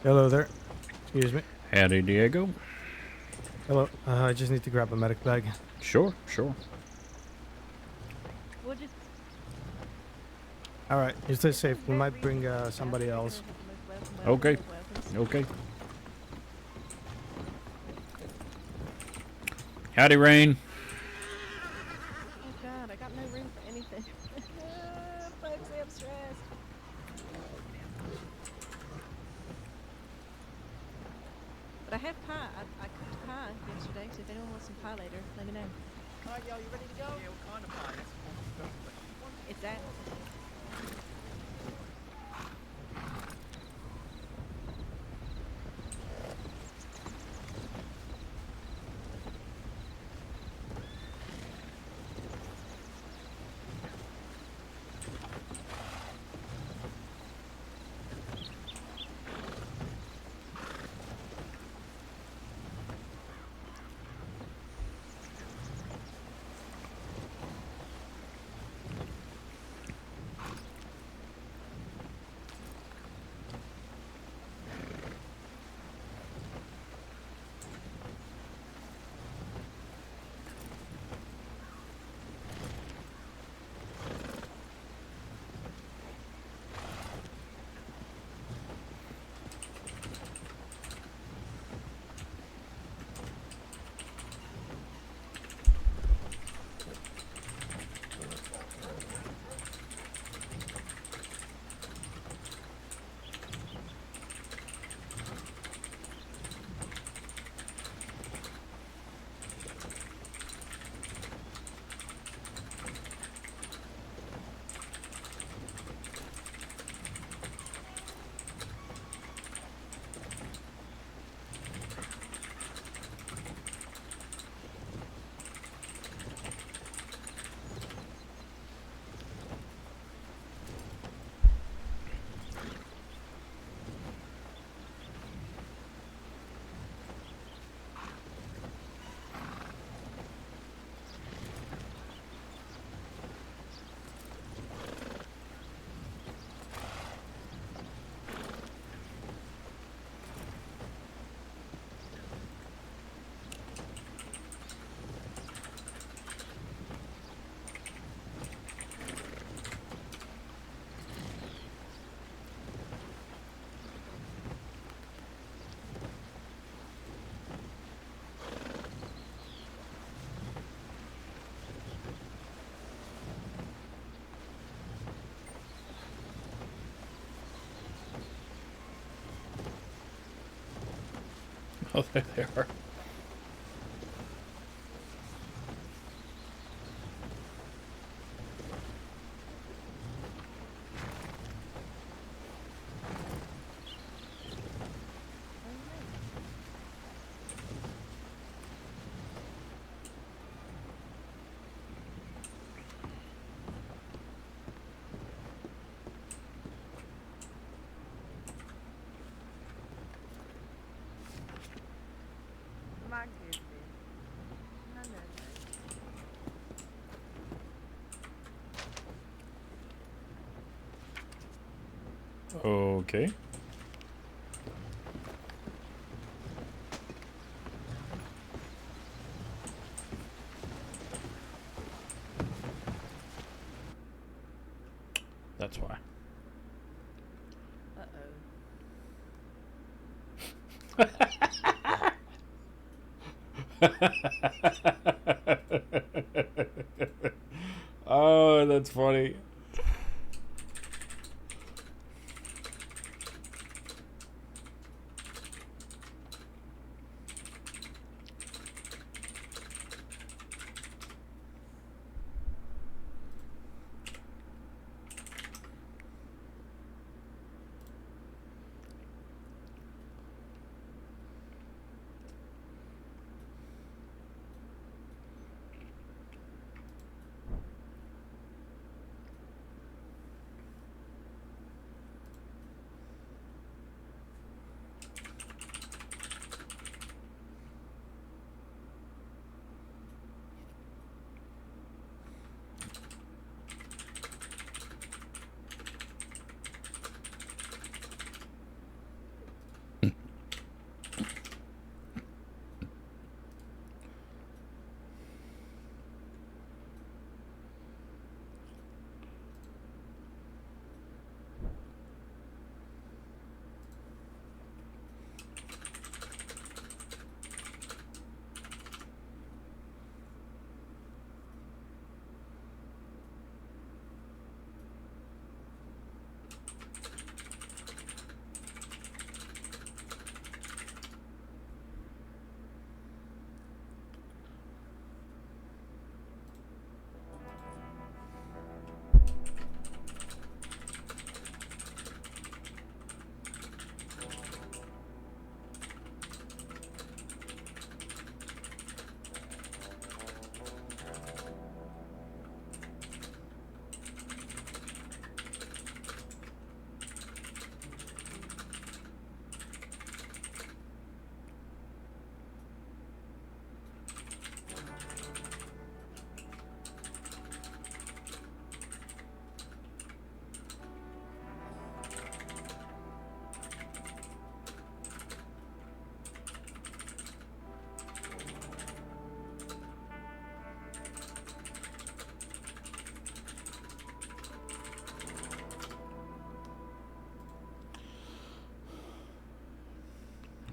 Hello there. Excuse me. Howdy, Diego. Hello. I just need to grab a medic bag. Sure, sure. Would you? All right. You stay safe. We might bring somebody else. Okay. Okay. Howdy, Rain. Oh God, I got no room for anything. Folks, I'm stressed. But I have pie. I cooked pie yesterday, so if anyone wants some pie later, let me know. Alright, y'all, you ready to go? Yeah, what kind of pie? It's apple. Oh, there they are. My goodness. No, no, no. Okay. That's why. Oh, that's funny.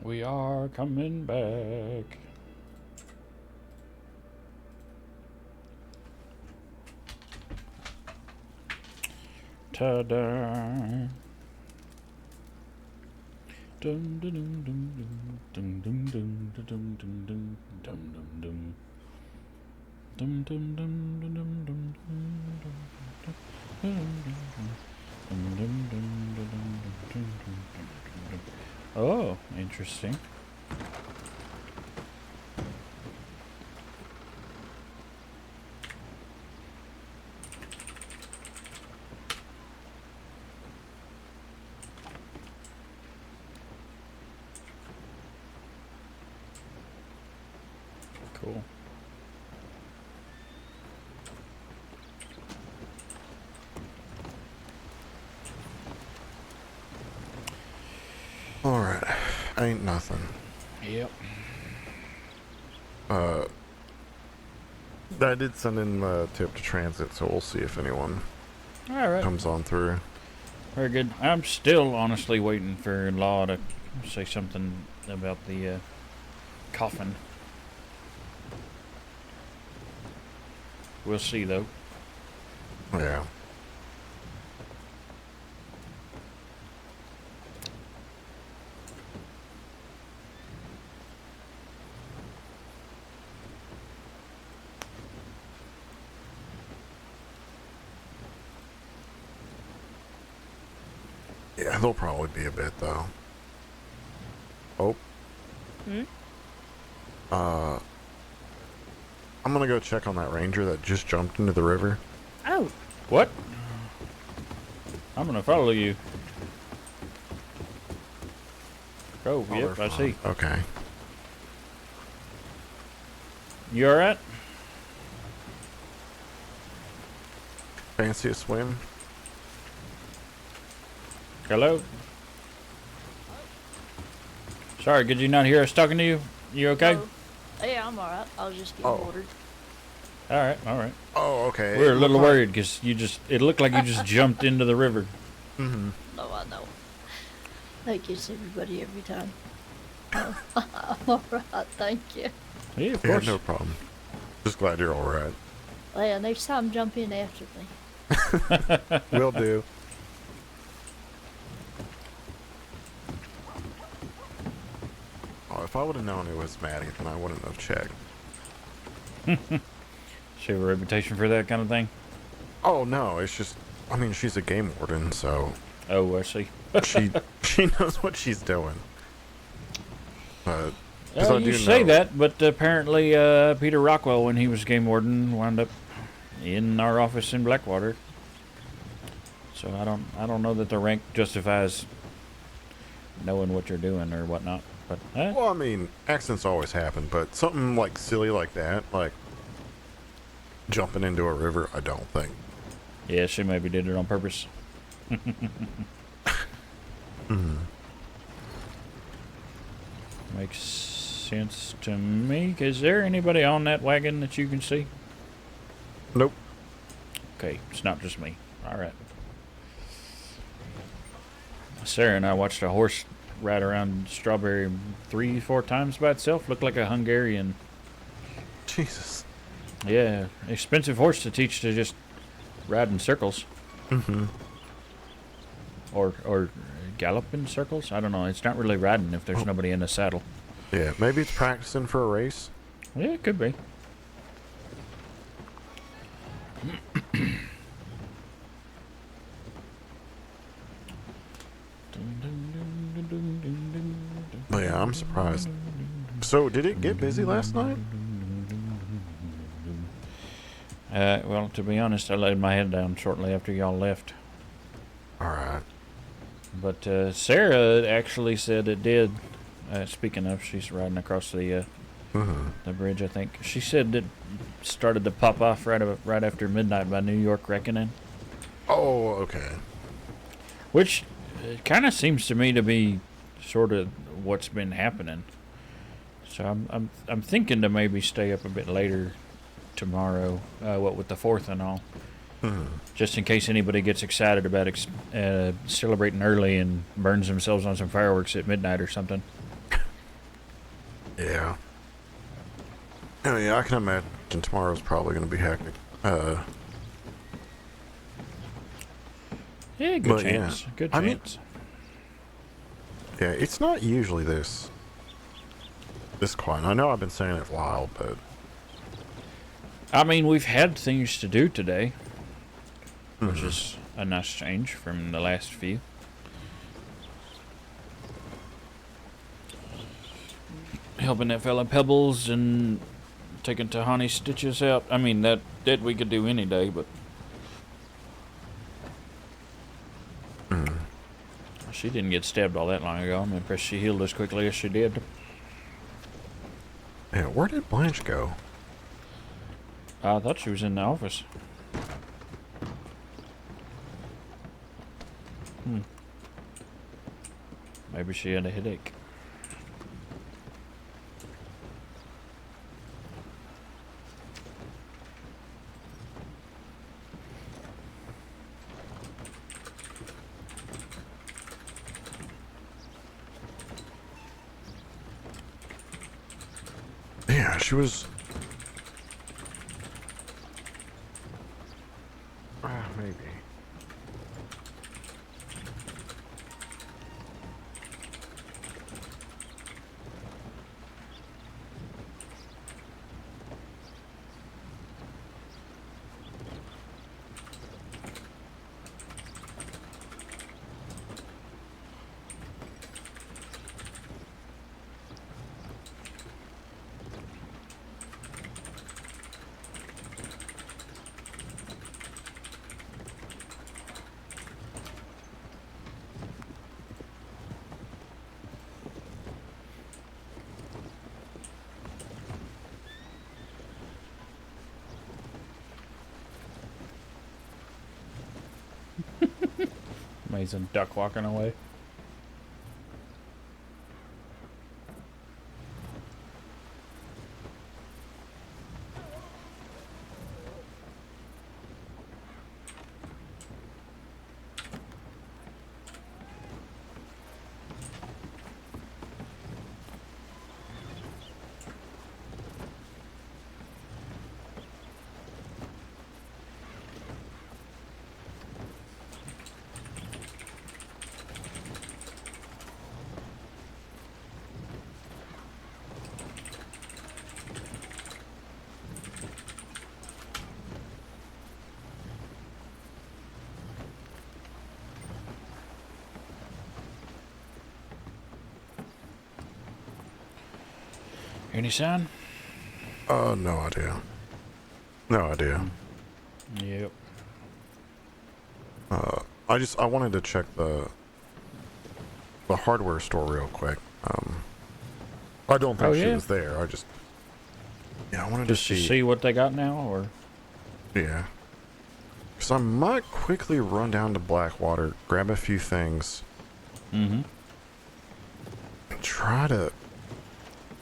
We are coming back. Ta-da. Dum dum dum dum dum dum dum dum dum dum dum dum dum. Dum dum dum dum dum dum dum. Oh, interesting. Cool. Alright. Ain't nothing. Yep. I did send in the tip to transit, so we'll see if anyone comes on through. Very good. I'm still honestly waiting for Law to say something about the coffin. We'll see, though. Yeah. Yeah, there'll probably be a bit, though. Oh. Hmm? I'm gonna go check on that ranger that just jumped into the river. Oh. What? I'm gonna follow you. Oh, yep, I see. Okay. You alright? Fancy a swim? Hello? Sorry, could you not hear us talking to you? You okay? Oh. Yeah, I'm alright. I was just getting ordered. Alright, alright. Oh, okay. We were a little worried because it looked like you just jumped into the river. Mm-hmm. No, I know. That gets everybody every time. I'm alright, thank you. Yeah, of Yeah, course. no problem. Just glad you're alright. Well, yeah, next time jump in after me. Will do. Oh, if I would have known it was Maddie, then I wouldn't have checked. She have a reputation for that kind of thing? Oh, no, it's just, I mean, she's a game warden, so... Oh, I see. she knows what she's doing. But... Well, you say that, but apparently Peter Rockwell, when he was game warden, wound up in our office in Blackwater. So I don't know that the rank justifies knowing what you're doing or whatnot. But well, I mean, accidents always happen, but something like silly like that, like jumping into a river, I don't think. Yeah, she maybe did it on purpose. Makes sense to me. Is there anybody on that wagon that you can see? Nope. Okay, it's not just me. All right. Sarah and I watched a horse ride around Strawberry 3-4 times by itself. Looked like a Hungarian. Jesus. Yeah, expensive horse to teach to just ride in circles. Or gallop in circles. I don't know. It's not really riding if there's nobody in the saddle. Yeah, maybe it's practicing for a race. Yeah, it could be. But yeah, I'm surprised. So, did it get busy last night? Well, to be honest, I laid my head down shortly after y'all left. Alright. But Sarah actually said it did. Speaking of, she's riding across the bridge, I think. She said it started to pop off right after midnight by New York Reckoning. Oh, okay. Which kind of seems to me to be sort of what's been happening. So I'm thinking to maybe stay up a bit later tomorrow, what with the 4th and all. Just in case anybody gets excited about celebrating early and burns themselves on some fireworks at midnight or something. Yeah. I mean, I can imagine tomorrow's probably going to be hectic. Yeah, good chance. Yeah. Good I mean, chance. yeah, it's not usually this quiet. I know I've been saying it for a while, but I mean, we've had things to do today, which is a nice change from the last few. Helping that fella Pebbles and taking Tahani Stitches out. I mean, that we could do any day, but she didn't get stabbed all that long ago. I'm impressed she healed as quickly as she did. Yeah, where did Blanche go? I thought she was in the office. Maybe she had a headache. Yeah, she was... maybe. Amazing duck walking away. Any sign? No idea. No idea. Yep. I wanted to check the hardware store real quick. I don't think she was there. I wanted just to see what they got now, or yeah. Because I might quickly run down to Blackwater, grab a few things, and try to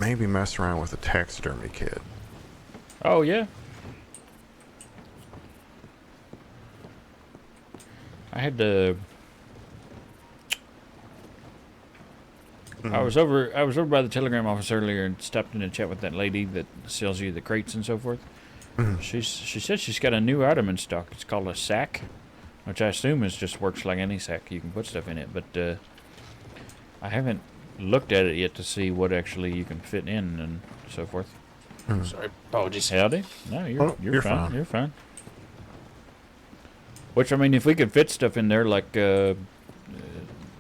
maybe mess around with a taxidermy kit. Oh yeah. I had to. I was over by the telegram office earlier and stopped in to chat with that lady that sells you the crates and so forth. She said she's got a new item in stock. It's called a sack, which I assume is just works like any sack. You can put stuff in it, but I haven't looked at it yet to see what actually you can fit in and so forth. Sorry, apologies. Howdy. No, you're fine. fine. You're fine. Which, I mean, if we could fit stuff in there like the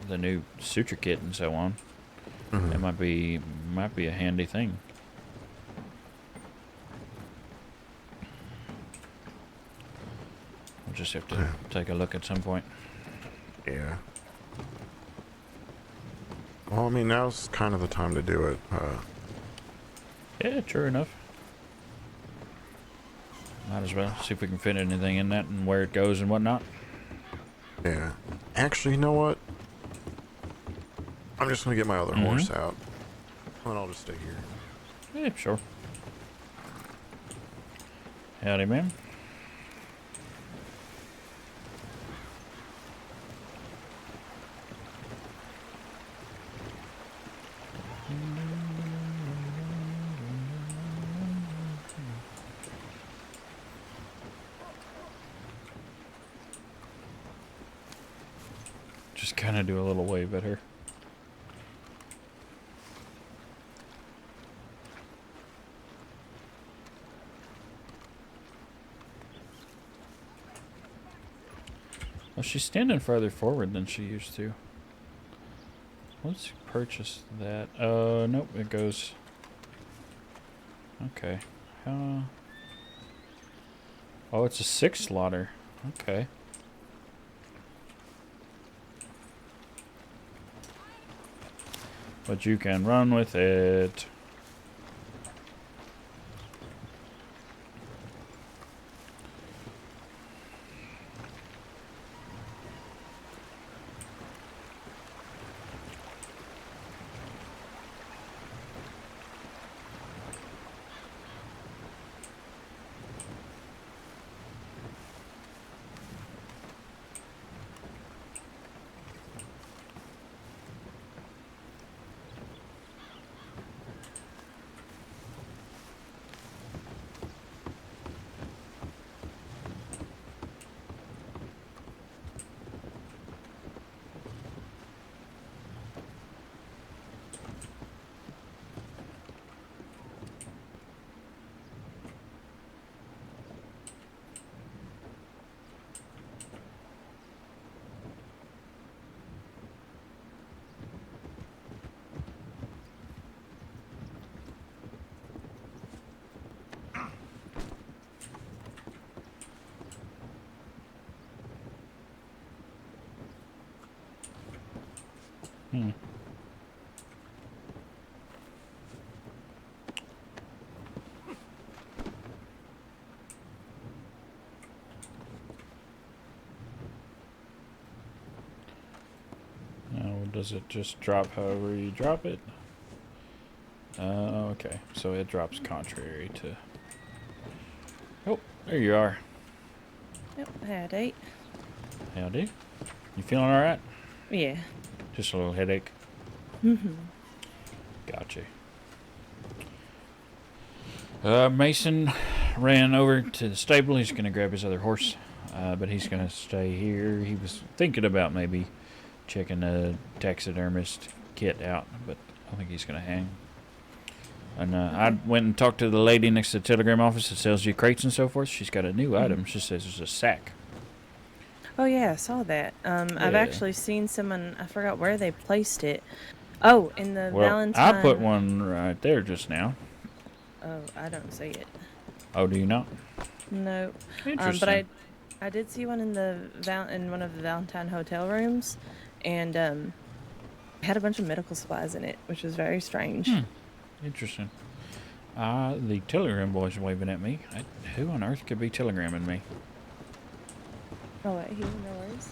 new suture kit and so on, that might be a handy thing. We'll just have to take a look at some point. Yeah. Well, I mean, now's kind of the time to do it. Yeah, true enough. Might as well see if we can fit anything in that and where it goes and whatnot. Yeah. Actually, you know what? I'm just gonna get my other horse out, and I'll just stay here. Yeah, sure. Howdy, ma'am. Just kind of do a little wave at her. Well, she's standing farther forward than she used to. Let's purchase that. Nope, it goes. Okay. Oh, it's a 6 slaughter. Okay. But you can run with it. Now, does it just drop however you drop it? Okay, so it drops contrary to... Oh, there you are. Yep, howdy. Howdy. You feeling alright? Yeah. Just a little headache? Mm-hmm. Gotcha. Mason ran over to the stable. He's going to grab his other horse, but he's going to stay here. He was thinking about maybe checking the taxidermist kit out, but I think he's going to hang. And I went and talked to the lady next to the telegram office that sells you crates and so forth. She's got a new item. She says it's a sack. Oh yeah, I saw that. I've Yeah. actually seen someone. I forgot where they placed it. Oh, in the Well, Valentine. I put one right there just now. Oh, I don't see it. Oh, do you not? No. Interesting. But I did see one in the in one of the Valentine hotel rooms, and had a bunch of medical supplies in it, which was very strange. Interesting. The telegram boy's waving at me. Who on earth could be telegramming me? Oh wait, here, no worries.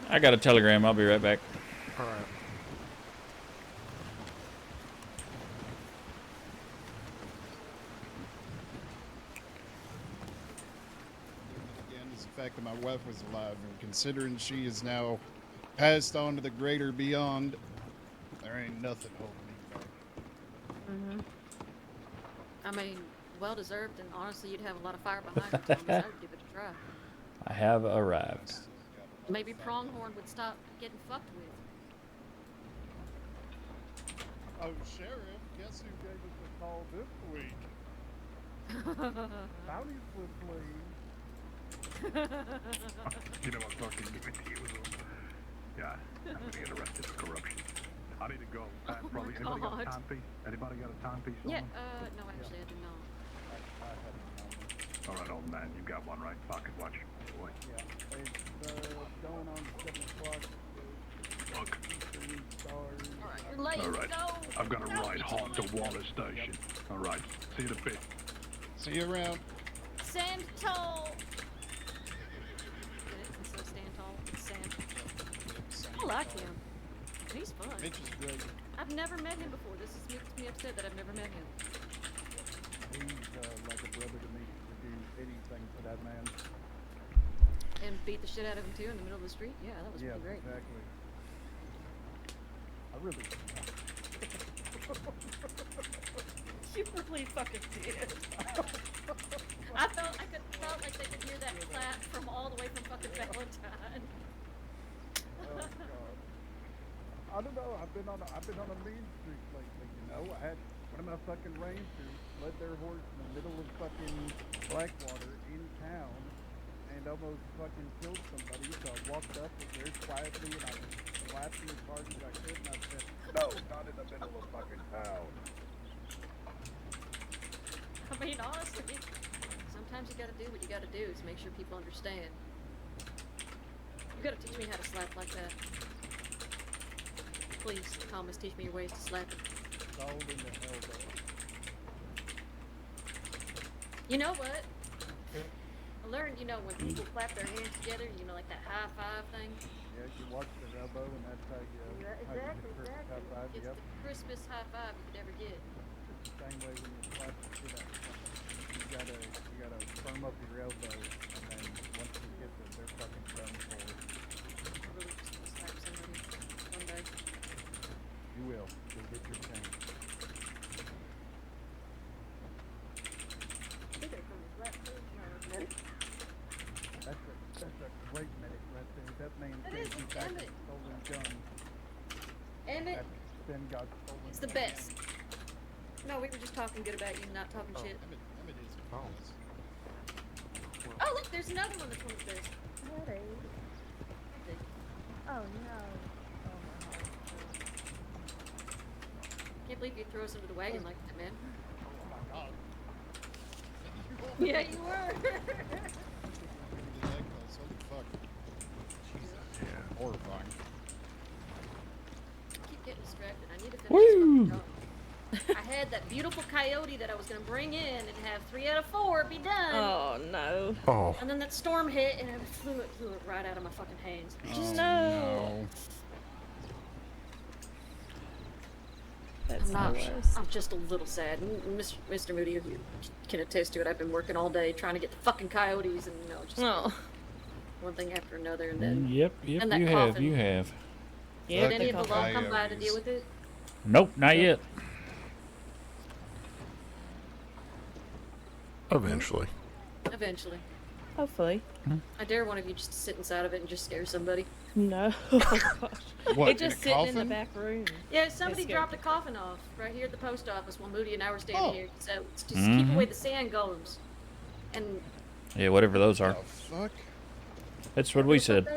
I got a telegram. I'll be right back. All right. Again, is the fact that my wife was alive, and considering she is now passed on to the greater beyond, there ain't nothing holding me back. I mean, well deserved, and honestly, you'd have a lot of fire behind you. Thomas. I'd give it a try. I have arrived. Maybe Pronghorn would stop getting fucked with. Oh, Sheriff, guess who gave us a call this week? Bounties was You know, I'm talking to you. Yeah, I'm gonna get arrested for corruption. I need to go. Probably anybody got a timepiece? Anybody got a timepiece? Yeah, no, actually, I do not. All right, old man, you got one right pocket watch, boy. Yeah, it's going on 7 o'clock. Look. Alright, you're late. All right, Go. I've got a ride home to Waller Station. All right, see you in a bit. See you around. Stand tall. Instead of stand tall, it's Sam. I like him. He's fun. Mitch is great. I've never met him before. This makes me upset that I've never met him. He's like a brother to me. The dude beat the shit out of him too in the middle of the street? Yeah, that was Yeah, pretty great. exactly. I really. You really fucking did. I felt like they could hear that clap from all the way from fucking Valentine. Oh god. I don't know. I've been on a mean streak lately. You know, I had one of my fucking rangers led their horse in the middle of fucking Blackwater in town and almost fucking killed somebody. So I walked up very quietly and I was laughing as hard as I could and I said, "No, not in the middle of fucking town." I mean, honestly, sometimes you gotta do what you gotta do is make sure people understand. You gotta teach me how to slap like that. Please, Thomas, teach me your ways to slap it. Sold in the elbow. You know what? I learned, when people clap their hands together, like that high five thing. Yeah, you watch their elbow and that's how you Exactly. high five. It's Yep. the crispest high five you could ever get. Same way when you slap the shit out of somebody. You gotta firm up your elbow, and then once you get them, they're fucking done for. I really just want to slap somebody one day. You will. You'll get your chance. I think they're from the flat food, medic. That's a great medic right there. That man It gave is, you back damn a it. stolen gun. Emmett, That then got stolen. it's the gun. best. No, we were just talking good about you, not talking shit. Oh, look, there's another one that's one of the best. What Oh no. Can't believe you throw us under the wagon like that, man. Oh my god. Yeah, you were. Holy fuck. Jesus. Yeah. Horrifying. I keep getting distracted. I need to finish this Woo! fucking job. I had that beautiful coyote that I was gonna bring in and have 3 out of 4 be done. Oh no. Oh. And then that storm hit and it flew it right out of my fucking hands. No. That's I'm just a little sad. Mr. Moody, you can attest to it. I've been working all day trying to get the fucking coyotes and just one thing after another and then Yep, and that you coffin. have. Did any of the law come by to deal with it? Nope, not yet. Eventually. Eventually. Hopefully. I dare one of you just to sit inside of it and just scare somebody. No. Oh, gosh. What, It just in a sitting in the coffin? back room. Yeah, somebody It dropped a scared coffin off right here at the post office while Moody and I were standing Oh. here. So it's just keep away the sand golems. And Yeah, whatever those are. Fuck. That's what we said.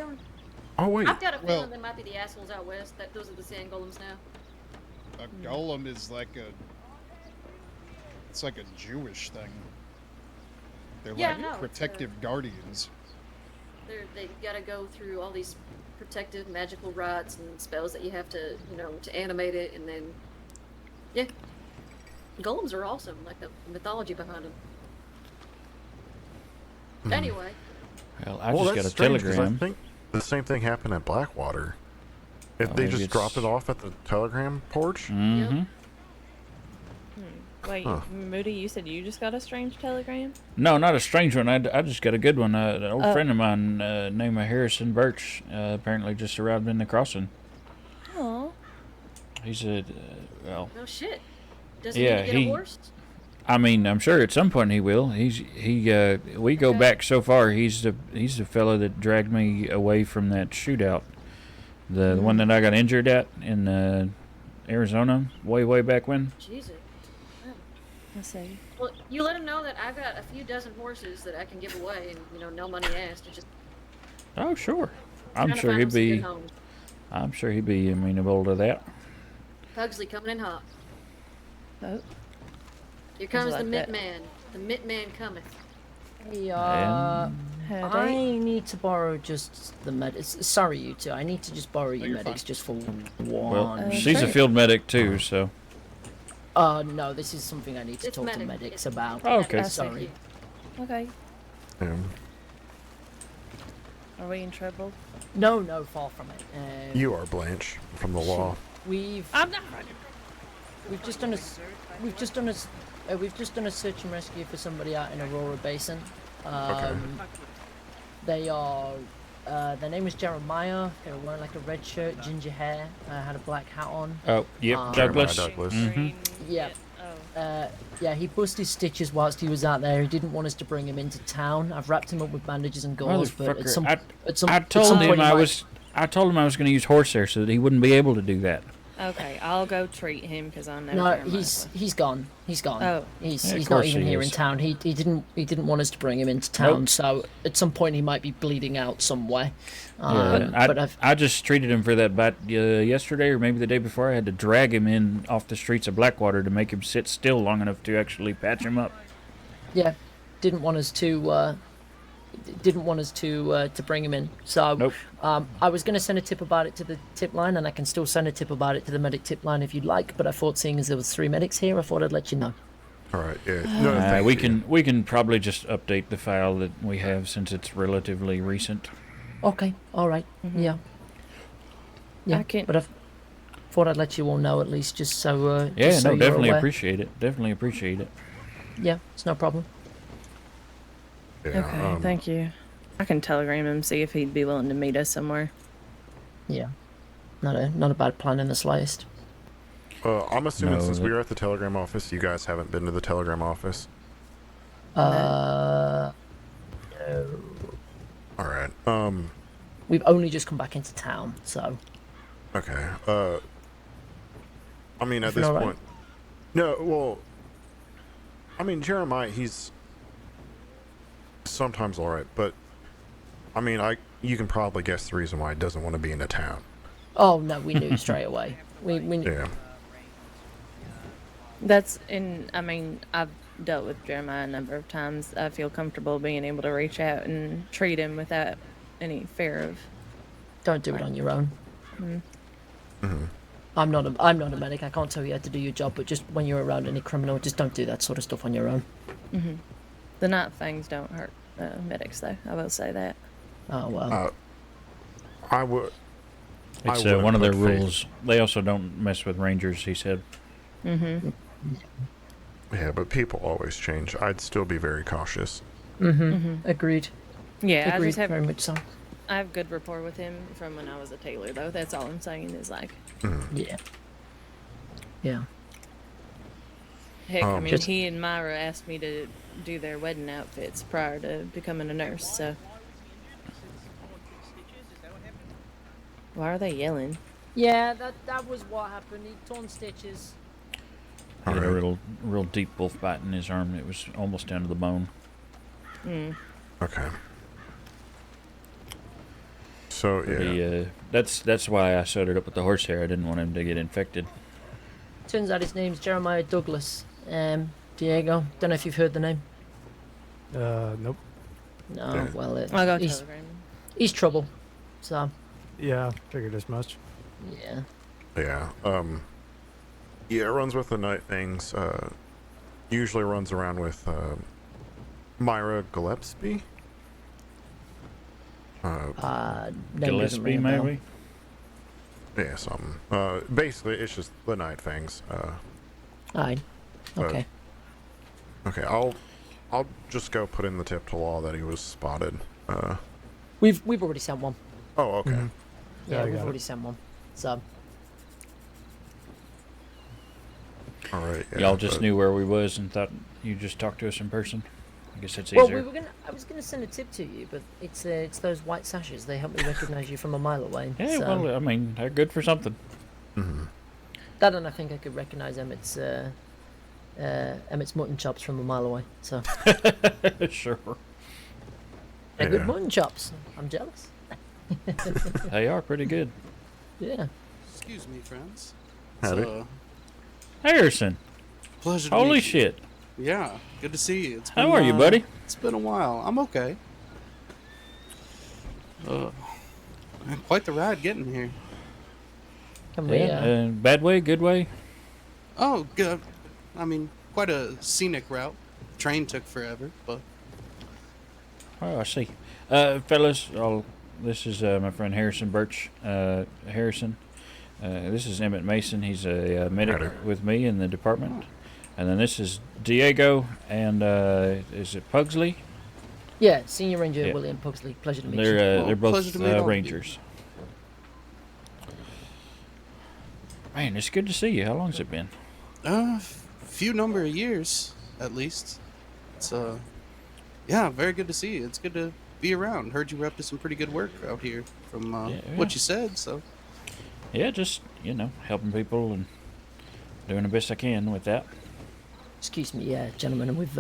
Oh wait. I've got a Well- feeling they might be the assholes out west. That those are the sand golems now. A golem is like it's like a Jewish thing. They're Yeah, like no, it's protective guardians. They gotta go through all these protective magical rites and spells that you have to, to animate it, and then, yeah. Golems are awesome, like the mythology behind them. Anyway, Well, I Well, just that's got a strange, 'cause telegram. I think the same thing happened at Blackwater. If Oh, they maybe just dropped it's- it off at the telegram porch. Mm-hmm. Wait, Huh. Moody, you said you just got a strange telegram? No, not a strange one. I just got a good one. An old Oh. friend of mine named Harrison Birch apparently just arrived in the crossing. Oh. He said, well, no shit. Does he yeah, need to get a horse? I mean, I'm sure at some point he will. We go back so far. He's the fellow that dragged me away from that shootout, the one that I got injured at in Arizona, way back when. Jesus. I see. Well, you let him know that I've got a few dozen horses that I can give away, and no money asked. It's just Oh, sure. trying I'm to sure find he'd him some good be. homes. I'm sure he'd be amenable to that. Pugsley coming in hot. Oh. Here comes the like Mitt that. Man. The Mitt Man cometh. Hey, Howdy. I need to borrow just the medics. Sorry, you two. I need to just borrow your you're medics fine. just for one. Well, she's a field medic too, so. No, this is something I need to It's talk to medic. medics It's about. Oh, okay. Sorry. Okay. Um, Are we in trouble? No, far from it. you are Blanche from the law. I'm not running. We've just done a search and rescue for somebody out in Aurora Basin. Okay. They are Their name was Jeremiah. They were wearing like a red shirt, ginger hair, had a black hat on. Oh, yep, Douglas. Mm-hmm. Yeah. Yeah, he busted his stitches whilst he was out there. He didn't want us to bring him into town. I've wrapped him up with bandages and gauze, but at some I told him I was going to use horsehair so that he wouldn't be able to do that. Okay, I'll go treat him because I know. No, he's gone. He's gone. Oh, he's not even here in town. He didn't want us to bring him into town. Nope. So at some point he might be bleeding out somewhere. I just treated him for that bite yesterday or maybe the day before. I had to drag him in off the streets of Blackwater to make him sit still long enough to actually patch him up. Yeah, didn't want us to bring him in. So nope. I was going to send a tip about it to the tip line, and I can still send a tip about it to the medic tip line if you'd like. But I thought, seeing as there was 3 medics here, I thought I'd let you know. All right. Yeah. No, we can probably just update the file that we have since it's relatively recent. Okay. All right. Mm-hmm. Yeah. Yeah. But I thought I'd let you all know at least, just so. Definitely appreciate it. Definitely appreciate it. Yeah, it's no problem. Yeah, okay, thank you. I can telegram him, see if he'd be willing to meet us somewhere. Yeah, not a bad plan in the slightest. I'm assuming since we were at the telegram office, you guys haven't been to the telegram office. No. All right. We've only just come back into town, so. Okay. I mean, at this point. Right? No, well. I mean, Jeremiah, he's sometimes all right, but I mean, you can probably guess the reason why he doesn't want to be in a town. Oh no, we knew straight away. We knew. Yeah. I mean, I've dealt with Jeremiah a number of times. I feel comfortable being able to reach out and treat him without any fear of. Don't do it on your own. Mm-hmm. I'm not a medic. I can't tell you how to do your job, but just when you're around any criminal, just don't do that sort of stuff on your own. Mm-hmm. The knife fangs don't hurt medics, though. I will say that. Oh well. I would. It's one of their rules. They also don't mess with rangers, he said. Mm-hmm. Yeah, but people always change. I'd still be very cautious. Mm-hmm. Agreed. Yeah, Agreed, I just have very much so. I have good rapport with him from when I was a tailor, though. That's all I'm saying is like. Yeah. Yeah. Heck, I mean, he and Myra asked me to do their wedding outfits prior to becoming a nurse, so. Why are they yelling? Yeah, that was what happened. He torn stitches. He had a real deep wolf bite in his arm. It was almost down to the bone. Okay. So yeah. That's why I sewed it up with the horsehair. I didn't want him to get infected. Turns out his name's Jeremiah Douglas. Diego. Don't know if you've heard the name. Nope. No, well, I'll go he's trouble. So. Yeah, figured as much. Yeah. Yeah. Yeah, it runs with the night things. Usually runs around with Myra Gillespie. Gillespie, maybe? Yeah, something. Basically, it's just the night fangs. Aye. Okay. Okay, I'll just go put in the tip to law that he was spotted. We've already sent one. Oh, okay. Mm-hmm. Yeah, we've already sent one. So. All right. Yeah, y'all just knew where we was and thought you just talked to us in person. I guess that's easier. Well, I was gonna send a tip to you, but it's those white sashes. They help me recognize you from a mile away. Yeah, so. well, I mean, they're good for something. Mm-hmm. That, and I think I could recognize Emmett's mutton chops from a mile away. So. Sure. They're good mutton chops. I'm jealous. They are pretty good. Yeah. Excuse me, friends. Howdy. Harrison. Pleasure to Holy meet you. shit. Yeah, good to see you. It's been, how are you, buddy? It's been a while. I'm okay. Quite the ride getting here. Bad way, good way? Oh, good. I mean, quite a scenic route. Train took forever, but... Oh, I see. Fellas, this is my friend Harrison Birch. Harrison. This is Emmett Mason. He's a medic with me in the department. And then this is Diego and is it Pugsley? Yeah, Senior Ranger Yeah. William Pugsley. Pleasure to meet you. They're pleasure both to meet all of you. rangers. Man, it's good to see you. How long's it been? Few number of years, at least. It's yeah, very good to see you. It's good to be around. Heard you were up to some pretty good work out here from what you said. So Yeah, just helping people and doing the best I can with that. Excuse me, gentlemen. With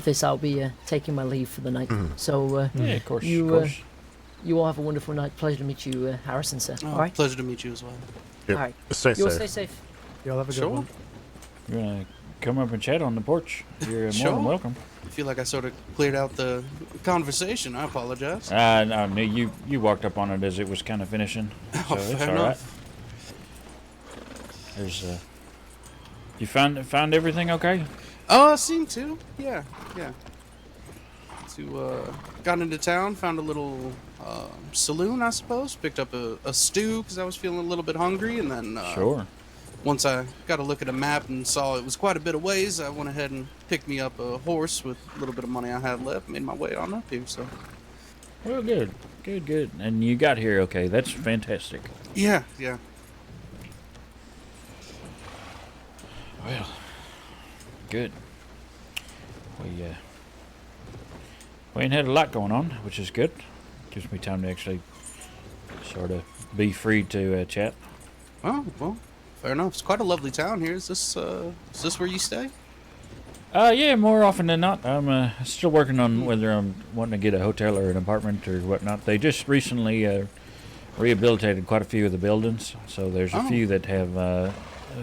this, I'll be taking my leave for the night. So Yeah, of course. you all have a wonderful night. Pleasure to meet you, Harrison, sir. Oh, All right. pleasure to meet you as well. Yep. All right. Stay You all safe. stay safe. Y'all have a good Sure. one. You wanna come up and chat on the porch? You're Sure. more than welcome. I feel like I sort of cleared out the conversation. I apologize. No, you walked up on it as it was kind of finishing, so Oh, it's fair all right. enough. There's you found everything okay? Seem to. Yeah. Got into town, found a little saloon, I suppose. Picked up a stew because I was feeling a little bit hungry, and then Sure. once I got a look at a map and saw it was quite a bit of ways, I went ahead and picked me up a horse with a little bit of money I had left. Made my way on up here. So Well, good. And you got here okay. That's fantastic. yeah. Well, good. We ain't had a lot going on, which is good. Gives me time to actually sort of be free to chat. Oh, well, fair enough. It's quite a lovely town here. Is this where you stay? Yeah, more often than not. I'm still working on whether I'm wanting to get a hotel or an apartment or whatnot. They just recently rehabilitated quite a few of the buildings, so there's a few that have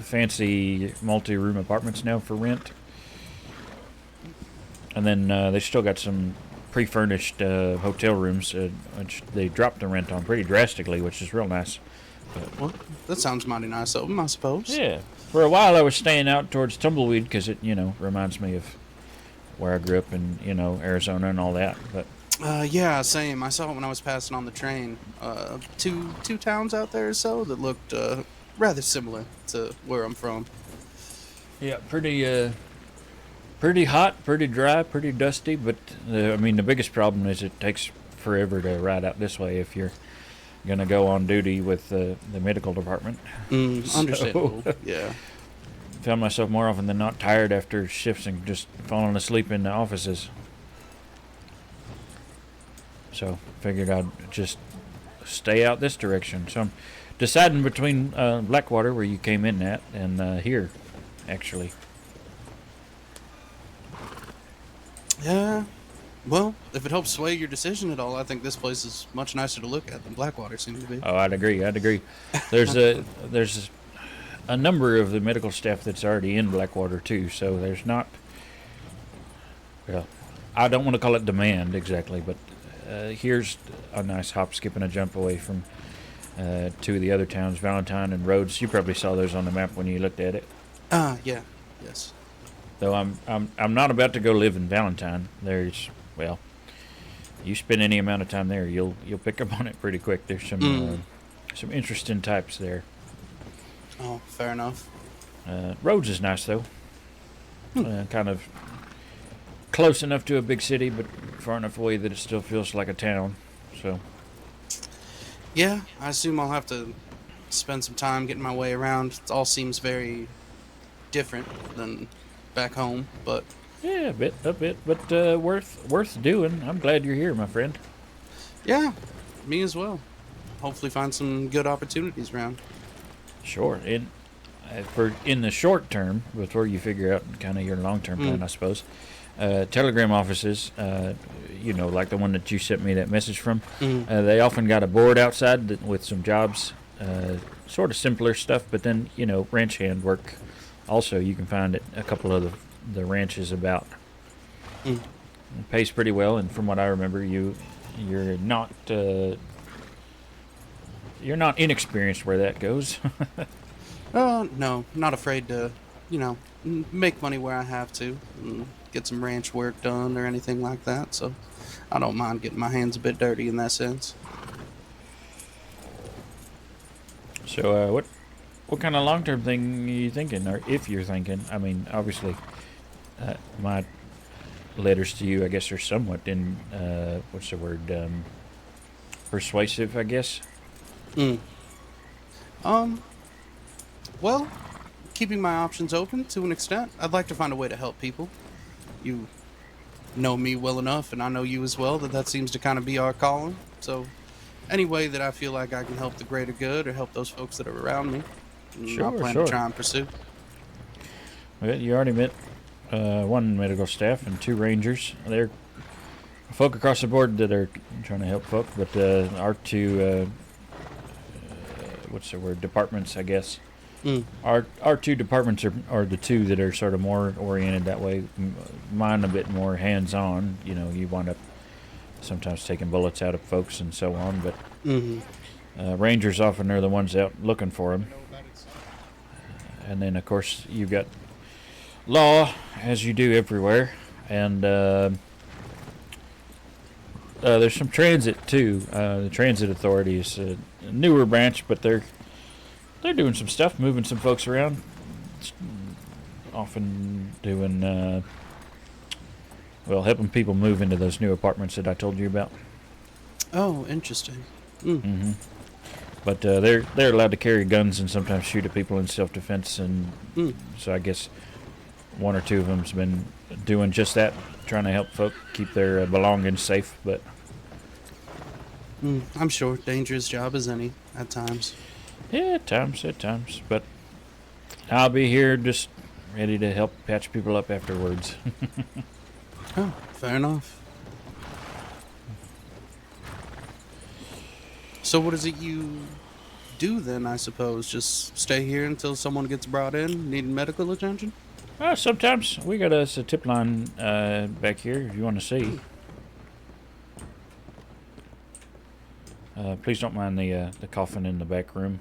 fancy multi-room apartments now for rent. And then they still got some pre-furnished hotel rooms, which they dropped the rent on pretty drastically, which is real nice. But, Well, that sounds mighty nice of them, I suppose. yeah, for a while I was staying out towards Tumbleweed because it, reminds me of where I grew up in, Arizona and all that. But Yeah, same. I saw it when I was passing on the train. Two towns out there or so that looked rather similar to where I'm from. yeah, pretty hot, pretty dry, pretty dusty. But the biggest problem is it takes forever to ride out this way if you're gonna go on duty with the medical department. Understandable. Yeah. Found myself more often than not tired after shifts and just falling asleep in the offices. So figured I'd just stay out this direction. So I'm deciding between Blackwater, where you came in at, and here, actually. Yeah. Well, if it helps sway your decision at all, I think this place is much nicer to look at than Blackwater seems to be. Oh, I'd agree. There's a number of the medical staff that's already in Blackwater too, so there's not. Well, I don't want to call it demand exactly, but here's a nice hop, skip, and a jump away from two of the other towns, Valentine and Rhodes. You probably saw those on the map when you looked at it. Yeah. Yes. Though I'm not about to go live in Valentine. You spend any amount of time there, you'll pick up on it pretty quick. There's some interesting types there. Oh, fair enough. Rhodes is nice though. Kind of close enough to a big city, but far enough away that it still feels like a town. So. Yeah, I assume I'll have to spend some time getting my way around. It all seems very different than back home, but yeah, a bit, but worth doing. I'm glad you're here, my friend. Yeah, me as well. Hopefully, find some good opportunities around. Sure, in the short term, before you figure out kind of your long-term plan, I suppose. Telegram offices, like the one that you sent me that message from. They often got a board outside with some jobs, sort of simpler stuff, but then ranch hand work. Also, you can find at a couple of the ranches about. It pays pretty well, and from what I remember, you're not inexperienced where that goes. No, not afraid to, make money where I have to, and get some ranch work done or anything like that. So, I don't mind getting my hands a bit dirty in that sense. So, what kind of long-term thing are you thinking, or if you're thinking? I mean, obviously, my letters to you, I guess, are somewhat in what's the word? Persuasive, I guess. Well, keeping my options open to an extent. I'd like to find a way to help people. You know me well enough, and I know you as well, that seems to kind of be our calling. So, any way that I feel like I can help the greater good or help those folks that are around me, I'll plan to try and pursue. Well, you already met one medical staff and 2 rangers. They're folk across the board that are trying to help folk, but our 2 what's the word? Departments, I guess. Our 2 departments are the 2 that are sort of more oriented that way. Mine a bit more hands-on. You know, you wind up sometimes taking bullets out of folks and so on, but rangers often are the ones out looking for them. And then, of course, you've got law, as you do everywhere, and there's some transit too. The transit authority is a newer branch, but they're doing some stuff, moving some folks around. Often doing helping people move into those new apartments that I told you about. Oh, interesting. But they're allowed to carry guns and sometimes shoot at people in self-defense, and so I guess 1 or 2 of them's been doing just that, trying to help folk keep their belongings safe. But I'm sure dangerous job as any at times. Yeah, at times. But I'll be here just ready to help patch people up afterwards. Oh, fair enough. So what is it you do then, I suppose? Just stay here until someone gets brought in needing medical attention? Sometimes. We got us a tip line back here if you want to see. Please don't mind the coffin in the back room.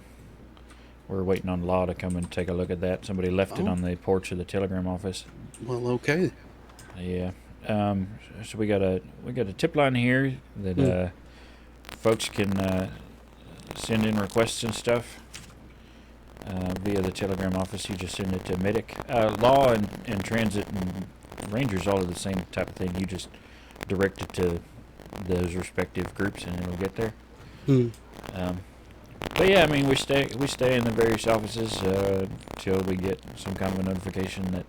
We're waiting on Law to come and take a look at that. Somebody left it on the porch of the telegram office. Well, okay. Yeah. So we got a tip line here that folks can send in requests and stuff via the telegram office. You just send it to medic. Law and transit and rangers all are the same type of thing. You just direct it to those respective groups and it'll get there. But yeah, I mean, we stay in the various offices till we get some kind of a notification that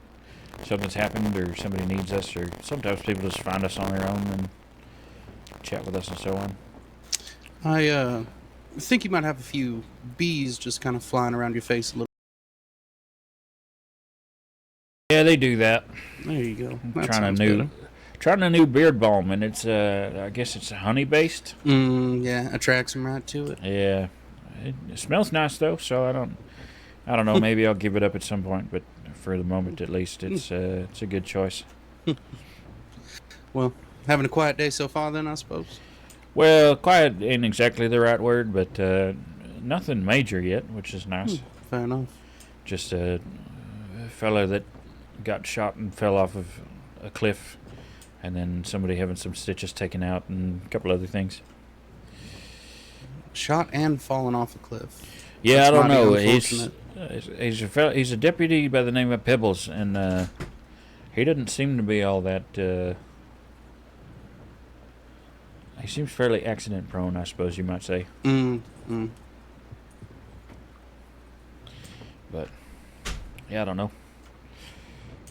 something's happened or somebody needs us, or sometimes people just find us on their own and chat with us and so on. I think you might have a few bees just kind of flying around your face a little. Yeah, they do that. There you go. That trying a new beard balm, and it's I guess it's honey based. Yeah, attracts them right to it. Yeah, it smells nice though, so I don't know. Maybe I'll give it up at some point, but for the moment, at least, it's a good choice. Well, having a quiet day so far, then I suppose. Well, quiet ain't exactly the right word, but nothing major yet, which is nice. Fair enough. Just a fella that got shot and fell off of a cliff, and then somebody having some stitches taken out and a couple other things. Shot and fallen off a cliff. Yeah, That's I don't know. unfortunate. He's a deputy by the name of Pebbles, and he doesn't seem to be all that. He seems fairly accident prone, I suppose you might say. But yeah, I don't know.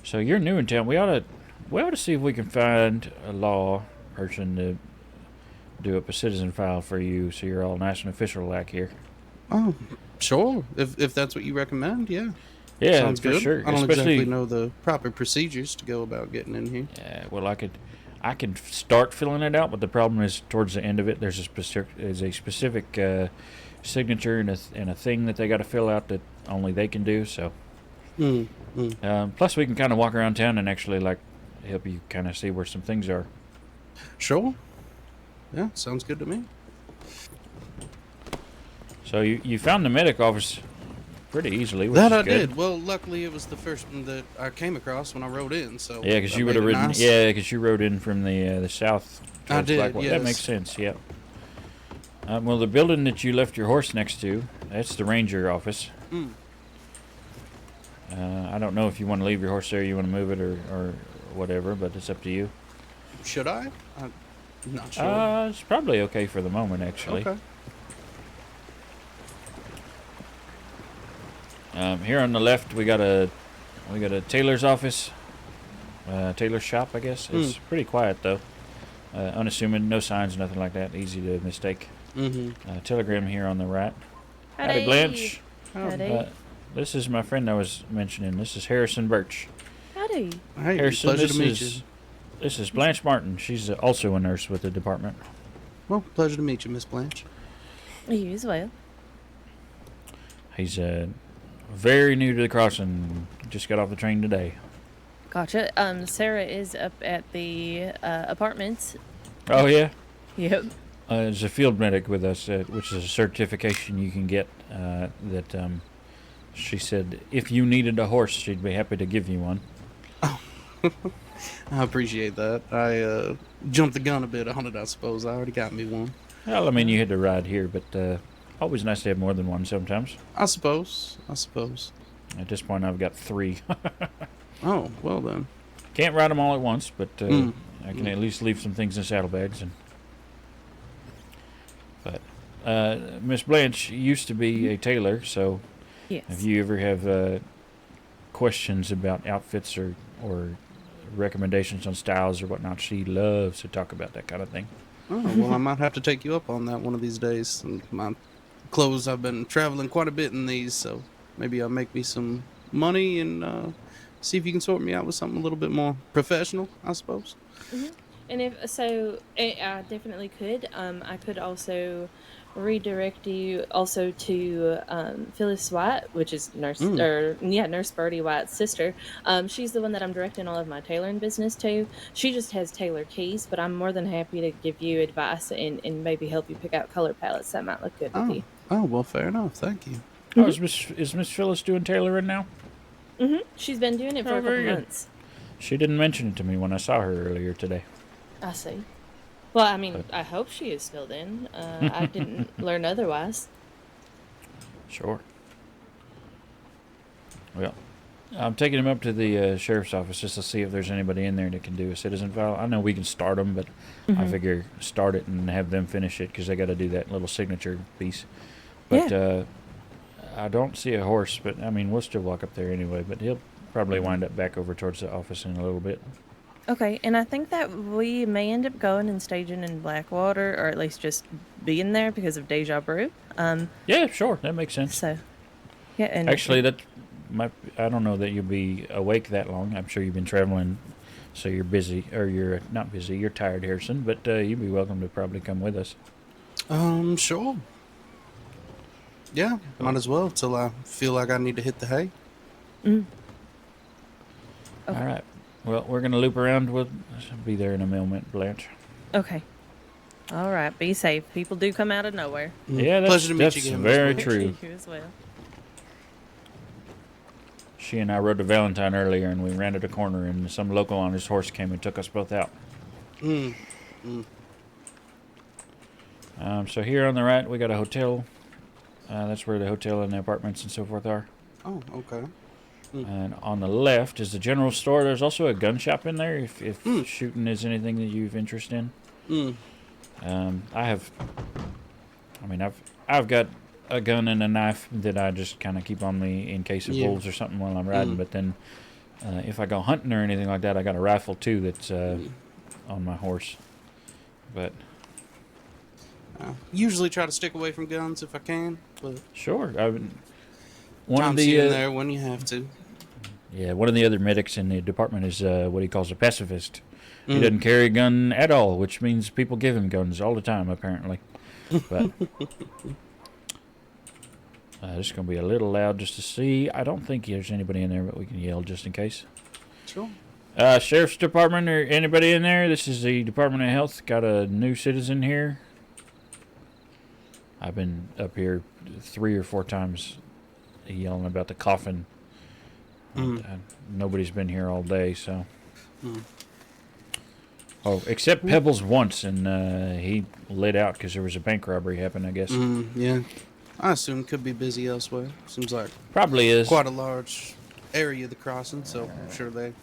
So you're new in town. We ought to see if we can find a law person to do up a citizen file for you, so you're all nice and official like here. Oh, sure. If that's what you recommend, yeah. Yeah, sounds for good. sure. I don't Especially, exactly know the proper procedures to go about getting in here. Yeah, well, I can start filling it out, but the problem is towards the end of it, there's a specific signature and a thing that they got to fill out that only they can do. So, plus we can kind of walk around town and actually help you kind of see where some things are. Sure. Yeah, sounds good to me. So you found the medic office pretty easily. Which That is I good. did. Well, luckily it was the first one that I came across when I rode in. So Yeah, because that you made would have it ridden. nice. Yeah, because you rode in from the south. I towards did, Blackwell. That yes. makes sense. Yep. Well, the building that you left your horse next to, that's the ranger office. I don't know if you want to leave your horse there, you want to move it or whatever, but it's up to you. Should I? I'm not sure. It's probably okay for the moment, actually. Okay. Here on the left, we got a tailor's office, tailor's shop, I guess. It's pretty quiet though. Unassuming, no signs, nothing like that. Easy to mistake. Telegram here on the right. Howdy, Blanche. Howdy. This is my friend I was mentioning. This is Harrison Birch. Howdy. Hey, Harrison, pleasure to meet you. This is Blanche Martin. She's also a nurse with the department. Well, pleasure to meet you, Miss Blanche. You as well. He's very new to the crossing. Just got off the train today. Gotcha. Sarah is up at the apartments. Oh, yeah? Yep. There's a field medic with us, which is a certification you can get that she said if you needed a horse, she'd be happy to give you one. Oh, I appreciate that. I jumped the gun a bit on it, I suppose. I already got me one. Well, I mean, you had to ride here, but always nice to have more than one sometimes. I suppose. At this point, I've got 3. Oh, well then. Can't ride them all at once, but I can at least leave some things in saddlebags. But Miss Blanche used to be a tailor, so yes. if you ever have questions about outfits or recommendations on styles or whatnot, she loves to talk about that kind of thing. Oh, well, I might have to take you up on that one of these days. And my clothes, I've been traveling quite a bit in these, so maybe I'll make me some money and see if you can sort me out with something a little bit more professional, I suppose. And if so, I definitely could. I could also redirect you also to Phyllis White, which is Nurse Birdie White's sister. She's the one that I'm directing all of my tailoring business to. She just has tailor keys, but I'm more than happy to give you advice and maybe help you pick out color palettes that might look good with you. Oh, well, fair enough. Thank you. Oh, is Miss Phyllis doing tailoring now? She's been doing it for a couple months. She didn't mention it to me when I saw her earlier today. I see. Well, I mean, I hope she is still in. I didn't learn otherwise. Sure. Well, I'm taking him up to the sheriff's office just to see if there's anybody in there that can do a citizen file. I know we can start them, but I figure start it and have them finish it because they got to do that little signature piece. But I don't see a horse, but I mean, we'll still walk up there anyway. But he'll probably wind up back over towards the office in a little bit. Okay, and I think that we may end up going and staging in Blackwater, or at least just being there because of Deja Brew. Yeah, sure, that makes sense. So, yeah, and actually, I don't know that you'll be awake that long. I'm sure you've been traveling, so you're busy, or you're not busy. You're tired, Harrison, but you'd be welcome to probably come with us. Sure. Yeah, might as well till I feel like I need to hit the hay. Okay. All right. Well, we're going to loop around. We'll be there in a moment, Blanche. Okay. All right. Be safe. People do come out of nowhere. Yeah, that's very true. You as well. She and I rode to Valentine earlier, and we rounded a corner, and some local on his horse came and took us both out. So here on the right, we got a hotel. That's where the hotel and the apartments and so forth are. Oh, okay. And on the left is the general store. There's also a gun shop in there if shooting is anything that you've interest in. I've got a gun and a knife that I just kind of keep on me in case of wolves or something while I'm riding. But then if I go hunting or anything like that, I got a rifle too that's on my horse. But usually try to stick away from guns if I can. But sure, one of the in there when you have to. Yeah, one of the other medics in the department is what he calls a pacifist. He doesn't carry a gun at all, which means people give him guns all the time, apparently. But it's going to be a little loud just to see. I don't think there's anybody in there, but we can yell just in case. Sure. Sheriff's Department or anybody in there? This is the Department of Health. Got a new citizen here. I've been up here 3 or 4 times yelling about the coffin. Nobody's been here all day, so. Oh, except Pebbles once, and he lit out because there was a bank robbery happened, I guess. Yeah. I assume it could be busy elsewhere. Seems like probably is quite a large area of the crossing, so I'm sure they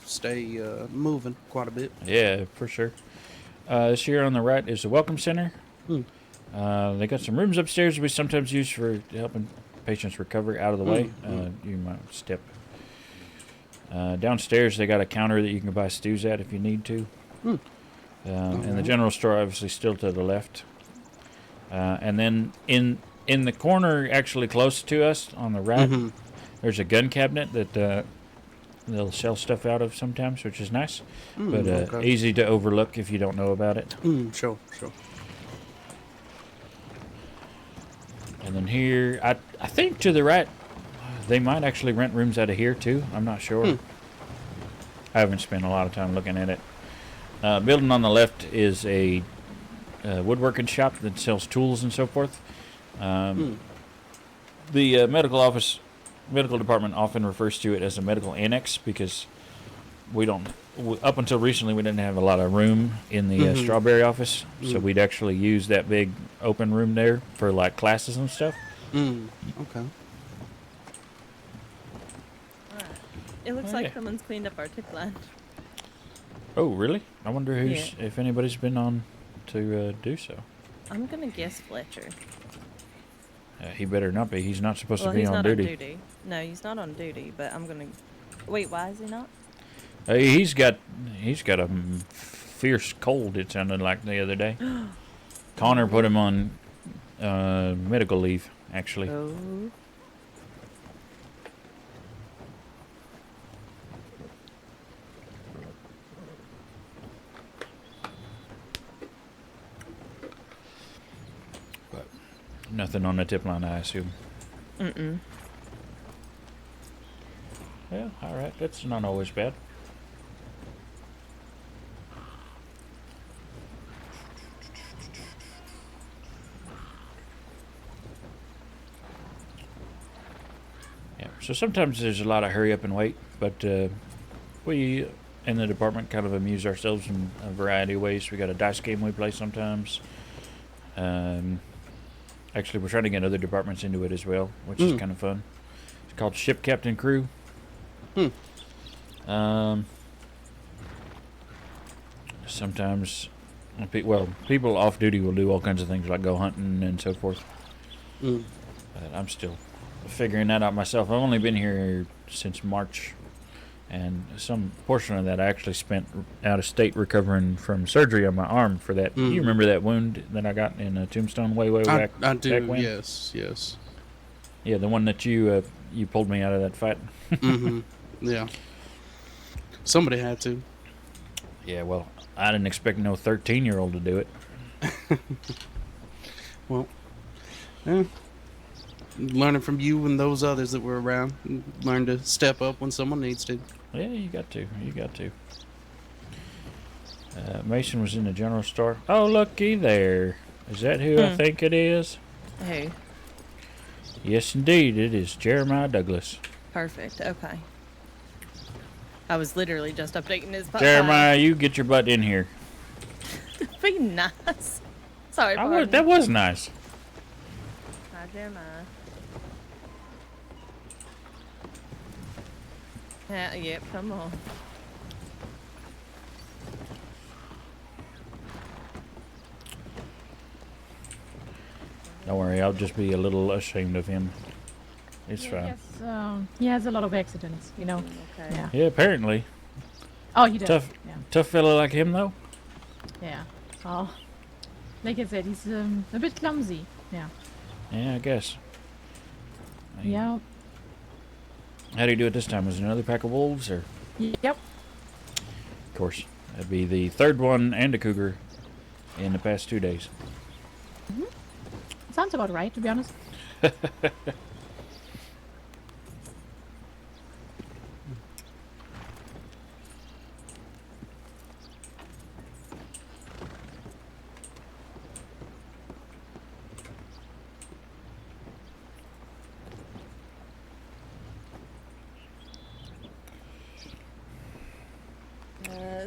stay moving quite a bit. Yeah, for sure. This here on the right is the Welcome Center. They got some rooms upstairs we sometimes use for helping patients recover out of the way. You might step. Downstairs, they got a counter that you can buy stews at if you need to. And the general store, obviously, still to the left. And then in the corner, actually close to us, on the right, there's a gun cabinet that they'll sell stuff out of sometimes, which is nice. But okay. easy to overlook if you don't know about it. Sure. And then here, I think to the right, they might actually rent rooms out of here too. I'm not sure. I haven't spent a lot of time looking at it. Building on the left is a woodworking shop that sells tools and so forth. The medical department often refers to it as a medical annex because up until recently we didn't have a lot of room in the Strawberry office, so we'd actually use that big open room there for like classes and stuff. Okay. It looks like someone's cleaned up our tip line. Oh, really? I wonder if anybody's been on to do so. I'm gonna guess Fletcher. He better not be. He's not supposed to be he's on not duty. On duty. No, he's not on duty. But I'm gonna. Wait, why is he not? He's got a fierce cold. It sounded like the other day. Connor put him on medical leave, actually. Oh. But nothing on the tip line, I assume. Mm-mm. Yeah, all right. That's not always bad. Yeah, so sometimes there's a lot of hurry up and wait, but we in the department kind of amuse ourselves in a variety of ways. We got a dice game we play sometimes. Actually, we're trying to get other departments into it as well, which is kind of fun. It's called Ship Captain Crew. Sometimes, people off duty will do all kinds of things like go hunting and so forth. But I'm still figuring that out myself. I've only been here since March, and some portion of that I actually spent out of state recovering from surgery on my arm for that. You remember that wound that I got in a Tombstone way back? I do. Back when? Yes. Yeah, the one that you pulled me out of that fight. Yeah. Somebody had to. Yeah, well, I didn't expect no 13-year-old to do it. Well, yeah. Learning from you and those others that were around. Learn to step up when someone needs to. Yeah, you got to. Mason was in the general store. Oh, looky there. Is that who I think it is? Who? Yes, indeed. It is Jeremiah Douglas. Perfect. Okay. I was literally just updating his. Jeremiah, you get your butt in here. Be nice. Sorry, that was nice. Hi, Jeremiah. Yeah, yep, come on. Don't worry, I'll just be a little ashamed of him. It's fine. Yes, he has a lot of accidents, you know. Okay. Yeah. Yeah, apparently. Oh, he does. Tough fella like him, though. Yeah. Oh, like I said, he's a bit clumsy. Yeah. Yeah, I guess. Yeah. How do you do it this time? Was it another pack of wolves, or? Yep. Of course, that'd be the third one and a cougar in the past 2 days. Sounds about right, to be honest.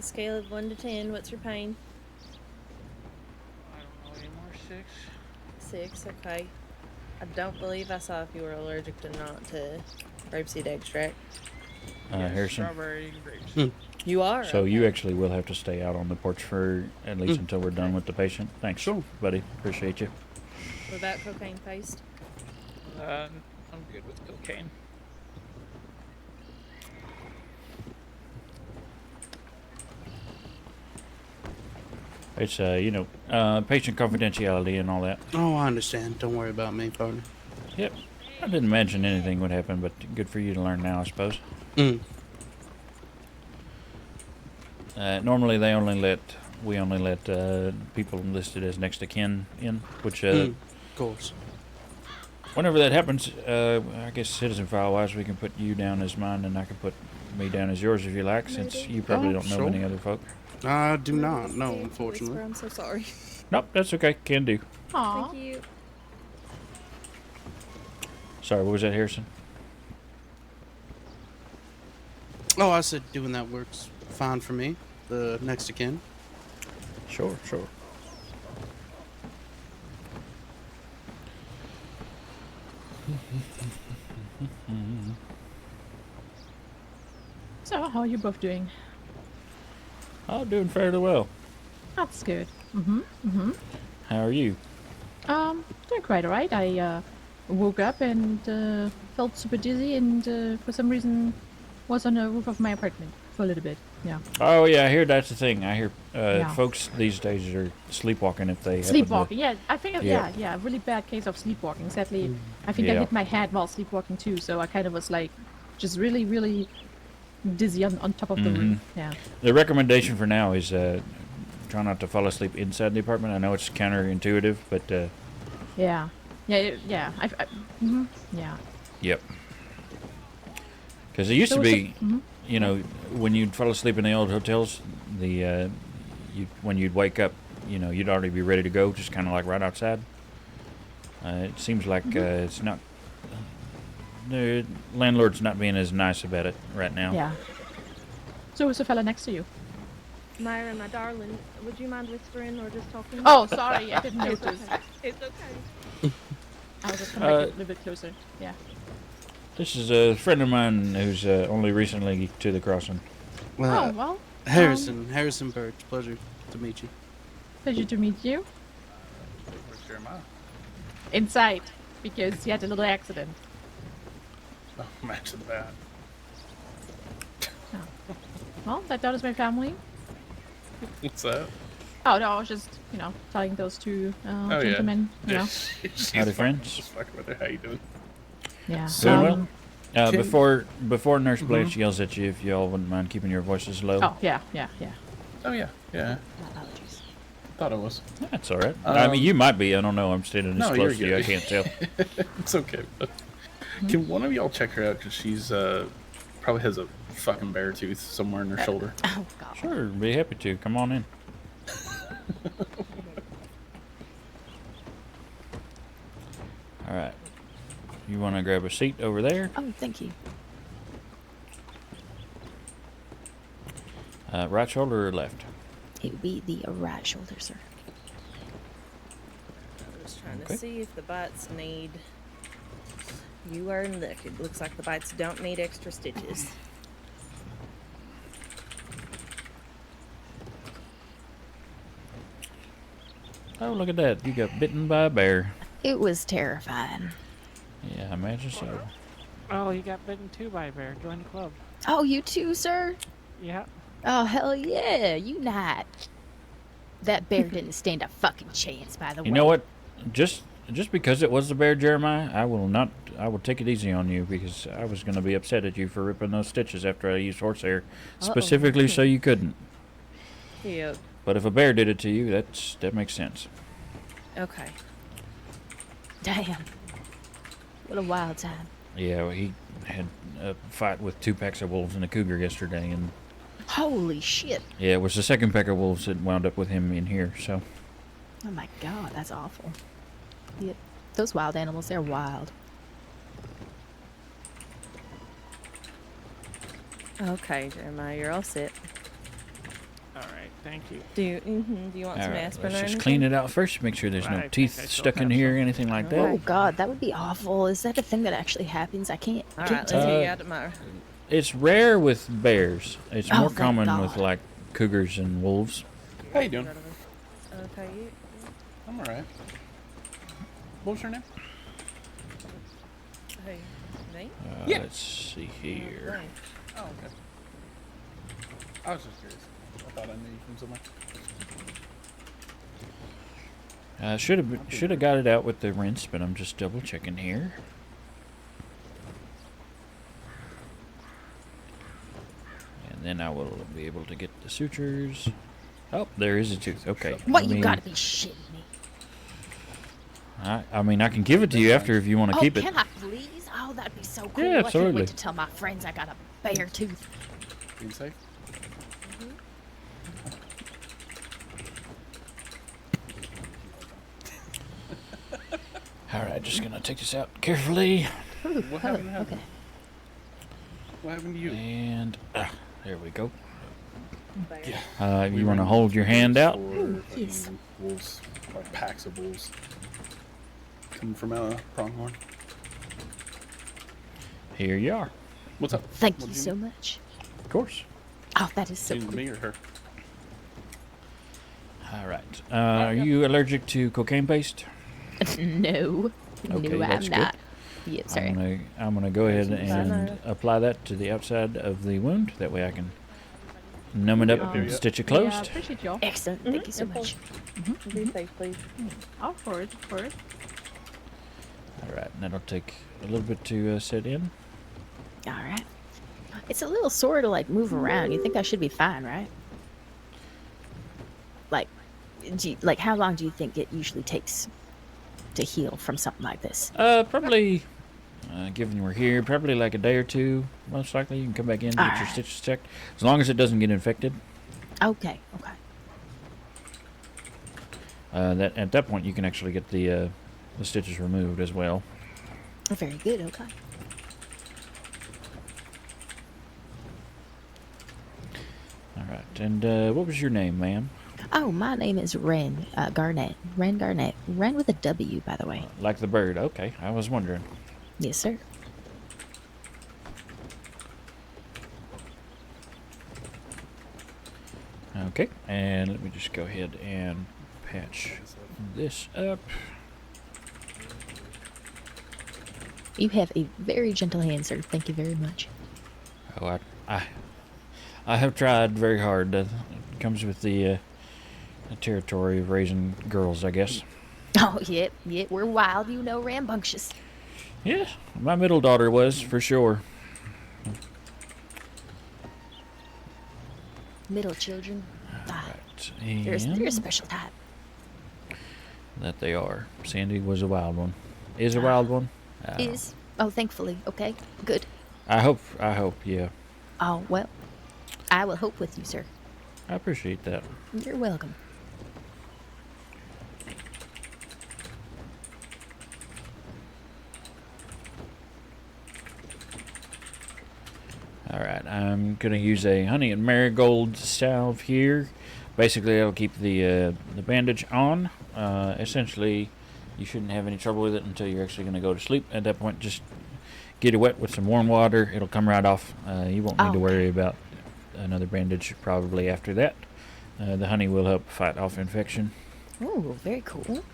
Scale of 1 to 10, what's your pain? I don't know anymore. 6. 6, okay. I don't believe I saw if you were allergic or not to rapeseed extract. Here's some. Strawberry grapes. You are? So Okay. you actually will have to stay out on the porch for at least until we're done with the patient. Thanks, buddy. Appreciate you. What about cocaine paste? I'm good with cocaine. It's patient confidentiality and all that. Oh, I understand. Don't worry about me, partner. Yep. I didn't imagine anything would happen, but good for you to learn now, I suppose. Normally, we only let people listed as next to kin in, which of course. Whenever that happens, I guess citizen file wise, we can put you down as mine, and I can put me down as yours if you like, since you probably don't know many other folk. I do not know, unfortunately. I'm so sorry. Nope, that's okay. Can do. Thank you. Sorry, what was that, Harrison? Oh, I said doing that works fine for me. The next to kin. Sure. So, how are you both doing? I'm doing fairly well. That's good. How are you? Doing quite alright. I woke up and felt super dizzy, and for some reason was on the roof of my apartment for a little bit. Yeah. Oh yeah, I hear that's the thing. I hear folks these days are sleepwalking if they sleepwalking. Yeah, I think Yeah. yeah, really bad case of sleepwalking. Sadly, I think I hit my head while sleepwalking too, so I kind of was like just really, really dizzy on top of the roof. Yeah. The recommendation for now is try not to fall asleep inside the apartment. I know it's counterintuitive, but Yeah. Yep. Because it used to be, when you'd fall asleep in the old hotels, when you'd wake up, you'd already be ready to go, just kind of like right outside. It seems like it's not. The landlord's not being as nice about it right now. Yeah. So who's the fella next to you? Myra, my darling, would you mind whispering or just talking? Oh, sorry, I didn't notice. It's okay. I was just gonna make it a little bit closer. Yeah. This is a friend of mine who's only recently to the crossing. Oh, well. Harrison Birch. Pleasure to meet you. Pleasure to meet you. Where's Jeremiah? Inside, because he had a little accident. Oh, imagine that. Well, that is my family. What's that? Oh, no, I was just, telling those two gentlemen, Howdy, friends. Just fucking with her. How you doing? Yeah. Doing well. Before Nurse Blanche yells at you, if y'all wouldn't mind keeping your voices low. Oh, yeah. Oh, yeah. Apologies. Thought it was. That's all right. I mean, you might be. I don't know. I'm standing this close to you. I can't tell. It's okay. Can one of y'all check her out? Because she's probably has a fucking bear tooth somewhere in her shoulder. Oh, God. Sure. Be happy to. Come on in. All right. You want to grab a seat over there? Oh, thank you. Right shoulder or left? It would be the right shoulder, sir. I'm just trying to see if the bites need. You are in luck. It looks like the bites don't need extra stitches. Oh, look at that. You got bitten by a bear. It was terrifying. Yeah, I imagine so. Oh, you got bitten too by a bear. Join the club. Oh, you too, sir? Yeah. Oh, hell yeah. You not. That bear didn't stand a fucking chance, by the way. You know what? Just because it was the bear, Jeremiah, I will take it easy on you, because I was going to be upset at you for ripping those stitches after I used horsehair, specifically so you couldn't. Yeah. But if a bear did it to you, that makes sense. Okay. Damn. What a wild time. Yeah, well, he had a fight with 2 packs of wolves and a cougar yesterday, and holy shit. yeah, it was the second pack of wolves that wound up with him in here, so. Oh my God, that's awful. Yeah, those wild animals, they're wild. Okay, Jeremiah, you're all set. All right, thank you. Do you want some aspirin or Let's anything? just clean it out first, make sure there's no teeth stuck in here or anything like that. Oh God, that would be awful. Is that a thing that actually happens? I can't. All right, let's get you out tomorrow. It's rare with bears. It's Oh, more thank common with God. like cougars and wolves. How you doing? Okay, you. I'm alright. What was your name? Hey, name? Let's see here. Oh, okay. I was just curious. I thought I knew you from somewhere. Should have got it out with the rinse, but I'm just double checking here. And then I will be able to get the sutures. Oh, there is a tooth. Okay. What? I You mean, gotta be shitting me. I mean, I can give it to you after if you want to keep it. Can I please? Oh, that'd be so cool. Yeah, I can't absolutely. wait to tell my friends I got a bear tooth. Are you safe? All right, just gonna take this out carefully. Ooh, What happened? okay. What happened to you? And there we go. Yeah. You want to hold your hand out? Yes. Wolves, or packs of wolves, coming from Pronghorn. Here you are. What's up? Thank What you do so much. Of course. Oh, that is so Seems cool. me or her? All right. Are you allergic to cocaine paste? No. Okay, no, that's I'm good. not. Yeah, sorry. I'm gonna go ahead That's and fine. apply that to the outside of the wound. That way I can numb it up and stitch it Yeah, closed. appreciate y'all. Excellent. Thank you so Of much. course. Be safe, please. Of course, of course. All right, and that'll take a little bit to set in. All right. It's a little sore to like move around. You think I should be fine, right? Like, like how long do you think it usually takes to heal from something like this? Probably, given we're here, probably like a day or two. Most likely, you can come back in and get your Alright. stitches checked, as long as it doesn't get infected. Okay. Okay. That at that point, you can actually get the stitches removed as well. Very good. Okay. All right, and what was your name, ma'am? Oh, my name is Ren Garnett. Ren Garnett. Ren with a W, by the way. Like the bird. Okay, I was wondering. Yes, sir. Okay, and let me just go ahead and patch this up. You have a very gentle hand, sir. Thank you very much. Oh, I have tried very hard. It comes with the territory of raising girls, I guess. Oh, yep. We're wild, you know, rambunctious. Yeah, my middle daughter was, for sure. Middle children. Right, They're a and special type. that they are. Sandy was a wild one. Is a wild one. Is. Oh, thankfully. Okay. Good. I hope, yeah. Oh, well. I will hope with you, sir. I appreciate that. You're welcome. Alright, I'm going to use a honey and marigold salve here. Basically, it'll keep the bandage on. Essentially, you shouldn't have any trouble with it until you're actually going to go to sleep. At that point, just get it wet with some warm water. It'll come right off. You won't need to worry about another bandage probably after that. The honey will help fight off infection. Oh, very cool.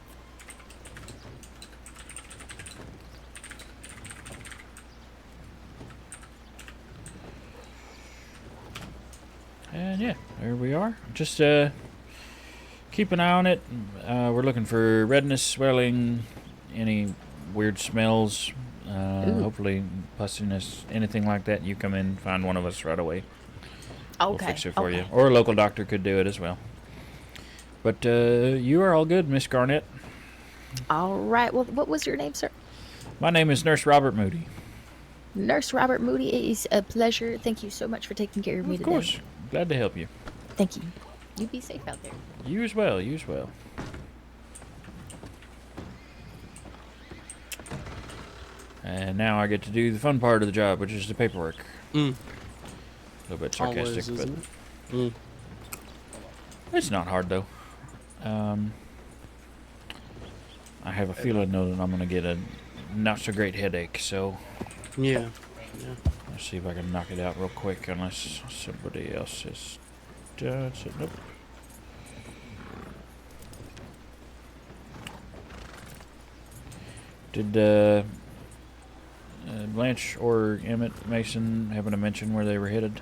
And yeah, there we are. Just keep an eye on it. We're looking for redness, swelling, any weird smells, hopefully pussiness, anything like that. You come in, find one of us right away. Okay. We'll fix it for you. Or a local doctor could do it as well. But you are all good, Miss Garnett. All right. Well, what was your name, sir? My name is Nurse Robert Moody. Nurse Robert Moody. It is a pleasure. Thank you so much for taking care of me today. Of course. Glad to help you. Thank you. You be safe out there. You as well. You as well. And now I get to do the fun part of the job, which is the paperwork. A little bit sarcastic, Always, but isn't it? it's not hard though. I have a feeling though that I'm gonna get a not so great headache, so Yeah. Let's see if I can knock it out real quick, unless somebody else is done. So, nope. Did Blanche or Emmett Mason happen to mention where they were headed?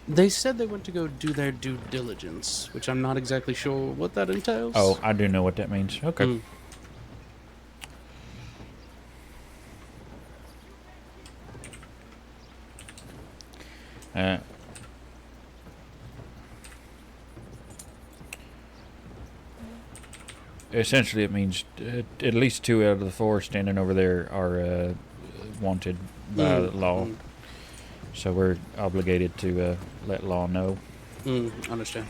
They said they went to go do their due diligence, which I'm not exactly sure what that entails. Oh, I do know what that means. Okay. Essentially, it means at least 2 out of the 4 standing over there are wanted by law. So we're obligated to let law know. Understand.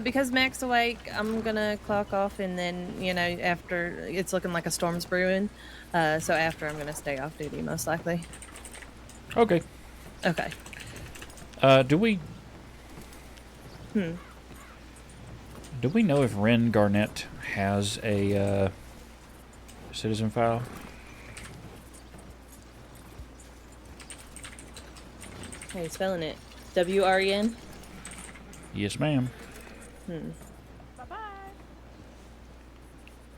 Because Mac's awake, I'm gonna clock off, and then, you know, after, it's looking like a storm's brewing, so after I'm gonna stay off duty, most likely. Okay. Okay. Do we know if Ren Garnett has a citizen file? How are you spelling it? W-R-E-N? Yes, ma'am.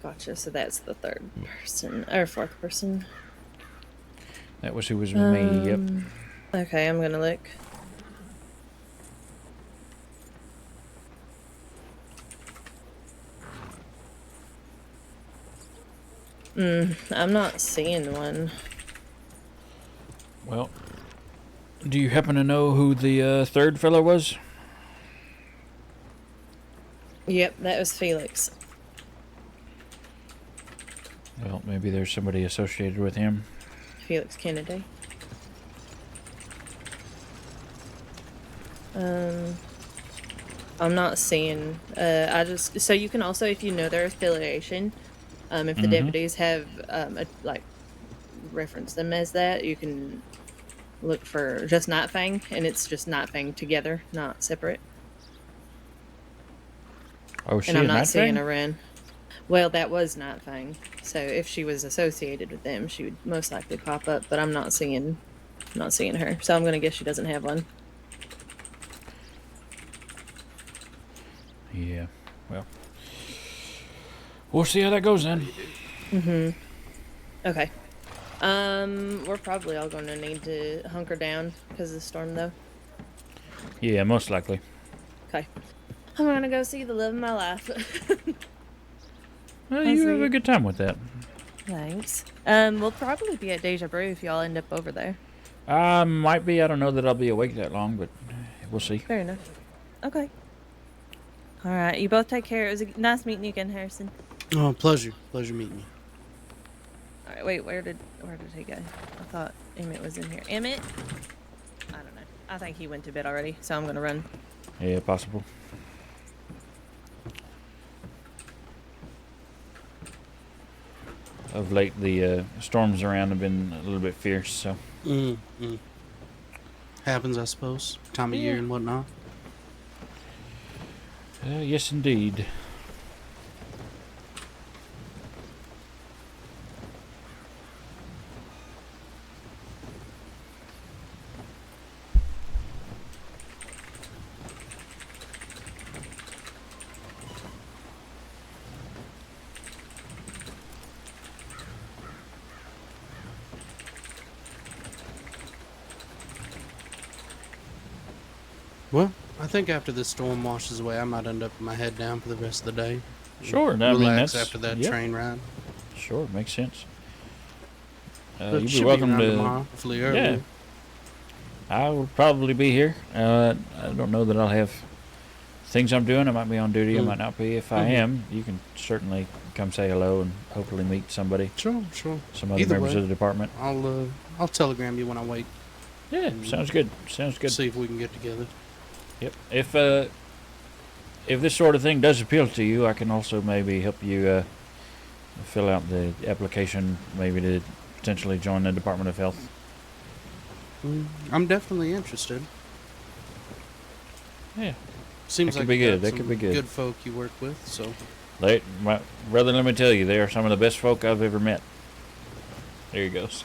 Gotcha, so that's the 3rd person, or 4th person. That was who was with me, yep. Okay, I'm gonna look. I'm not seeing one. Well, do you happen to know who the 3rd fellow was? Yep, that was Felix. Well, maybe there's somebody associated with him. Felix Kennedy. I'm not seeing. So you can also, if you know their affiliation, if the deputies have like referenced them as that, you can look for just Night Fang, and it's just Night Fang together, not separate. Oh, she and I'm is not Night seeing Fang? a Ren. Well, that was Night Fang. So if she was associated with them, she would most likely pop up. But I'm not seeing her. So I'm gonna guess she doesn't have one. Yeah. Well, we'll see how that goes then. Okay. We're probably all gonna need to hunker down because of the storm, though. Yeah, most likely. Okay. I'm gonna go see the love of my life. Well, you have a good time with that. Thanks. We'll probably be at Deja Brew if y'all end up over there. Might be. I don't know that I'll be awake that long, but we'll see. Fair enough. Okay. All right. You both take care. It was nice meeting you again, Harrison. Oh, pleasure. Pleasure meeting you. All right. Wait. Where did he go? I thought Emmett was in here. Emmett? I don't know. I think he went to bed already, so I'm gonna run. Yeah, possible. Of late, the storms around have been a little bit fierce, so. Happens, I suppose. Time of year and whatnot. Yes, indeed. Well, I think after this storm washes away, I might end up with my head down for the rest of the day. Sure, Relax after that train ride. Sure, makes sense. But You'd should be welcome around to. tomorrow, hopefully early. Yeah, I will probably be here. I don't know that I'll have things I'm doing. I might be on duty. I might not be. If I am, you can certainly come say hello and hopefully meet somebody. Sure. Some other Either members way, of the department. I'll telegram you when I wake. Yeah, sounds good. Sounds good. See if we can get together. Yep. If this sort of thing does appeal to you, I can also maybe help you fill out the application, maybe to potentially join the Department of Health. I'm definitely interested. Yeah. Seems that like could be you good. got That could be some good. Good folk you work with, so Brother, let me tell you, they are some of the best folk I've ever met. There he goes.